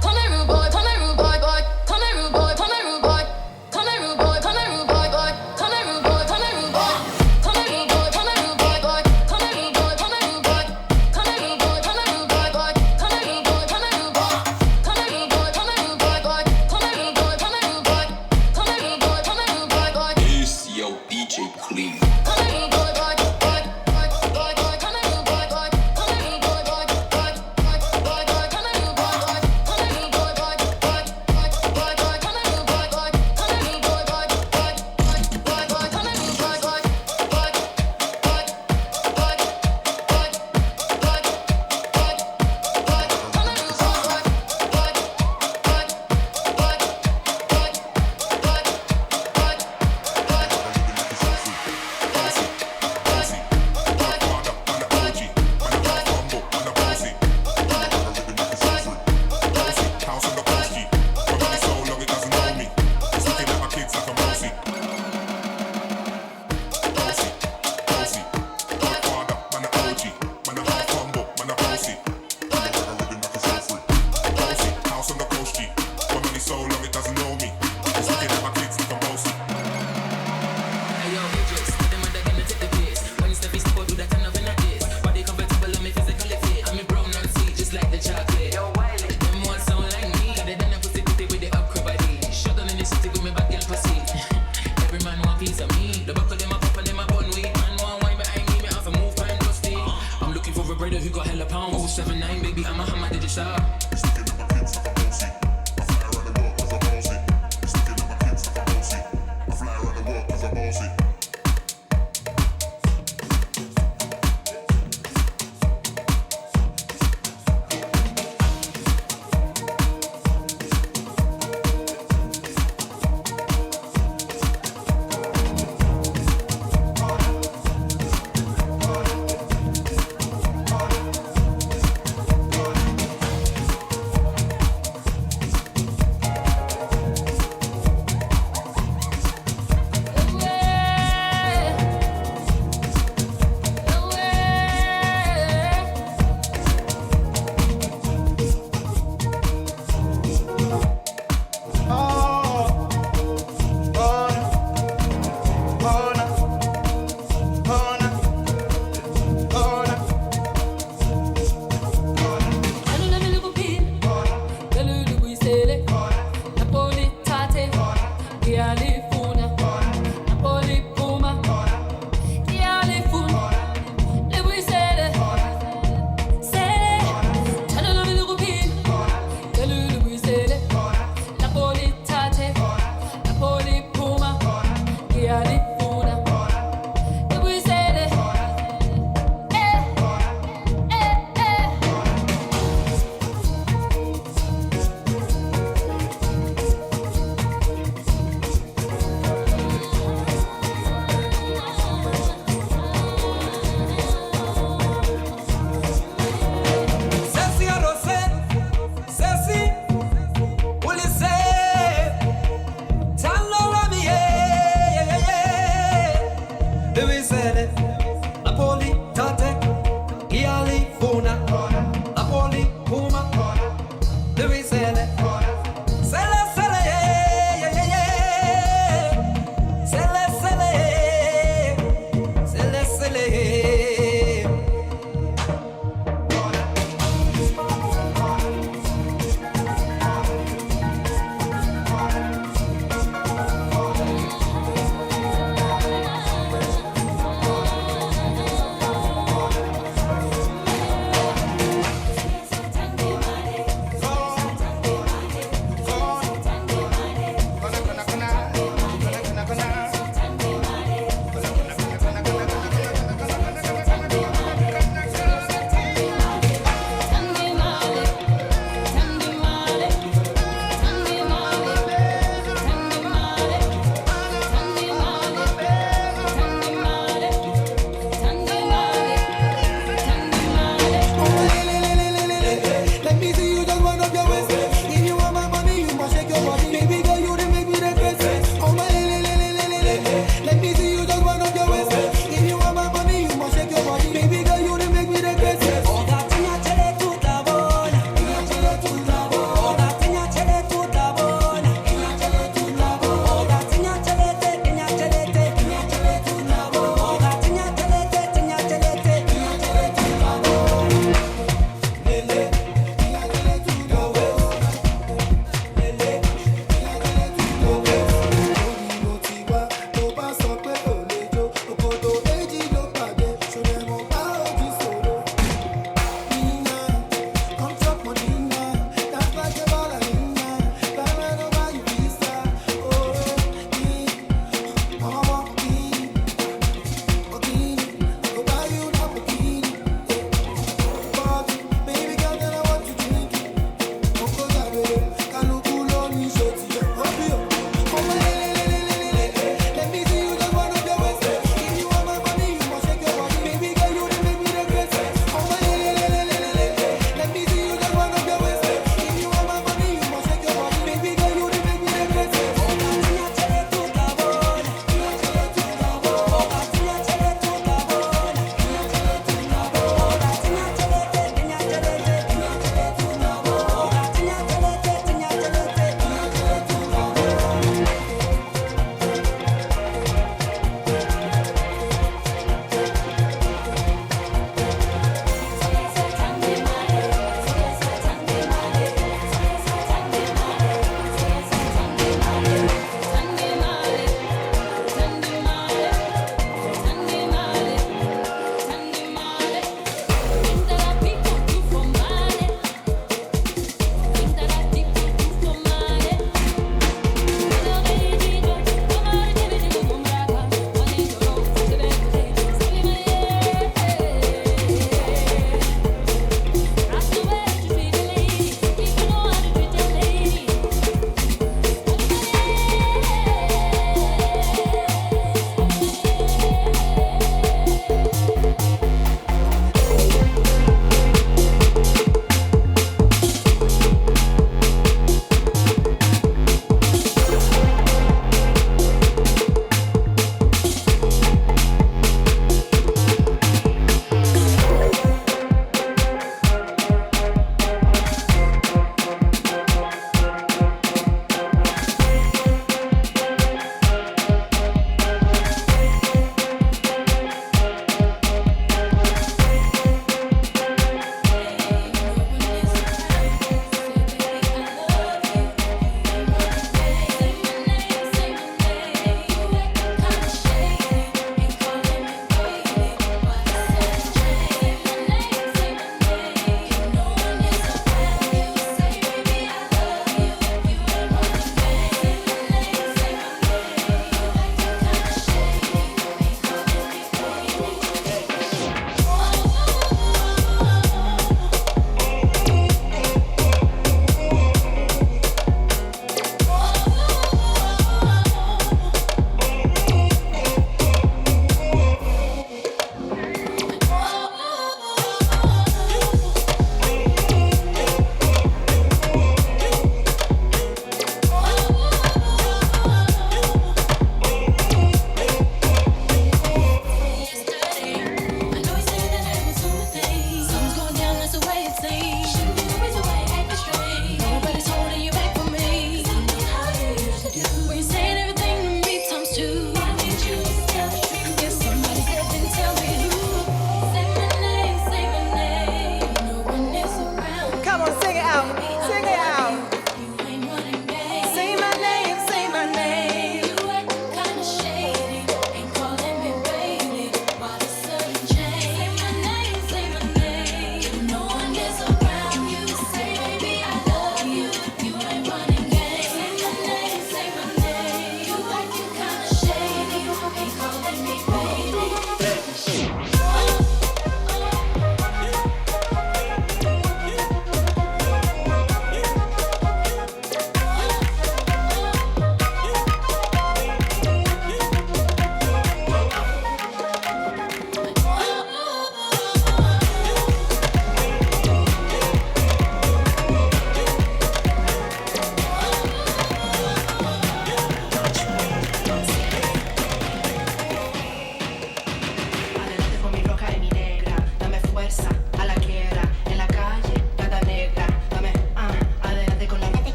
Speaker 8: Come here, rude boy, come here, rude boy, boy. Come here, rude boy, come here, rude boy. Come here, rude boy, come here, rude boy, boy. Come here, rude boy, come here, rude boy. Come here, rude boy, come here, rude boy, boy. Come here, rude boy, come here, rude boy. Come here, rude boy, come here, rude boy, boy. Come here, rude boy, come here, rude boy. Come here, rude boy, come here, rude boy, boy. Come here, rude boy, come here, rude boy. Come here, rude boy, come here, rude boy, boy.
Speaker 15: It's your DJ Clean.
Speaker 8: Come here, rude boy, boy, boy, boy, boy, boy. Come here, rude boy, boy. Come here, rude boy, boy, boy, boy, boy, boy. Come here, rude boy, boy. Come here, rude boy, boy, boy, boy, boy, boy. Come here, rude boy, boy. Come here, rude boy, boy, boy, boy, boy, boy. Come here, rude boy, boy, boy, boy, boy, boy, boy.
Speaker 15: Who got hella pounds? 079, baby, I'm a hammer, did you stop?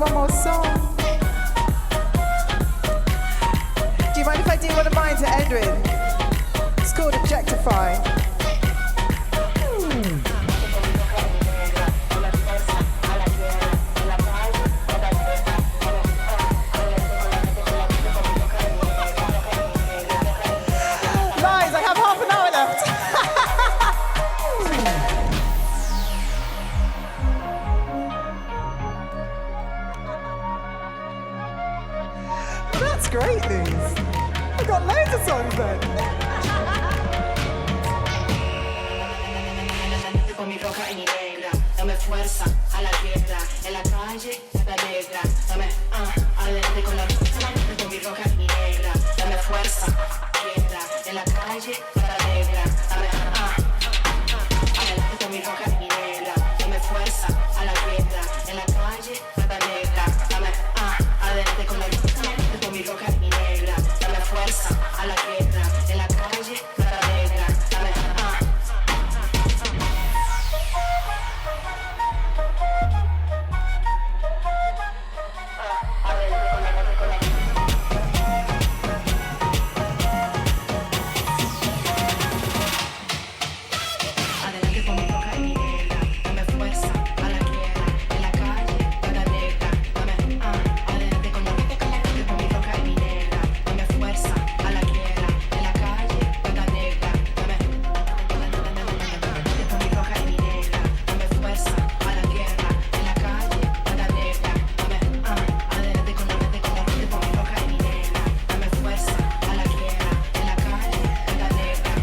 Speaker 13: one more song. Do you mind if I do one of mine to end with? It's called Objectify. Lies, I have half an hour left. That's great news. We've got loads of songs then.
Speaker 14: Con mi roja y mi negra, dame fuerza a la tierra, en la calle la negra, dame adelante con la con mi roja y mi negra, dame fuerza, tierra, en la calle la negra, dame adelante con mi roja y mi negra, dame fuerza a la tierra, en la calle la negra, dame adelante con mi roja y mi negra, dame fuerza a la tierra, en la calle la negra, dame adelante con mi roja y mi negra, dame fuerza a la tierra, en la calle la negra, dame adelante con mi roja y mi negra, dame fuerza a la tierra, en la calle la negra, dame adelante con mi roja y mi negra, dame fuerza a la tierra, en la calle la negra, dame adelante con mi roja y mi negra, dame fuerza a la tierra, en la calle la negra,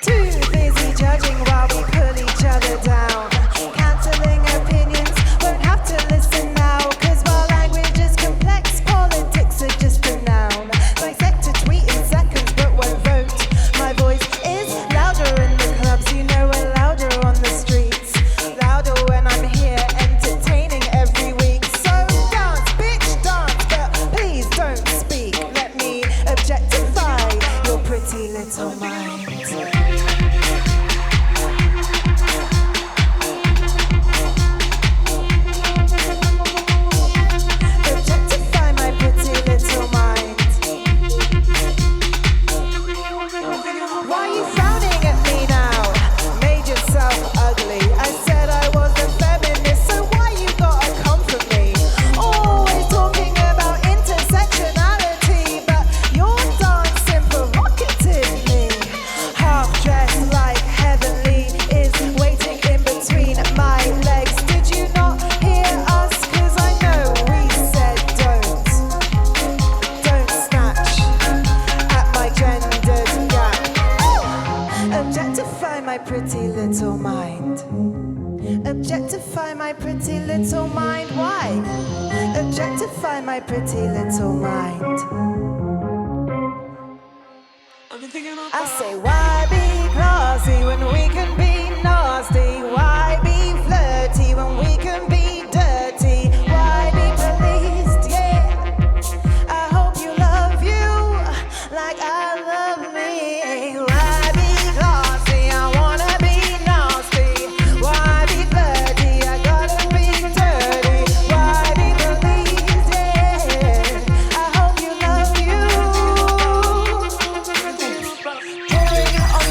Speaker 13: Too busy judging while we pull each other down. Cancelling opinions, won't have to listen now. Cause while language is complex, politics are just a noun. Dissect a tweet in seconds but won't vote. My voice is louder in the clubs, you know we're louder on the streets. Louder when I'm here entertaining every week. So dance, bitch, dance, but please don't speak. Let me objectify your pretty little mind. Objectify my pretty little mind. Why are you frowning at me now? Made yourself ugly. I said I was a feminist, so why you gotta come for me? Always talking about intersectionality, but you're dancing provocatively. Half dressed like heavenly is waiting in between my legs. Did you not hear us? Cause I know we said don't snatch at my gendered gap. Objectify my pretty little mind. Objectify my pretty little mind. Why? Objectify my pretty little mind. I say, why be classy when we can be nasty? Why be flirty when we can be dirty? Why be policed? Yeah, I hope you love you like I love me. Why be classy? I wanna be nasty. Why be flirty? I gotta be dirty. Why be policed? Yeah, I hope you love you. Pouring on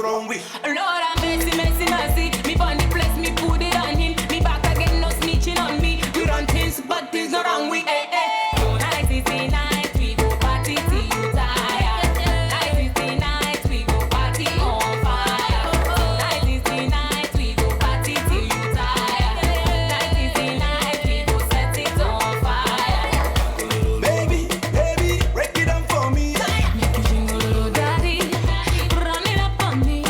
Speaker 15: wrong way.
Speaker 8: Lord have mercy, mercy, mercy. Me find the place, me put it on him. Me back again, no snitching on me. We run things, but things not wrong way. Hey, hey. So night is the night, we go party till you tired. Night is the night, we go party on fire. Night is the night, we go party till you tired. Night is the night, we go set it on fire.
Speaker 15: Baby, baby, break it down for me.
Speaker 8: Make you jingle, daddy, run it up on me.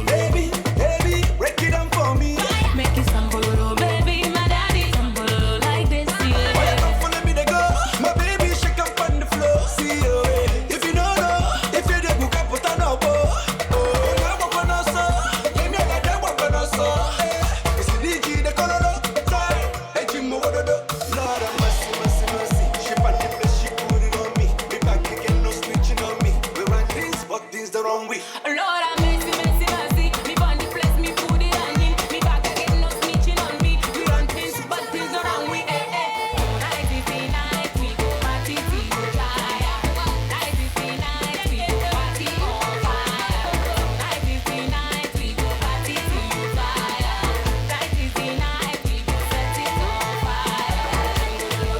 Speaker 15: Baby, baby, break it down for me.
Speaker 8: Make it sample, baby, my daddy, sample like this, yeah.
Speaker 15: Why you come follow me to go? My baby shake up on the floor. See you, if you don't know, if you don't book up, put on up. Oh, now we're gonna say, give me a day, we're gonna say. It's the DJ, the color, hey, Jim, what do? Lord have mercy, mercy, mercy. She pan the place, she put it on me. Me back again, no snitching on me. We run things, but things the wrong way.
Speaker 8: Lord have mercy, mercy, mercy. Me find the place, me put it on him. Me back again, no snitching on me. We run things, but things are wrong. We night is the night, we go party till you tired. Night is the night, we go party on fire. Night is the night, we go party till you tired. Night is the night, we go set it on fire.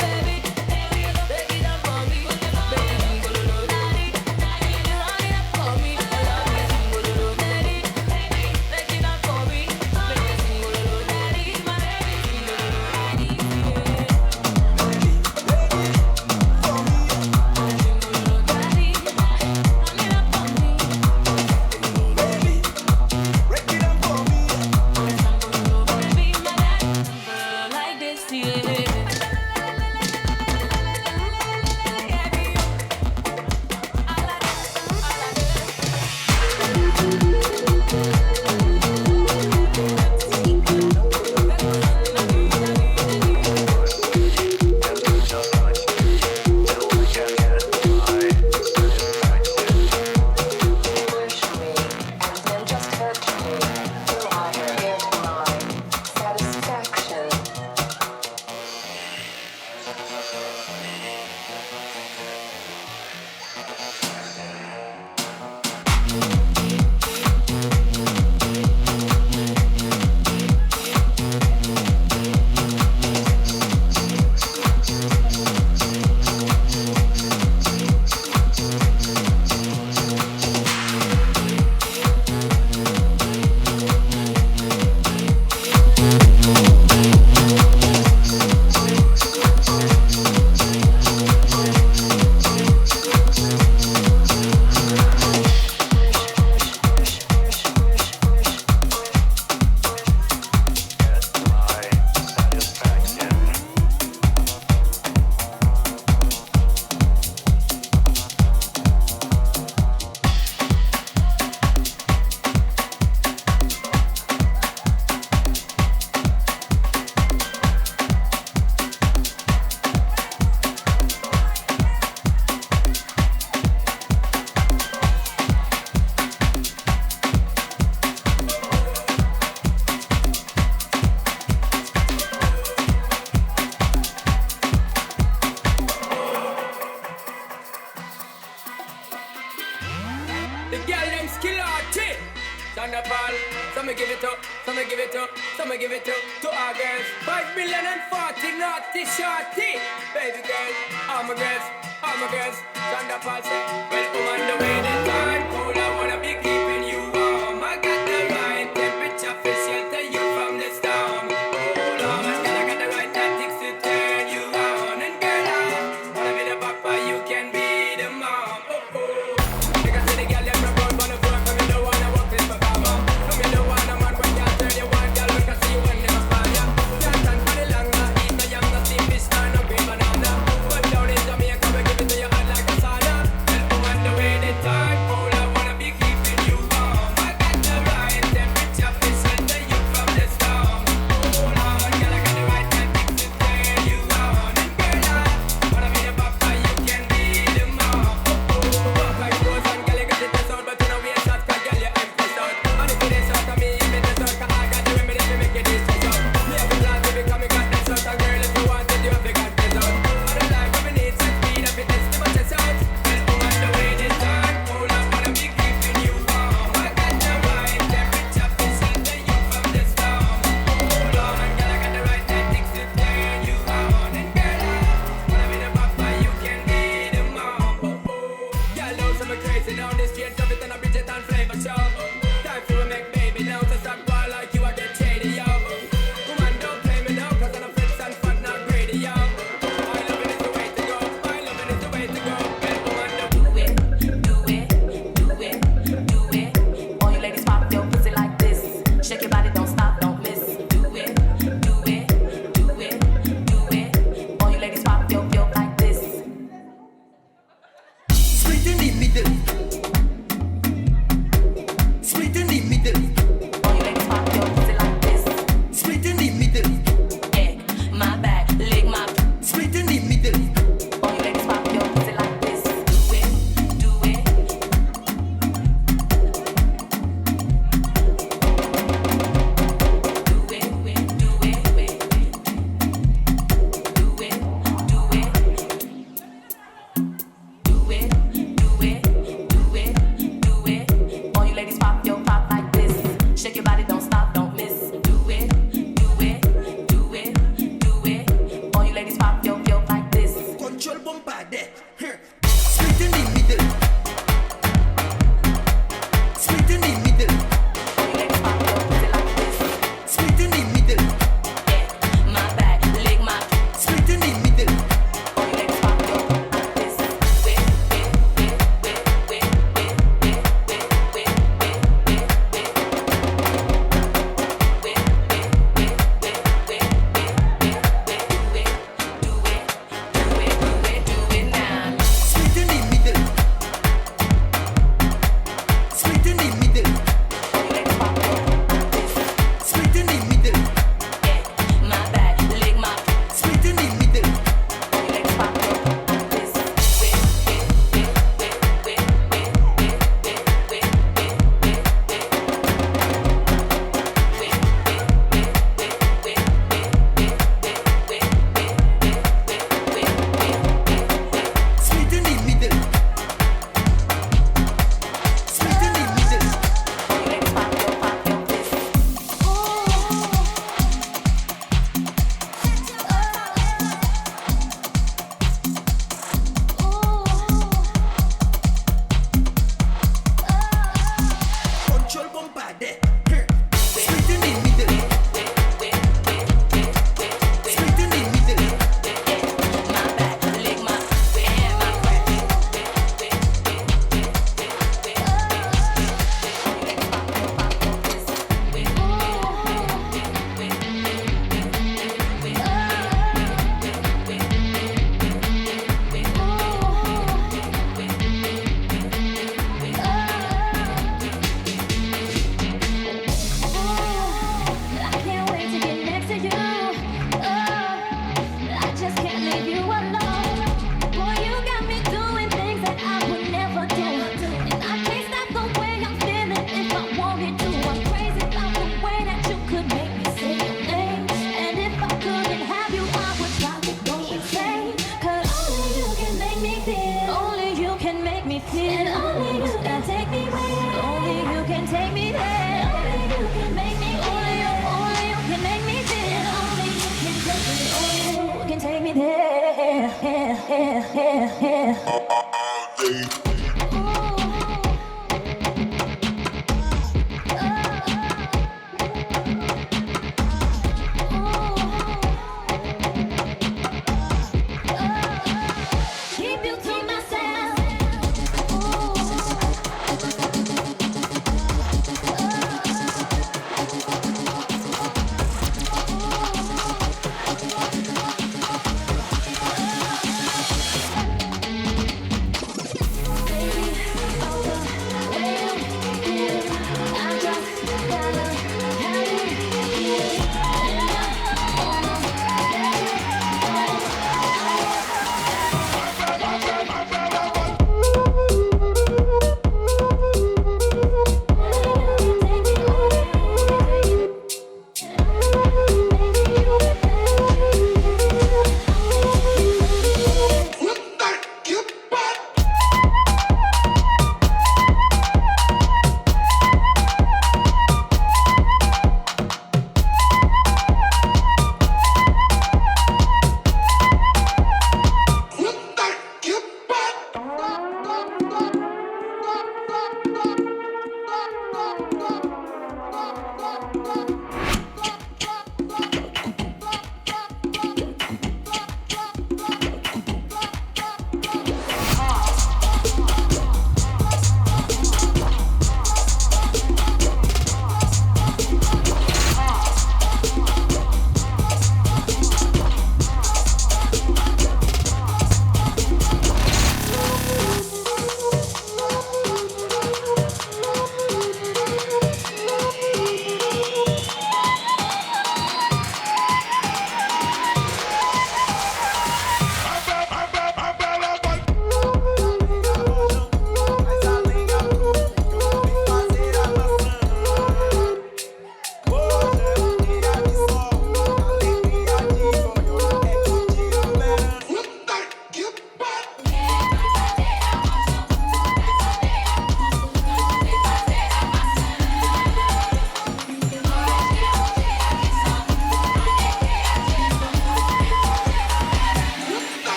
Speaker 8: Baby, baby, break it down for me. Baby, daddy, daddy, run it up for me. I love you, daddy, baby, break it down for me. Baby, daddy, my baby, daddy. Like this, yeah.
Speaker 15: The girl them skill arty. Thunderball, some give it up, some give it up, some give it up to our girls. 5 million and 40 naughty shorty. Baby girl, all my girls, all my girls. Thunderball say, well, I'm on the way to time. Cool, I wanna be keeping you warm. I got the right temperature for shelter you from the storm. Hold on, and I got the right tactics to turn you on. And girl, I wanna be the papa, you can be the mom. Oh, oh. You can see the girl, them run on the floor, come in the one, I walk this performer. Come in the one, I'm on when y'all turn you on, girl, we can see you when they aspire. Can't stand for the longer, eat the young, the steam fish, stand up in banana. But down in Jamaica, we give it to you hot like a sauna. Well, I'm on the way, the time.
Speaker 8: take me there. Keep you to myself.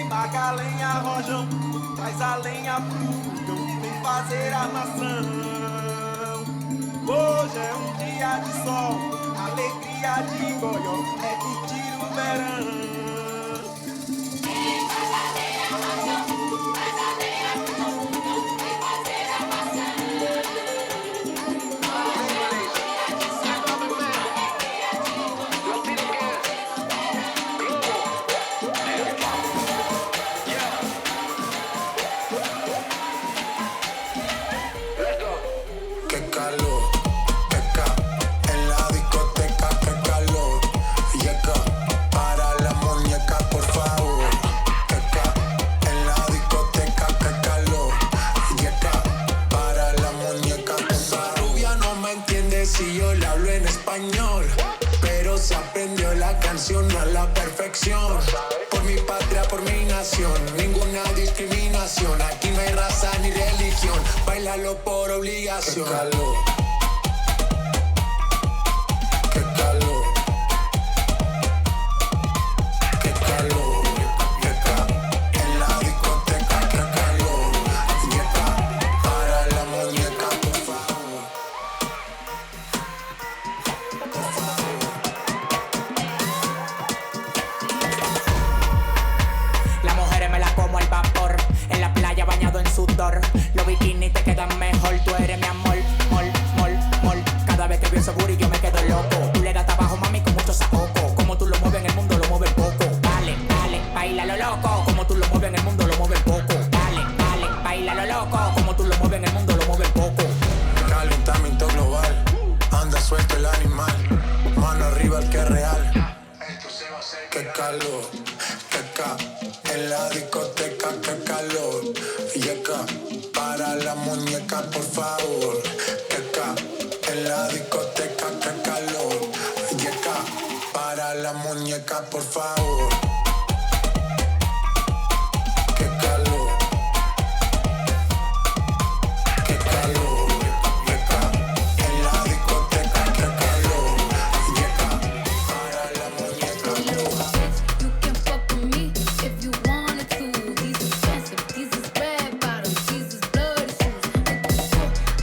Speaker 15: Taca a lenha, rojão, traz a lenha pro fogão, vem fazer armação. Hoje é um dia de sol, alegria de goió, é curtir o verão.
Speaker 16: Para la
Speaker 15: obligación, ninguna discriminación. Aquí no hay raza ni religión, bailalo por obligación. Qué calor. Qué calor. Qué calor. Qué calor. En la discoteca, qué calor. Yeca, para la muñeca, por favor. Por favor.
Speaker 16: Las mujeres me la como al vapor, en la playa bañado en sudor. Los bikinis te quedan mejor, tú eres mi amor, mol, mol, mol. Cada vez que veo ese booty yo me quedo loco. Tú le das trabajo, mami, con mucho saoco. Como tú lo mueves en el mundo, lo mueves poco. Dale, dale, baila lo loco. Como tú lo mueves en el mundo, lo mueves poco. Dale, dale, baila lo loco. Como tú lo mueves en el mundo, lo mueves poco.
Speaker 15: Calentamiento global, anda suelto el animal. Mano arriba el que es real. Qué calor, qué ca. En la discoteca, qué calor. Yeca, para la muñeca, por favor. Qué ca. En la discoteca, qué calor. Yeca, para la muñeca, por favor. Qué calor. Qué calor. Yeca, en la discoteca, qué calor. Yeca, para la muñeca, por favor.
Speaker 8: You can fuck with me if you wanted to. These expensive, these is red bottoms, these is bloody shoes.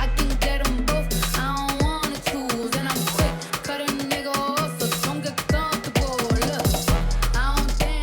Speaker 8: I can get them both, I don't wanna choose. And I'm quick, cut a nigga off, so don't get comfortable. Look, I don't think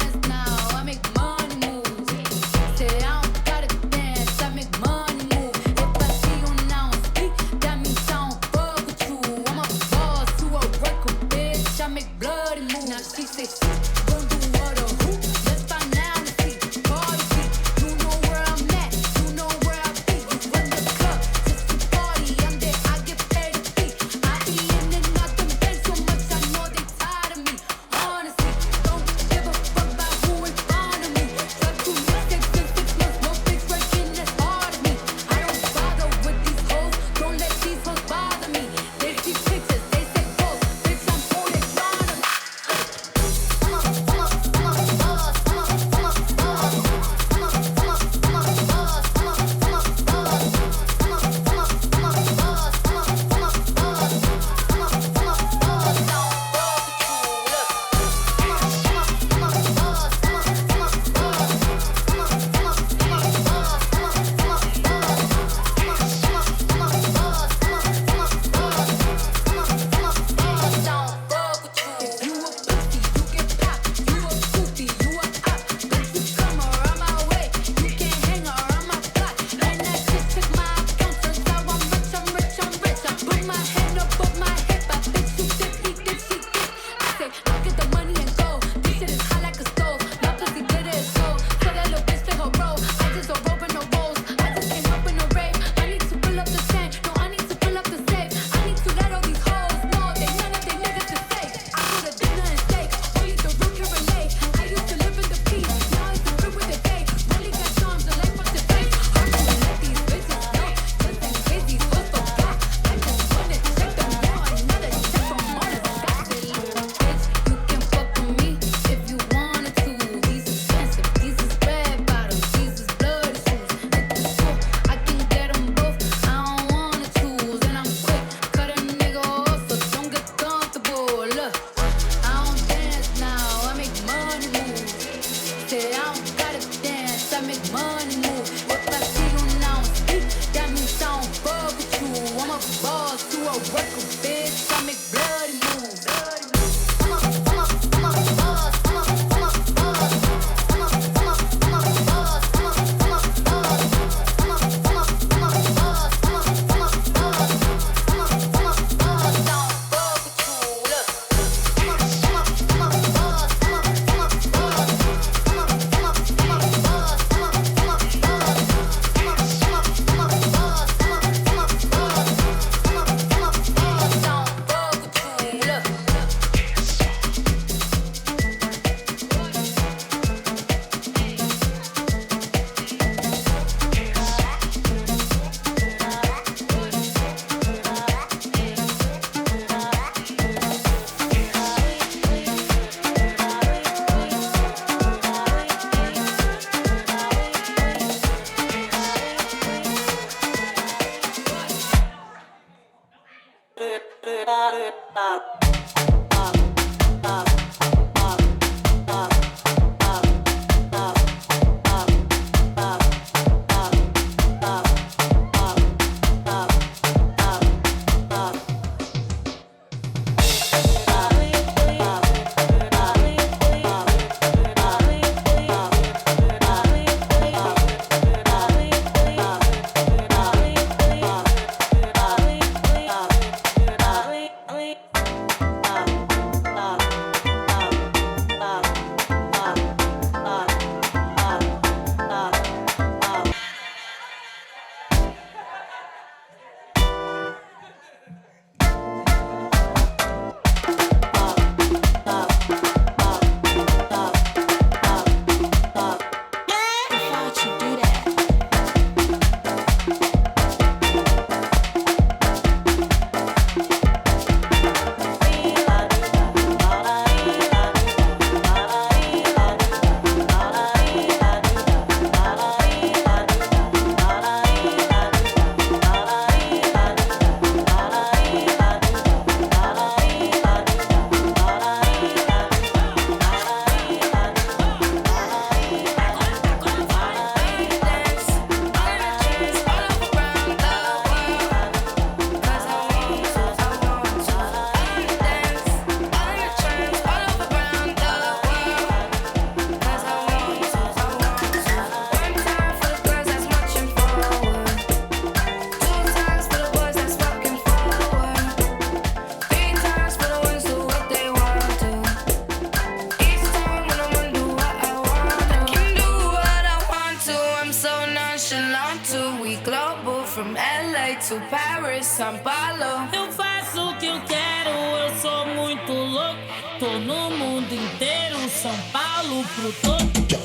Speaker 8: From LA to Paris, São Paulo.
Speaker 17: Eu faço o que eu quero, eu sou muito louco. Tô no mundo inteiro, São Paulo pro todo.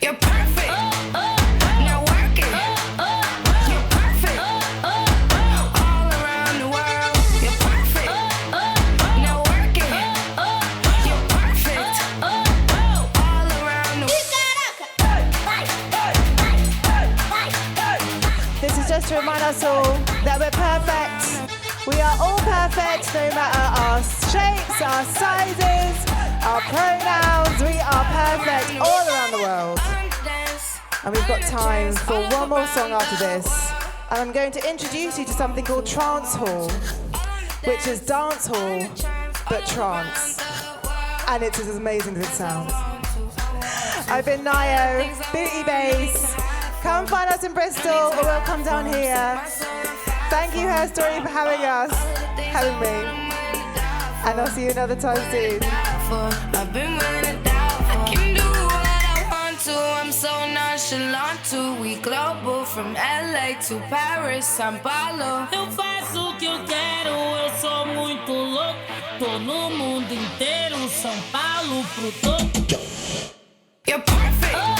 Speaker 8: You're perfect. Now work it. You're perfect. All around the world. You're perfect. Now work it. You're perfect. All around the world.
Speaker 13: This is just to remind us all that we're perfect. We are all perfect, no matter our shapes, our sizes, our pronouns. We are perfect all around the world. And we've got time for one more song after this. And I'm going to introduce you to something called trance hall, which is dance hall, but trance. And it's as amazing as it sounds. I've been Nio, Booty Bass. Come find us in Bristol, or we'll come down here. Thank you, Herstory, for having me. And I'll see you another time soon.
Speaker 8: I've been running down for. I can do what I want to. I'm so nonchalant too. We global from LA to Paris, São Paulo.
Speaker 17: Eu faço o que eu quero, eu sou muito louco. Tô no mundo inteiro, São Paulo pro todo.
Speaker 8: You're perfect.